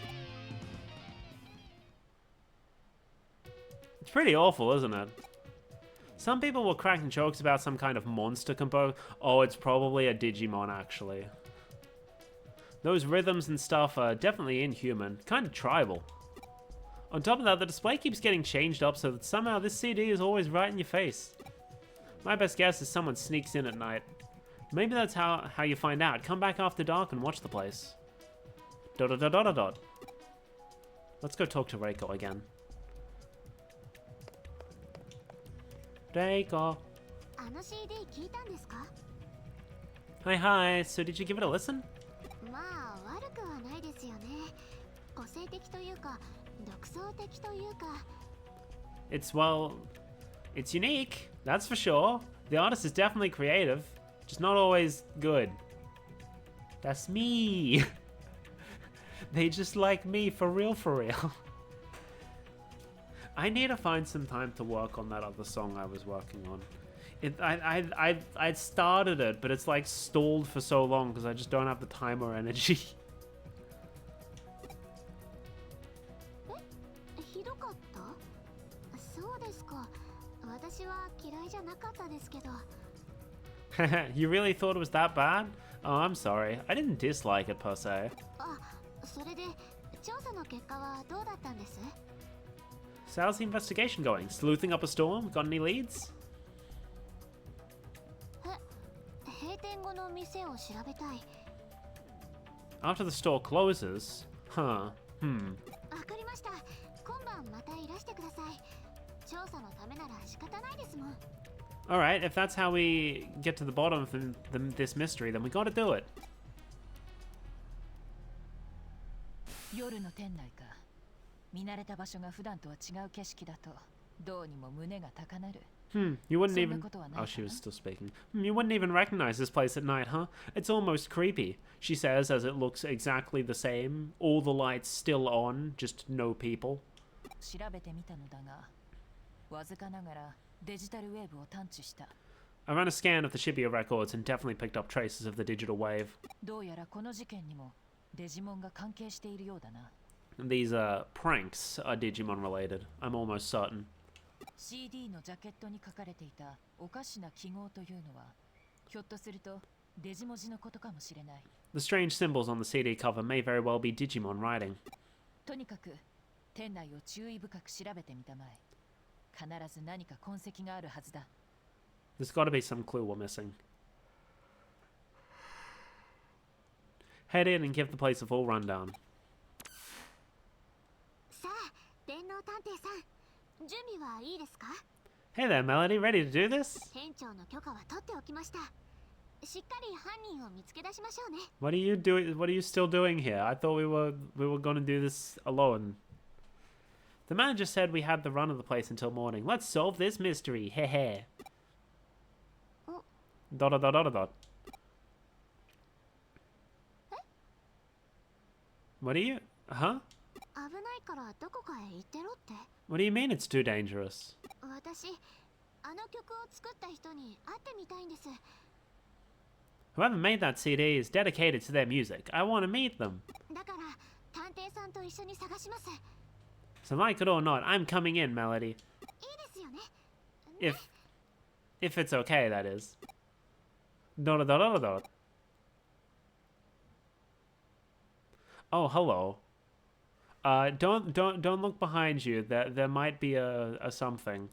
It's pretty awful, isn't it? Some people were cracking jokes about some kind of monster combo. Oh, it's probably a Digimon, actually. Those rhythms and stuff are definitely inhuman, kind of tribal. On top of that, the display keeps getting changed up so that somehow this CD is always right in your face. My best guess is someone sneaks in at night. Maybe that's how you find out. Come back after dark and watch the place. ... Let's go talk to Reiko again. Reiko. Hi, so did you give it a listen? It's unique, that's for sure. The artist is definitely creative, just not always good. That's me. They just like me for real, for real. I need to find some time to work on that other song I was working on. I started it, but it's like stalled for so long because I just don't have the time or energy. You really thought it was that bad? Oh, I'm sorry. I didn't dislike it per se. So how's the investigation going? Sleuthing up a storm? Got any leads? After the store closes? Huh. Alright, if that's how we get to the bottom of this mystery, then we gotta do it. You wouldn't even... Oh, she was still speaking. You wouldn't even recognize this place at night, huh? It's almost creepy, she says as it looks exactly the same. All the lights still on, just no people. I ran a scan of the Shibuya records and definitely picked up traces of the digital wave. These pranks are Digimon related, I'm almost certain. The strange symbols on the CD cover may very well be Digimon writing. There's got to be some clue we're missing. Head in and give the place a full rundown. Hey there, Melody. Ready to do this? What are you doing? What are you still doing here? I thought we were going to do this alone. The manager said we had the run of the place until morning. Let's solve this mystery. Hehe. Dot dot dot dot dot. What are you? Huh? What do you mean it's too dangerous? Whoever made that CD is dedicated to their music. I want to meet them. So like it or not, I'm coming in, Melody. If it's okay, that is. Dot dot dot dot. Oh, hello. Don't look behind you. There might be a something.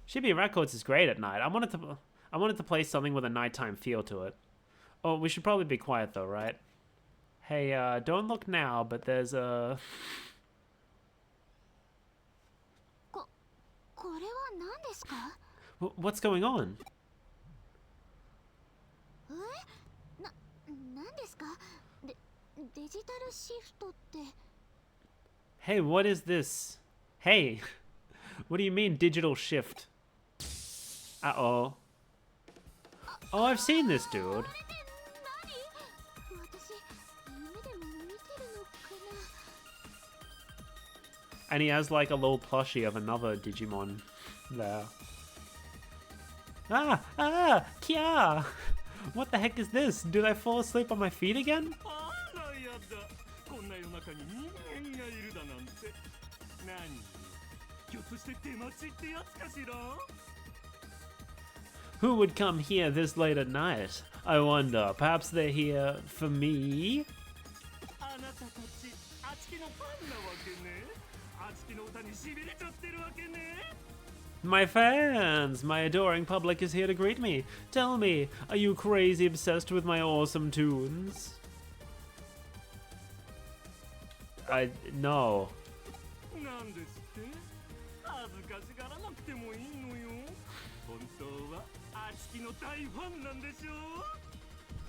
Shibuya Records is great at night. I wanted to play something with a nighttime feel to it. Oh, we should probably be quiet though, right? Hey, don't look now, but there's a... What's going on? Hey, what is this? Hey, what do you mean digital shift? Uh-oh. Oh, I've seen this dude. And he has like a little plushie of another Digimon there. Ah, Kia! What the heck is this? Did I fall asleep on my feet again? Who would come here this late at night? I wonder, perhaps they're here for me? My fans! My adoring public is here to greet me. Tell me, are you crazy obsessed with my awesome tunes? No.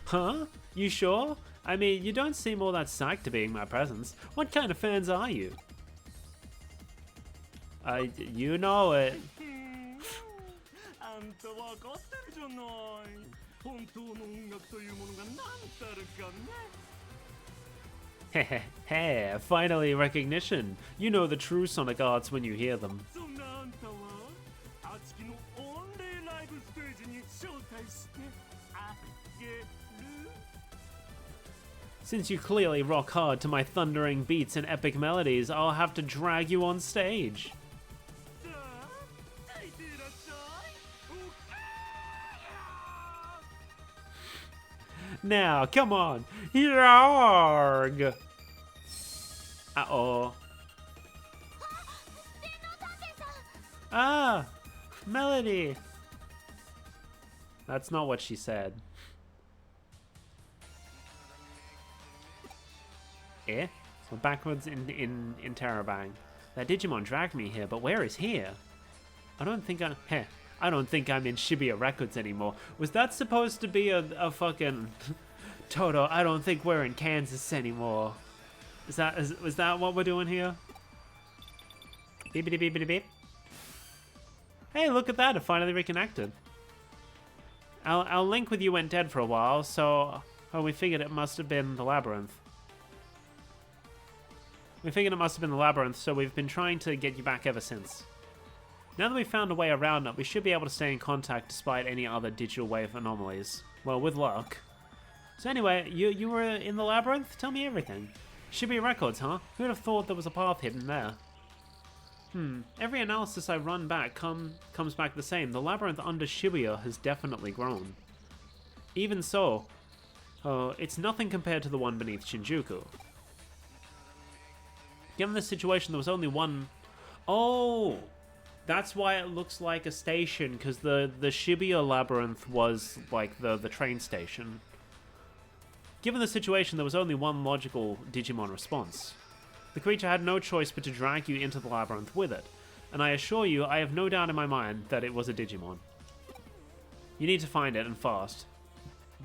Huh? You sure? I mean, you don't seem all that psyched to be in my presence. What kind of fans are you? You know it. Heh, finally recognition. You know the true sonic arts when you hear them. Since you clearly rock hard to my thundering beats and epic melodies, I'll have to drag you on stage. Now, come on. Yarg! Uh-oh. Ah! Melody! That's not what she said. Eh? We're backwards in Terabang. That Digimon dragged me here, but where is here? I don't think I'm in Shibuya Records anymore. Was that supposed to be a fucking... Toto, I don't think we're in Kansas anymore. Was that what we're doing here? Beepity beepity beep. Hey, look at that, it finally reconnected. Our link with you went dead for a while, so we figured it must have been the labyrinth. So we've been trying to get you back ever since. Now that we've found a way around it, we should be able to stay in contact despite any other digital wave anomalies. Well, with luck. So anyway, you were in the labyrinth? Tell me everything. Shibuya Records, huh? Who'd have thought there was a path hidden there? Every analysis I run back comes back the same. The labyrinth under Shibuya has definitely grown. Even so, it's nothing compared to the one beneath Shinjuku. Given this situation, there was only one... Oh! That's why it looks like a station, because the Shibuya Labyrinth was like the train station. Given the situation, there was only one logical Digimon response. The creature had no choice but to drag you into the labyrinth with it, and I assure you, I have no doubt in my mind that it was a Digimon. You need to find it, and fast.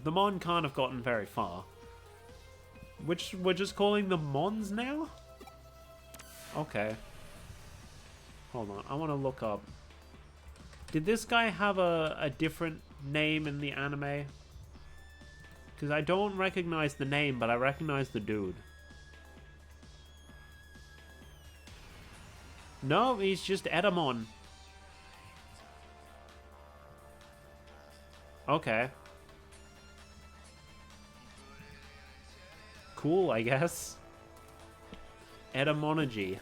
The Mon can't have gotten very far. Which we're just calling them Mons now? Okay. Hold on, I want to look up. Did this guy have a different name in the anime? Because I don't recognize the name, but I recognize the dude. No, he's just Edamon. Okay. Cool, I guess. Etymology.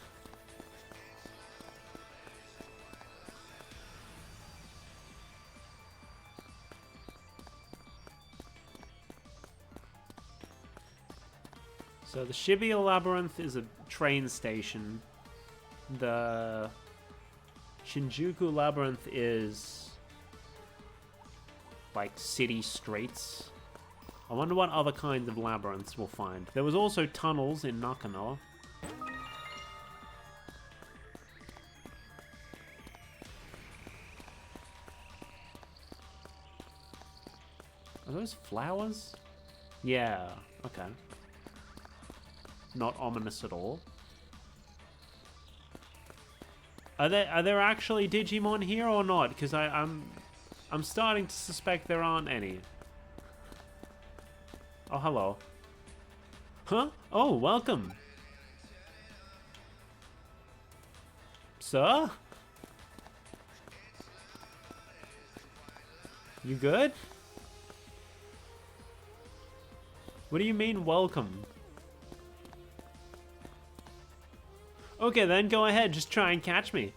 So the Shibuya Labyrinth is a train station. The Shinjuku Labyrinth is like city streets. I wonder what other kinds of labyrinths we'll find. There was also tunnels in Nakano. Are those flowers? Yeah, okay. Not ominous at all. Are there actually Digimon here or not? Because I'm starting to suspect there aren't any. Oh, hello. Huh? Oh, welcome. Sir? You good? What do you mean, welcome? Okay, then go ahead. Just try and catch me.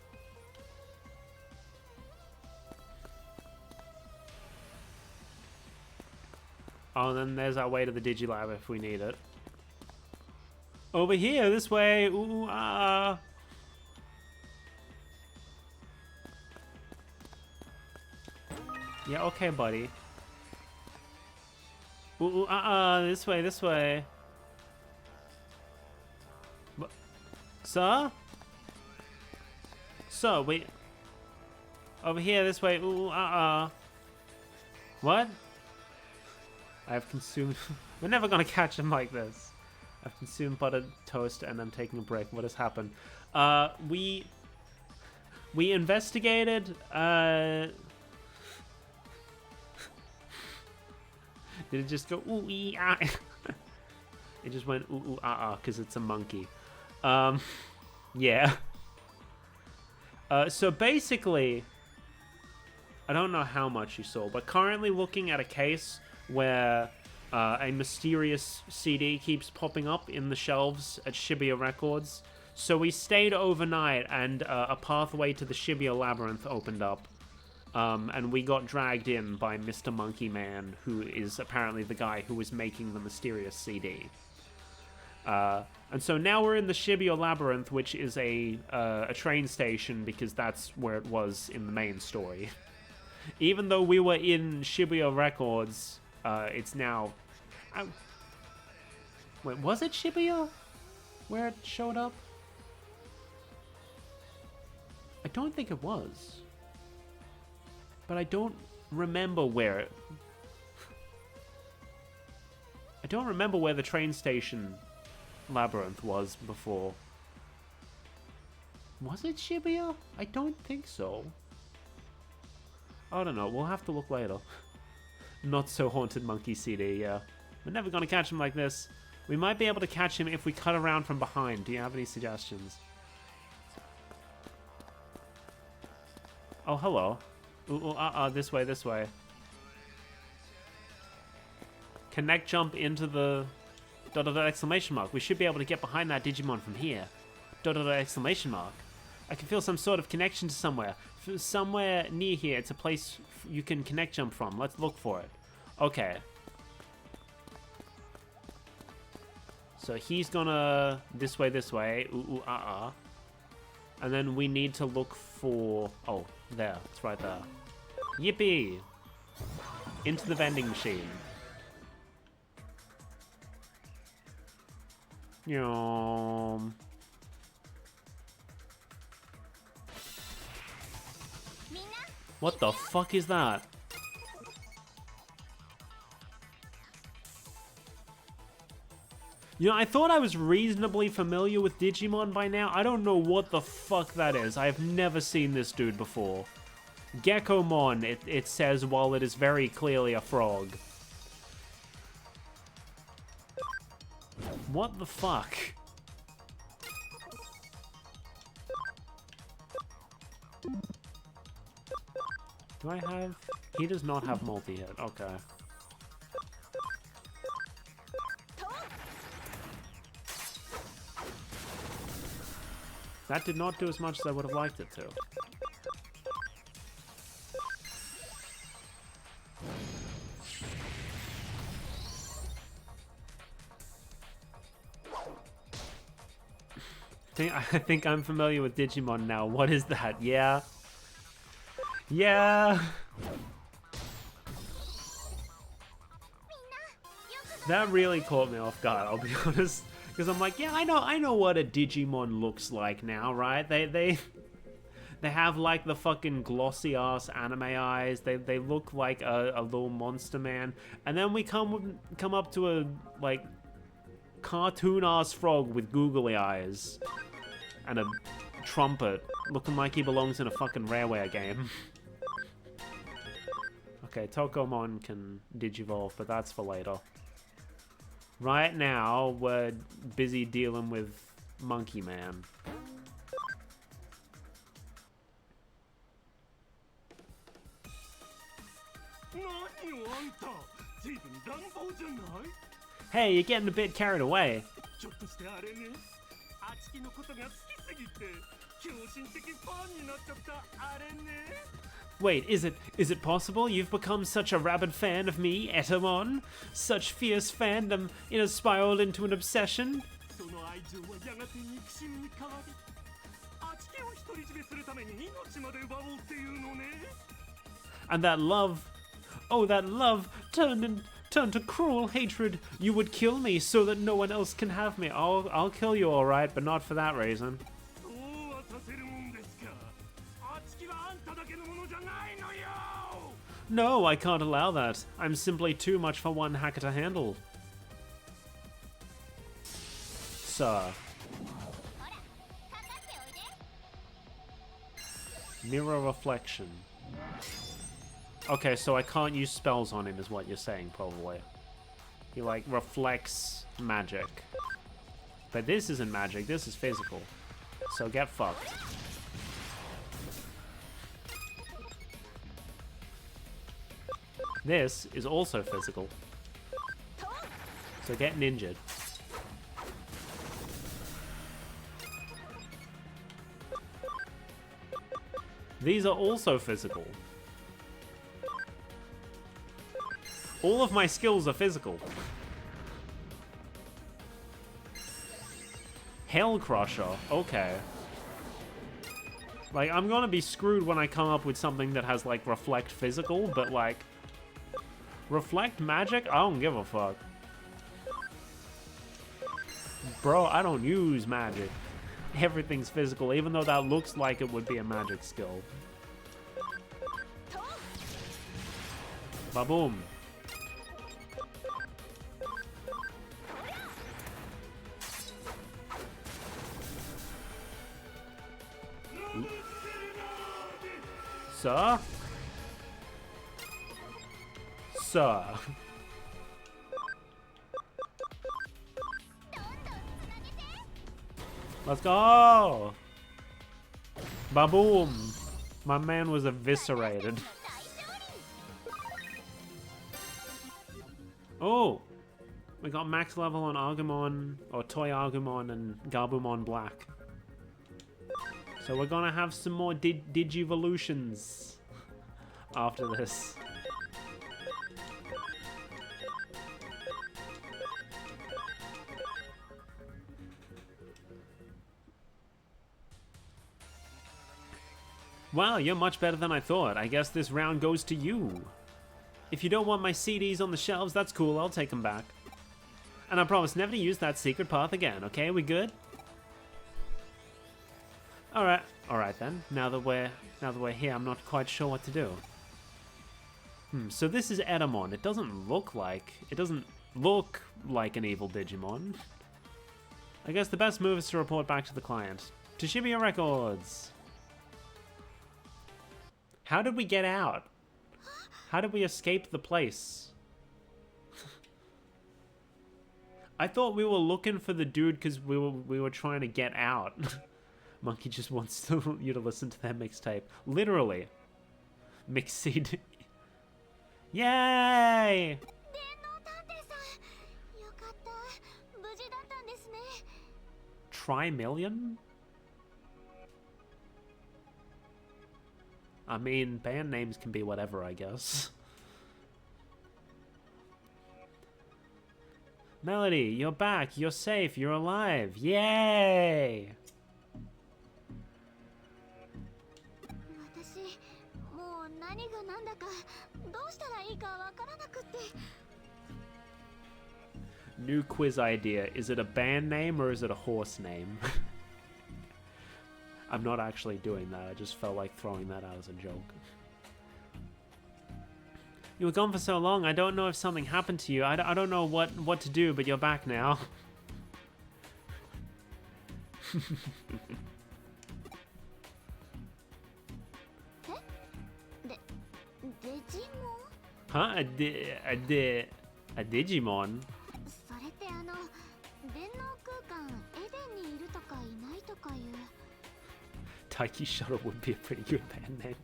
Oh, and then there's our way to the Digilab if we need it. Over here, this way. Ooh, ah. Yeah, okay, buddy. Ooh, this way, this way. Sir? So, wait. Over here, this way. Ooh, What? I have consumed... We're never gonna catch him like this. I've consumed buttered toast and I'm taking a break. What has happened? We investigated, Did it just go ooh ee ah? It just went ooh because it's a monkey. Yeah. So basically, I don't know how much you saw, but currently looking at a case where a mysterious CD keeps popping up in the shelves at Shibuya Records. So we stayed overnight, and a pathway to the Shibuya Labyrinth opened up. And we got dragged in by Mr. Monkey Man, who is apparently the guy who was making the mysterious CD. And so now we're in the Shibuya Labyrinth, which is a train station, because that's where it was in the main story. Even though we were in Shibuya Records, it's now... Wait, was it Shibuya where it showed up? I don't think it was. But I don't remember where it... I don't remember where the train station labyrinth was before. Was it Shibuya? I don't think so. I don't know. We'll have to look later. Not so haunted monkey CD, yeah. We're never gonna catch him like this. We might be able to catch him if we cut around from behind. Do you have any suggestions? Oh, hello. Ooh, this way, this way. Connect jump into the... ... exclamation mark. We should be able to get behind that Digimon from here. ... exclamation mark. I can feel some sort of connection to somewhere. Somewhere near here. It's a place you can connect jump from. Let's look for it. Okay. So he's gonna... This way, this way. And then we need to look for... Oh, there. It's right there. Yippee! Into the vending machine. Yum. What the fuck is that? You know, I thought I was reasonably familiar with Digimon by now. I don't know what the fuck that is. I have never seen this dude before. Geckomon, it says, while it is very clearly a frog. What the fuck? Do I have... He does not have multi-hit. Okay. That did not do as much as I would have liked it to. I think I'm familiar with Digimon now. What is that? Yeah. Yeah. That really caught me off guard, I'll be honest. Because I'm like, yeah, I know what a Digimon looks like now, right? They have like the fucking glossy ass anime eyes. They look like a little monster man. And then we come up to a like cartoon ass frog with googly eyes and a trumpet looking like he belongs in a fucking Rareware game. Okay, Tokomon can digivolve, but that's for later. Right now, we're busy dealing with Monkey Man. Hey, you're getting a bit carried away. Wait, is it possible you've become such a rabid fan of me, Etamon? Such fierce fandom spiraled into an obsession? And that love, oh, that love turned to cruel hatred. You would kill me so that no one else can have me. I'll kill you, all right, but not for that reason. No, I can't allow that. I'm simply too much for one hacker to handle. Sir. Mirror reflection. Okay, so I can't use spells on him is what you're saying, probably. He, like, reflects magic. But this isn't magic, this is physical. So get fucked. This is also physical. So get ninjured. These are also physical. All of my skills are physical. Hell Crusher, okay. Like, I'm gonna be screwed when I come up with something that has, like, reflect physical, but, like, reflect magic? I don't give a fuck. Bro, I don't use magic. Everything's physical, even though that looks like it would be a magic skill. Ba-boom. Sir? Sir. Let's go! Ba-boom! My man was eviscerated. Oh! We got max level on Agumon, or Toy Agumon and Gabumon Black. So we're gonna have some more Digivolutions after this. Wow, you're much better than I thought. I guess this round goes to you. If you don't want my CDs on the shelves, that's cool. I'll take them back. And I promise never to use that secret path again, okay? We good? Alright. Alright then. Now that we're here, I'm not quite sure what to do. So this is Edamon. It doesn't look like an evil Digimon. I guess the best move is to report back to the client. To Shibuya Records. How did we get out? How did we escape the place? I thought we were looking for the dude because we were trying to get out. Monkey just wants you to listen to their mixtape. Literally. Mix CD. Yay! Tri-million? I mean, band names can be whatever, I guess. Melody, you're back. You're safe. You're alive. Yay! New quiz idea. Is it a band name or is it a horse name? I'm not actually doing that. I just felt like throwing that out as a joke. You were gone for so long. I don't know if something happened to you. I don't know what to do, but you're back now. Huh? A Digimon? Taiki Shuttle would be a pretty good band name.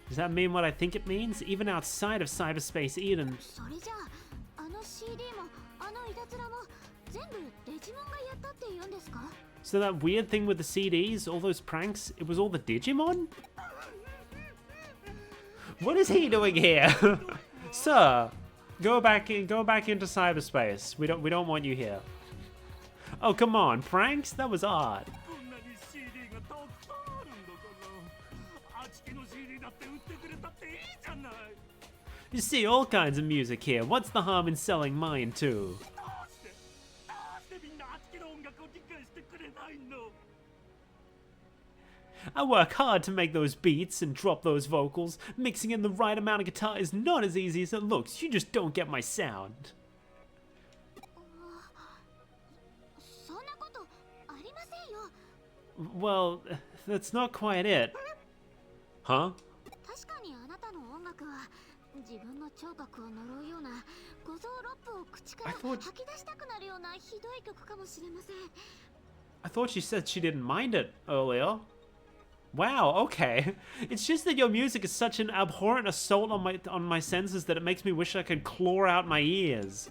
Does that mean what I think it means? Even outside of Cyberspace Eden. So that weird thing with the CDs, all those pranks, it was all the Digimon? What is he doing here? Sir, go back into cyberspace. We don't want you here. Oh, come on, pranks? That was odd. You see all kinds of music here. What's the harm in selling mine too? I work hard to make those beats and drop those vocals. Mixing in the right amount of guitar is not as easy as it looks. You just don't get my sound. Well, that's not quite it. Huh? I thought she said she didn't mind it earlier. Wow, okay. It's just that your music is such an abhorrent assault on my senses that it makes me wish I could claw out my ears.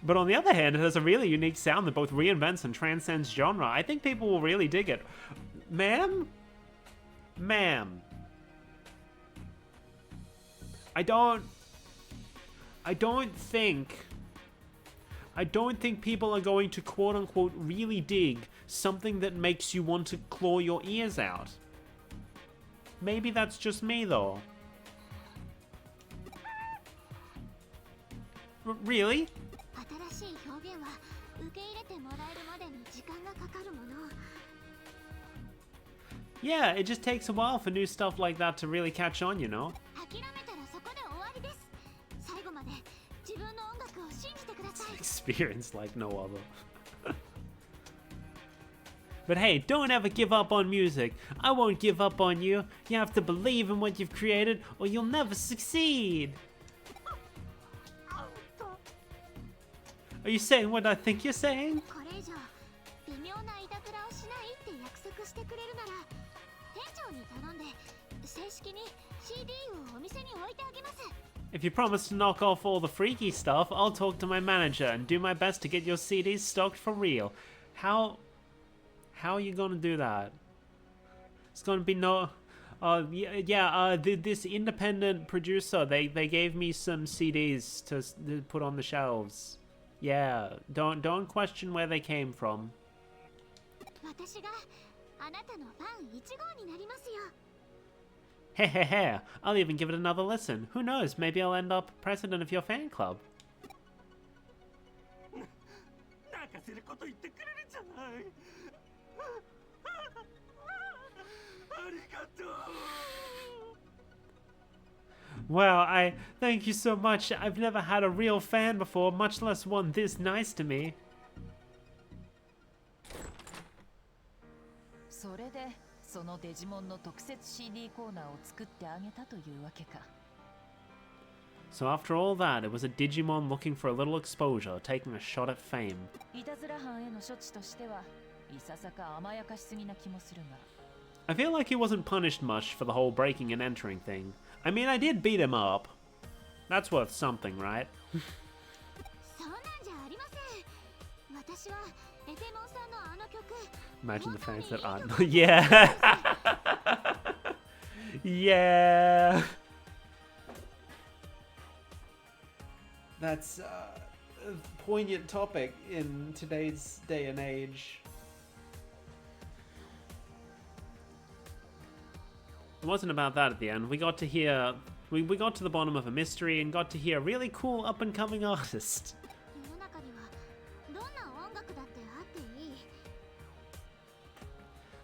But on the other hand, it has a really unique sound that both reinvents and transcends genre. I think people will really dig it. Ma'am? Ma'am. I don't think people are going to quote-unquote really dig something that makes you want to claw your ears out. Maybe that's just me, though. Really? Yeah, it just takes a while for new stuff like that to really catch on, you know? It's an experience like no other. But hey, don't ever give up on music. I won't give up on you. You have to believe in what you've created or you'll never succeed. Are you saying what I think you're saying? If you promise to knock off all the freaky stuff, I'll talk to my manager and do my best to get your CDs stocked for real. How are you gonna do that? It's gonna be no... This independent producer, they gave me some CDs to put on the shelves. Yeah, don't question where they came from. Hehehe, I'll even give it another listen. Who knows, maybe I'll end up president of your fan club. Wow, I thank you so much. I've never had a real fan before, much less one this nice to me. So after all that, it was a Digimon looking for a little exposure, taking a shot at fame. I feel like he wasn't punished much for the whole breaking and entering thing. I mean, I did beat him up. That's worth something, right? Imagine the fans that aren't. Yeah! Yeah! That's a poignant topic in today's day and age. It wasn't about that at the end. We got to hear... We got to the bottom of a mystery and got to hear a really cool up-and-coming artist.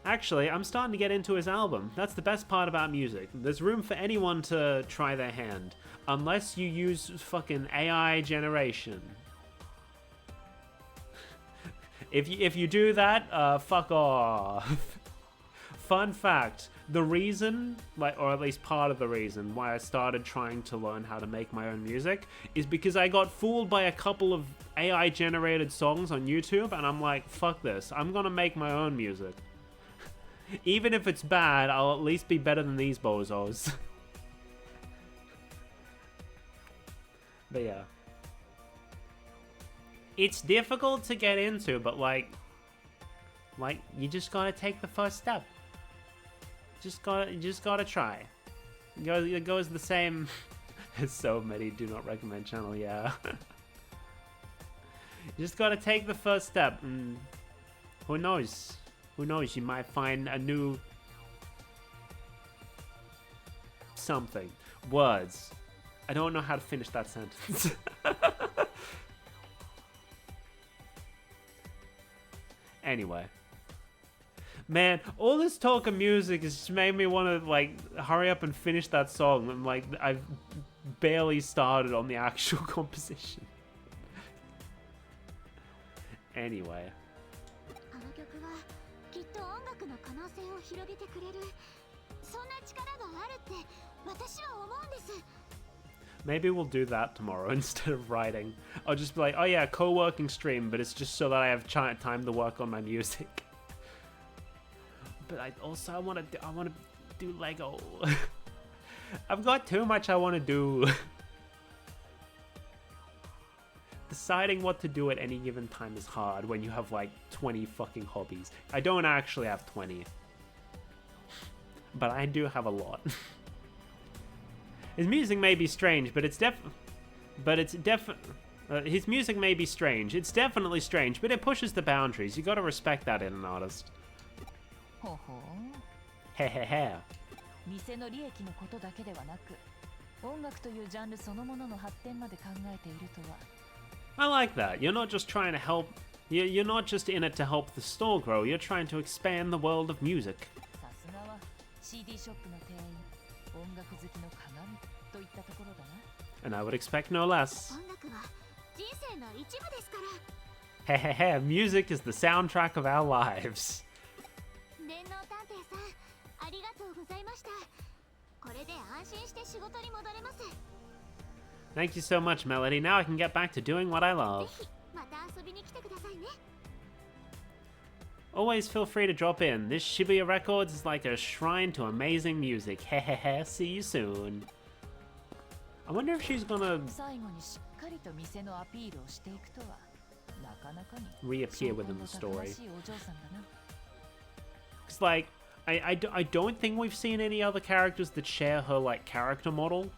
Actually, I'm starting to get into his album. That's the best part about music. There's room for anyone to try their hand. Unless you use fucking AI generation. If you do that, fuck off. Fun fact, the reason, or at least part of the reason why I started trying to learn how to make my own music is because I got fooled by a couple of AI generated songs on YouTube and I'm like, fuck this, I'm gonna make my own music. Even if it's bad, I'll at least be better than these bozos. But yeah. It's difficult to get into, but like you just gotta take the first step. You just gotta try. It goes the same. There's so many do not recommend channel, yeah. You just gotta take the first step, and who knows? Who knows? You might find a new something. Words. I don't know how to finish that sentence. Anyway. Man, all this talk of music has just made me want to, like, hurry up and finish that song. And, like, I've barely started on the actual composition. Anyway. Maybe we'll do that tomorrow instead of writing. I'll just be like, oh yeah, co-working stream, but it's just so that I have time to work on my music. But I want to do Lego. I've got too much I want to do. Deciding what to do at any given time is hard when you have like 20 fucking hobbies. I don't actually have 20. But I do have a lot. His music may be strange, but his music may be strange. It's definitely strange, but it pushes the boundaries. You gotta respect that in an artist. Hehehe. I like that. You're not just trying to help. You're not just in it to help the store grow. You're trying to expand the world of music. And I would expect no less. Hehehe, music is the soundtrack of our lives. Thank you so much, Melody. Now I can get back to doing what I love. Always feel free to drop in. This Shibuya Records is like a shrine to amazing music. Hehehe, see you soon. I wonder if she's gonna reappear within the story. Cause like, I don't think we've seen any other characters that share her, like, character model.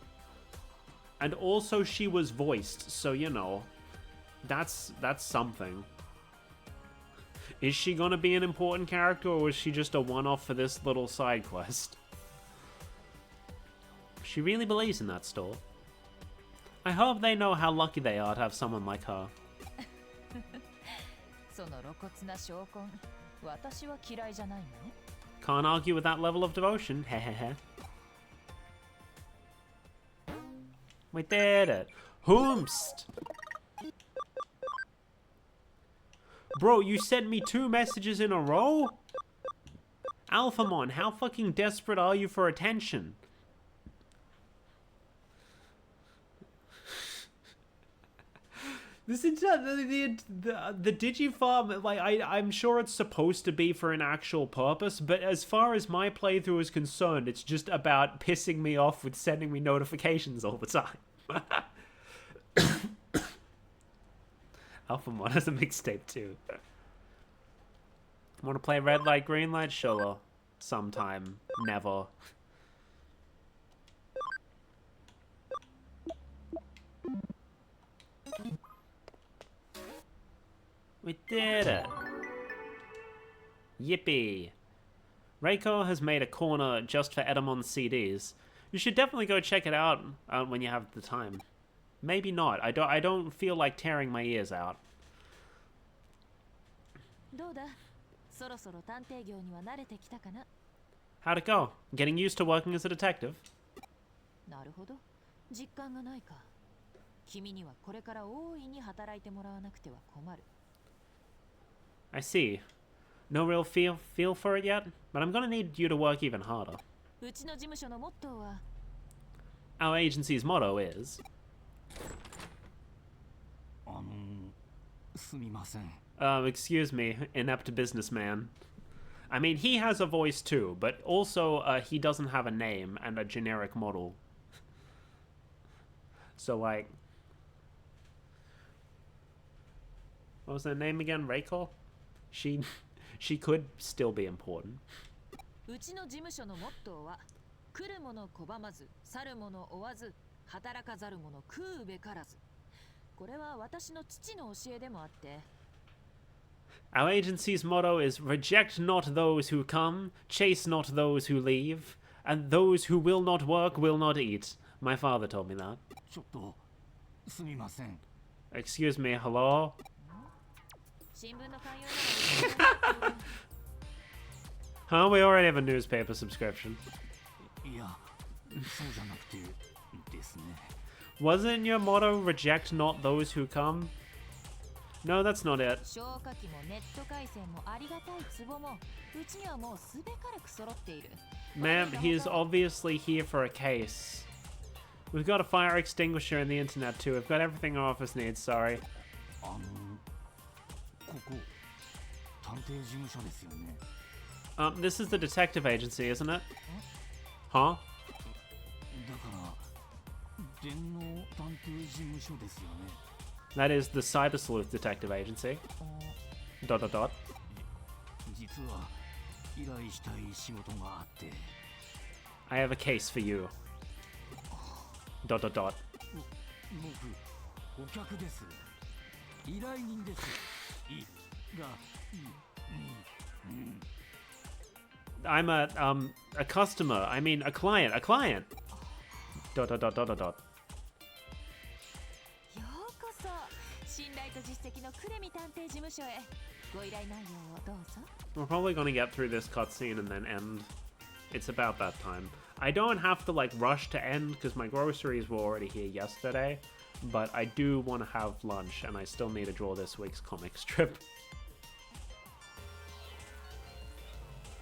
And also she was voiced, so, you know, that's something. Is she gonna be an important character, or is she just a one-off for this little side quest? She really believes in that store. I hope they know how lucky they are to have someone like her. Can't argue with that level of devotion. Hehehe. We did it. Whomst! Bro, you sent me 2 messages in a row? Alphamon, how fucking desperate are you for attention? This is the Digifarm, like, I'm sure it's supposed to be for an actual purpose, but as far as my playthrough is concerned, it's just about pissing me off with sending me notifications all the time. Alphamon has a mixtape too. Want to play red light, green light? Sure. Sometime. Never. We did it! Yippee! Reiko has made a corner just for Edamon CDs. You should definitely go check it out when you have the time. Maybe not. I don't feel like tearing my ears out. How'd it go? Getting used to working as a detective? I see. No real feel for it yet, but I'm gonna need you to work even harder. Our agency's motto is... excuse me, inept businessman. I mean, he has a voice too, but also he doesn't have a name and a generic model. So, like... What was her name again? Reiko? She could still be important. Our agency's motto is reject not those who come, chase not those who leave, and those who will not work will not eat. My father told me that. Excuse me, hello? Huh? We already have a newspaper subscription. Wasn't your motto reject not those who come? No, that's not it. Ma'am, he is obviously here for a case. We've got a fire extinguisher and the internet too. We've got everything our office needs, sorry. This is the detective agency, isn't it? Huh? That is the Cyber Sleuth Detective Agency. ... I have a case for you. ... I'm a customer. I mean, a client. A client. ... We're probably gonna get through this cutscene and then end. It's about that time. I don't have to, like, rush to end because my groceries were already here yesterday, but I do want to have lunch and I still need to draw this week's comic strip.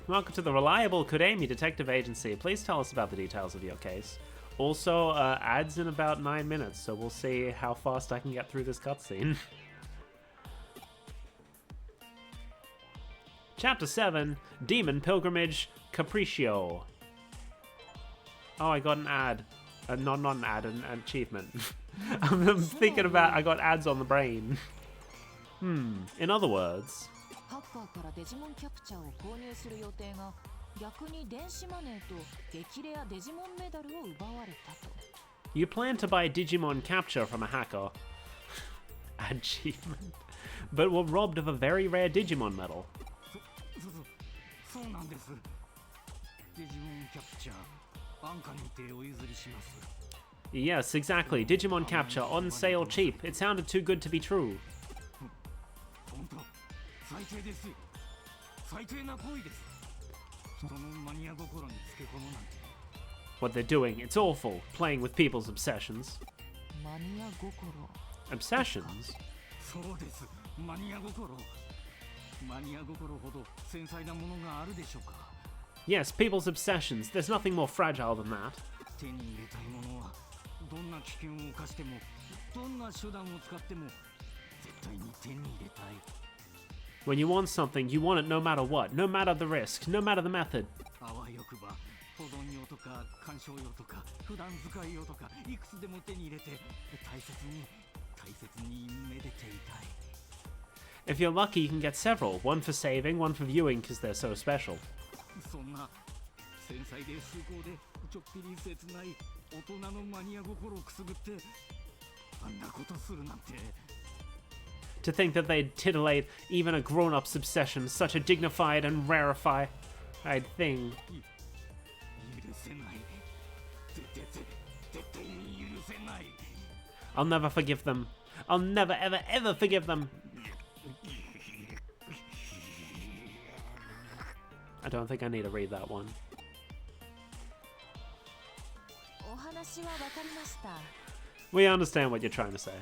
Welcome to the reliable Kudemi Detective Agency. Please tell us about the details of your case. Also, ads in about 9 minutes, so we'll see how fast I can get through this cutscene. Chapter 7, Demon Pilgrimage, Capriccio. Oh, I got an ad. Not an ad, an achievement. I'm thinking about, I got ads on the brain. In other words... You plan to buy Digimon capture from a hacker. Achievement. But were robbed of a very rare Digimon medal. Yes, exactly. Digimon capture on sale cheap. It sounded too good to be true. What they're doing, it's awful. Playing with people's obsessions. Obsessions? Yes, people's obsessions. There's nothing more fragile than that. When you want something, you want it no matter what, no matter the risk, no matter the method. If you're lucky, you can get several. One for saving, one for viewing because they're so special. To think that they'd titillate even a grown-up's obsession, such a dignified and rarefied thing. I'll never forgive them. I'll never, ever, ever forgive them. I don't think I need to read that one. We understand what you're trying to say.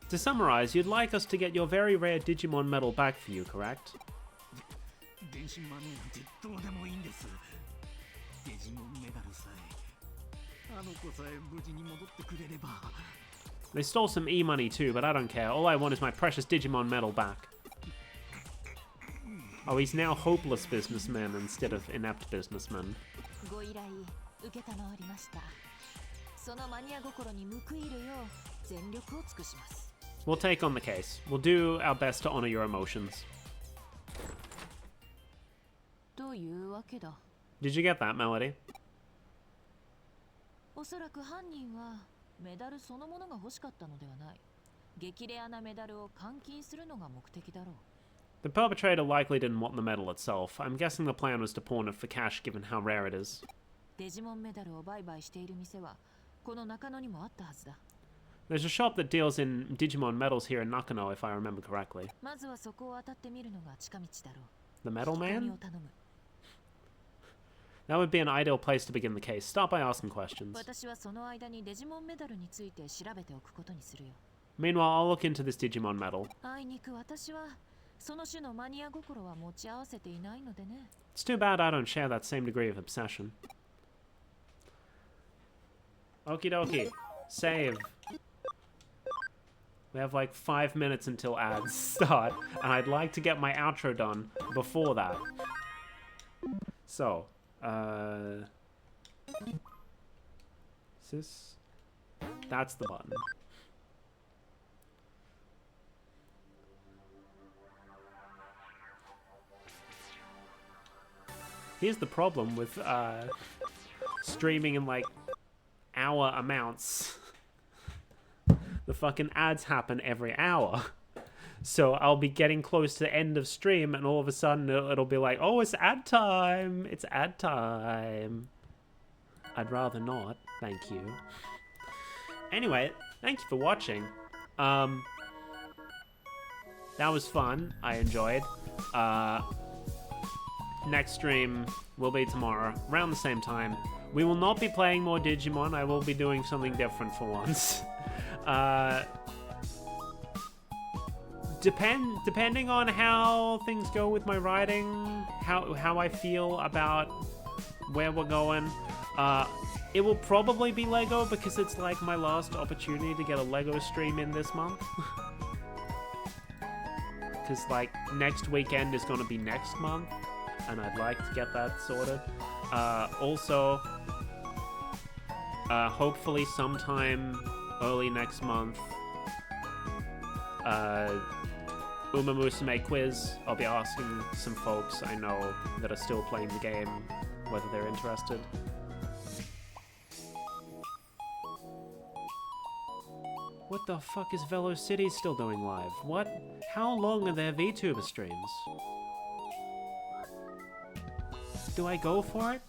To summarize, you'd like us to get your very rare Digimon medal back for you, correct? They stole some e-money too, but I don't care. All I want is my precious Digimon medal back. Oh, he's now hopeless businessman instead of inept businessman. We'll take on the case. We'll do our best to honor your emotions. Did you get that, Melody? The perpetrator likely didn't want the medal itself. I'm guessing the plan was to pawn it for cash given how rare it is. There's a shop that deals in Digimon medals here in Nakano, if I remember correctly. The Medal Man? That would be an ideal place to begin the case. Start by asking questions. Meanwhile, I'll look into this Digimon medal. It's too bad I don't share that same degree of obsession. Okie dokie. Save. We have like 5 minutes until ads start, and I'd like to get my outro done before that. So, is this? That's the button. Here's the problem with streaming in like hour amounts. The fucking ads happen every hour. So I'll be getting close to the end of stream and all of a sudden it'll be like, oh, it's ad time. It's ad time. I'd rather not. Thank you. Anyway, thank you for watching. That was fun. I enjoyed. Next stream will be tomorrow, around the same time. We will not be playing more Digimon. I will be doing something different for once. Depending on how things go with my writing, how I feel about where we're going, it will probably be Lego because it's like my last opportunity to get a Lego stream in this month. Because like next weekend is going to be next month, and I'd like to get that sorted. Also, hopefully sometime early next month, Uma Musume quiz. I'll be asking some folks I know that are still playing the game whether they're interested. What the fuck is VeloCity still doing live? What? How long are their VTuber streams? Do I go for it?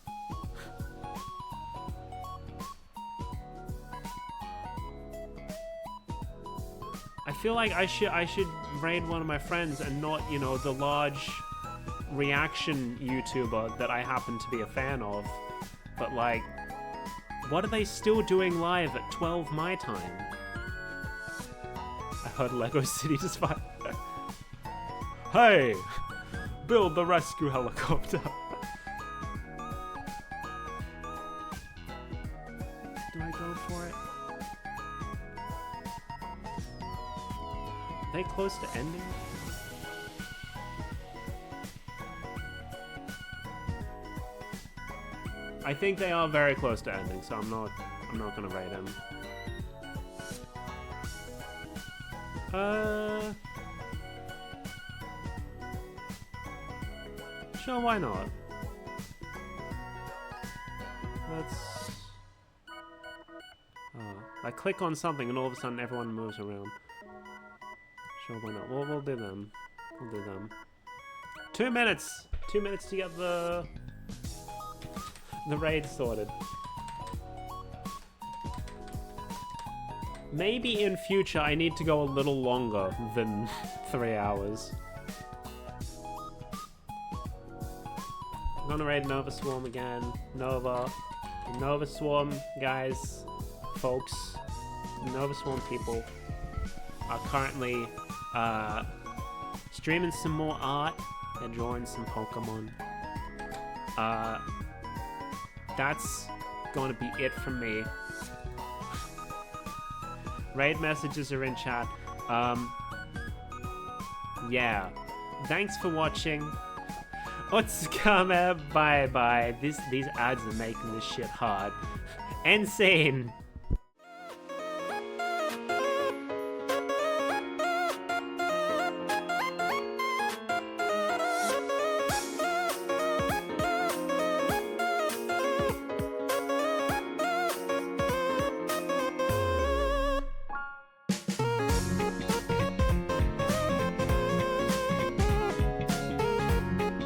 I feel like I should raid one of my friends and not, you know, the large reaction YouTuber that I happen to be a fan of. But like, what are they still doing live at 12 my time? I heard Lego City just fine. Hey! Build the rescue helicopter. Do I go for it? Are they close to ending? I think they are very close to ending, so I'm not gonna rate him. Sure, why not? Let's... I click on something and all of a sudden everyone moves around. Sure, why not? We'll do them. We'll do them. 2 minutes! 2 minutes to get the raid sorted. Maybe in future I need to go a little longer than 3 hours. I'm gonna raid Nova Swarm again. Nova Swarm guys, folks, Nova Swarm people are currently streaming some more art. They're drawing some Pokemon. That's gonna be it from me. Raid messages are in chat. Yeah. Thanks for watching. Otsukame, bye bye. These ads are making this shit hard. Insane.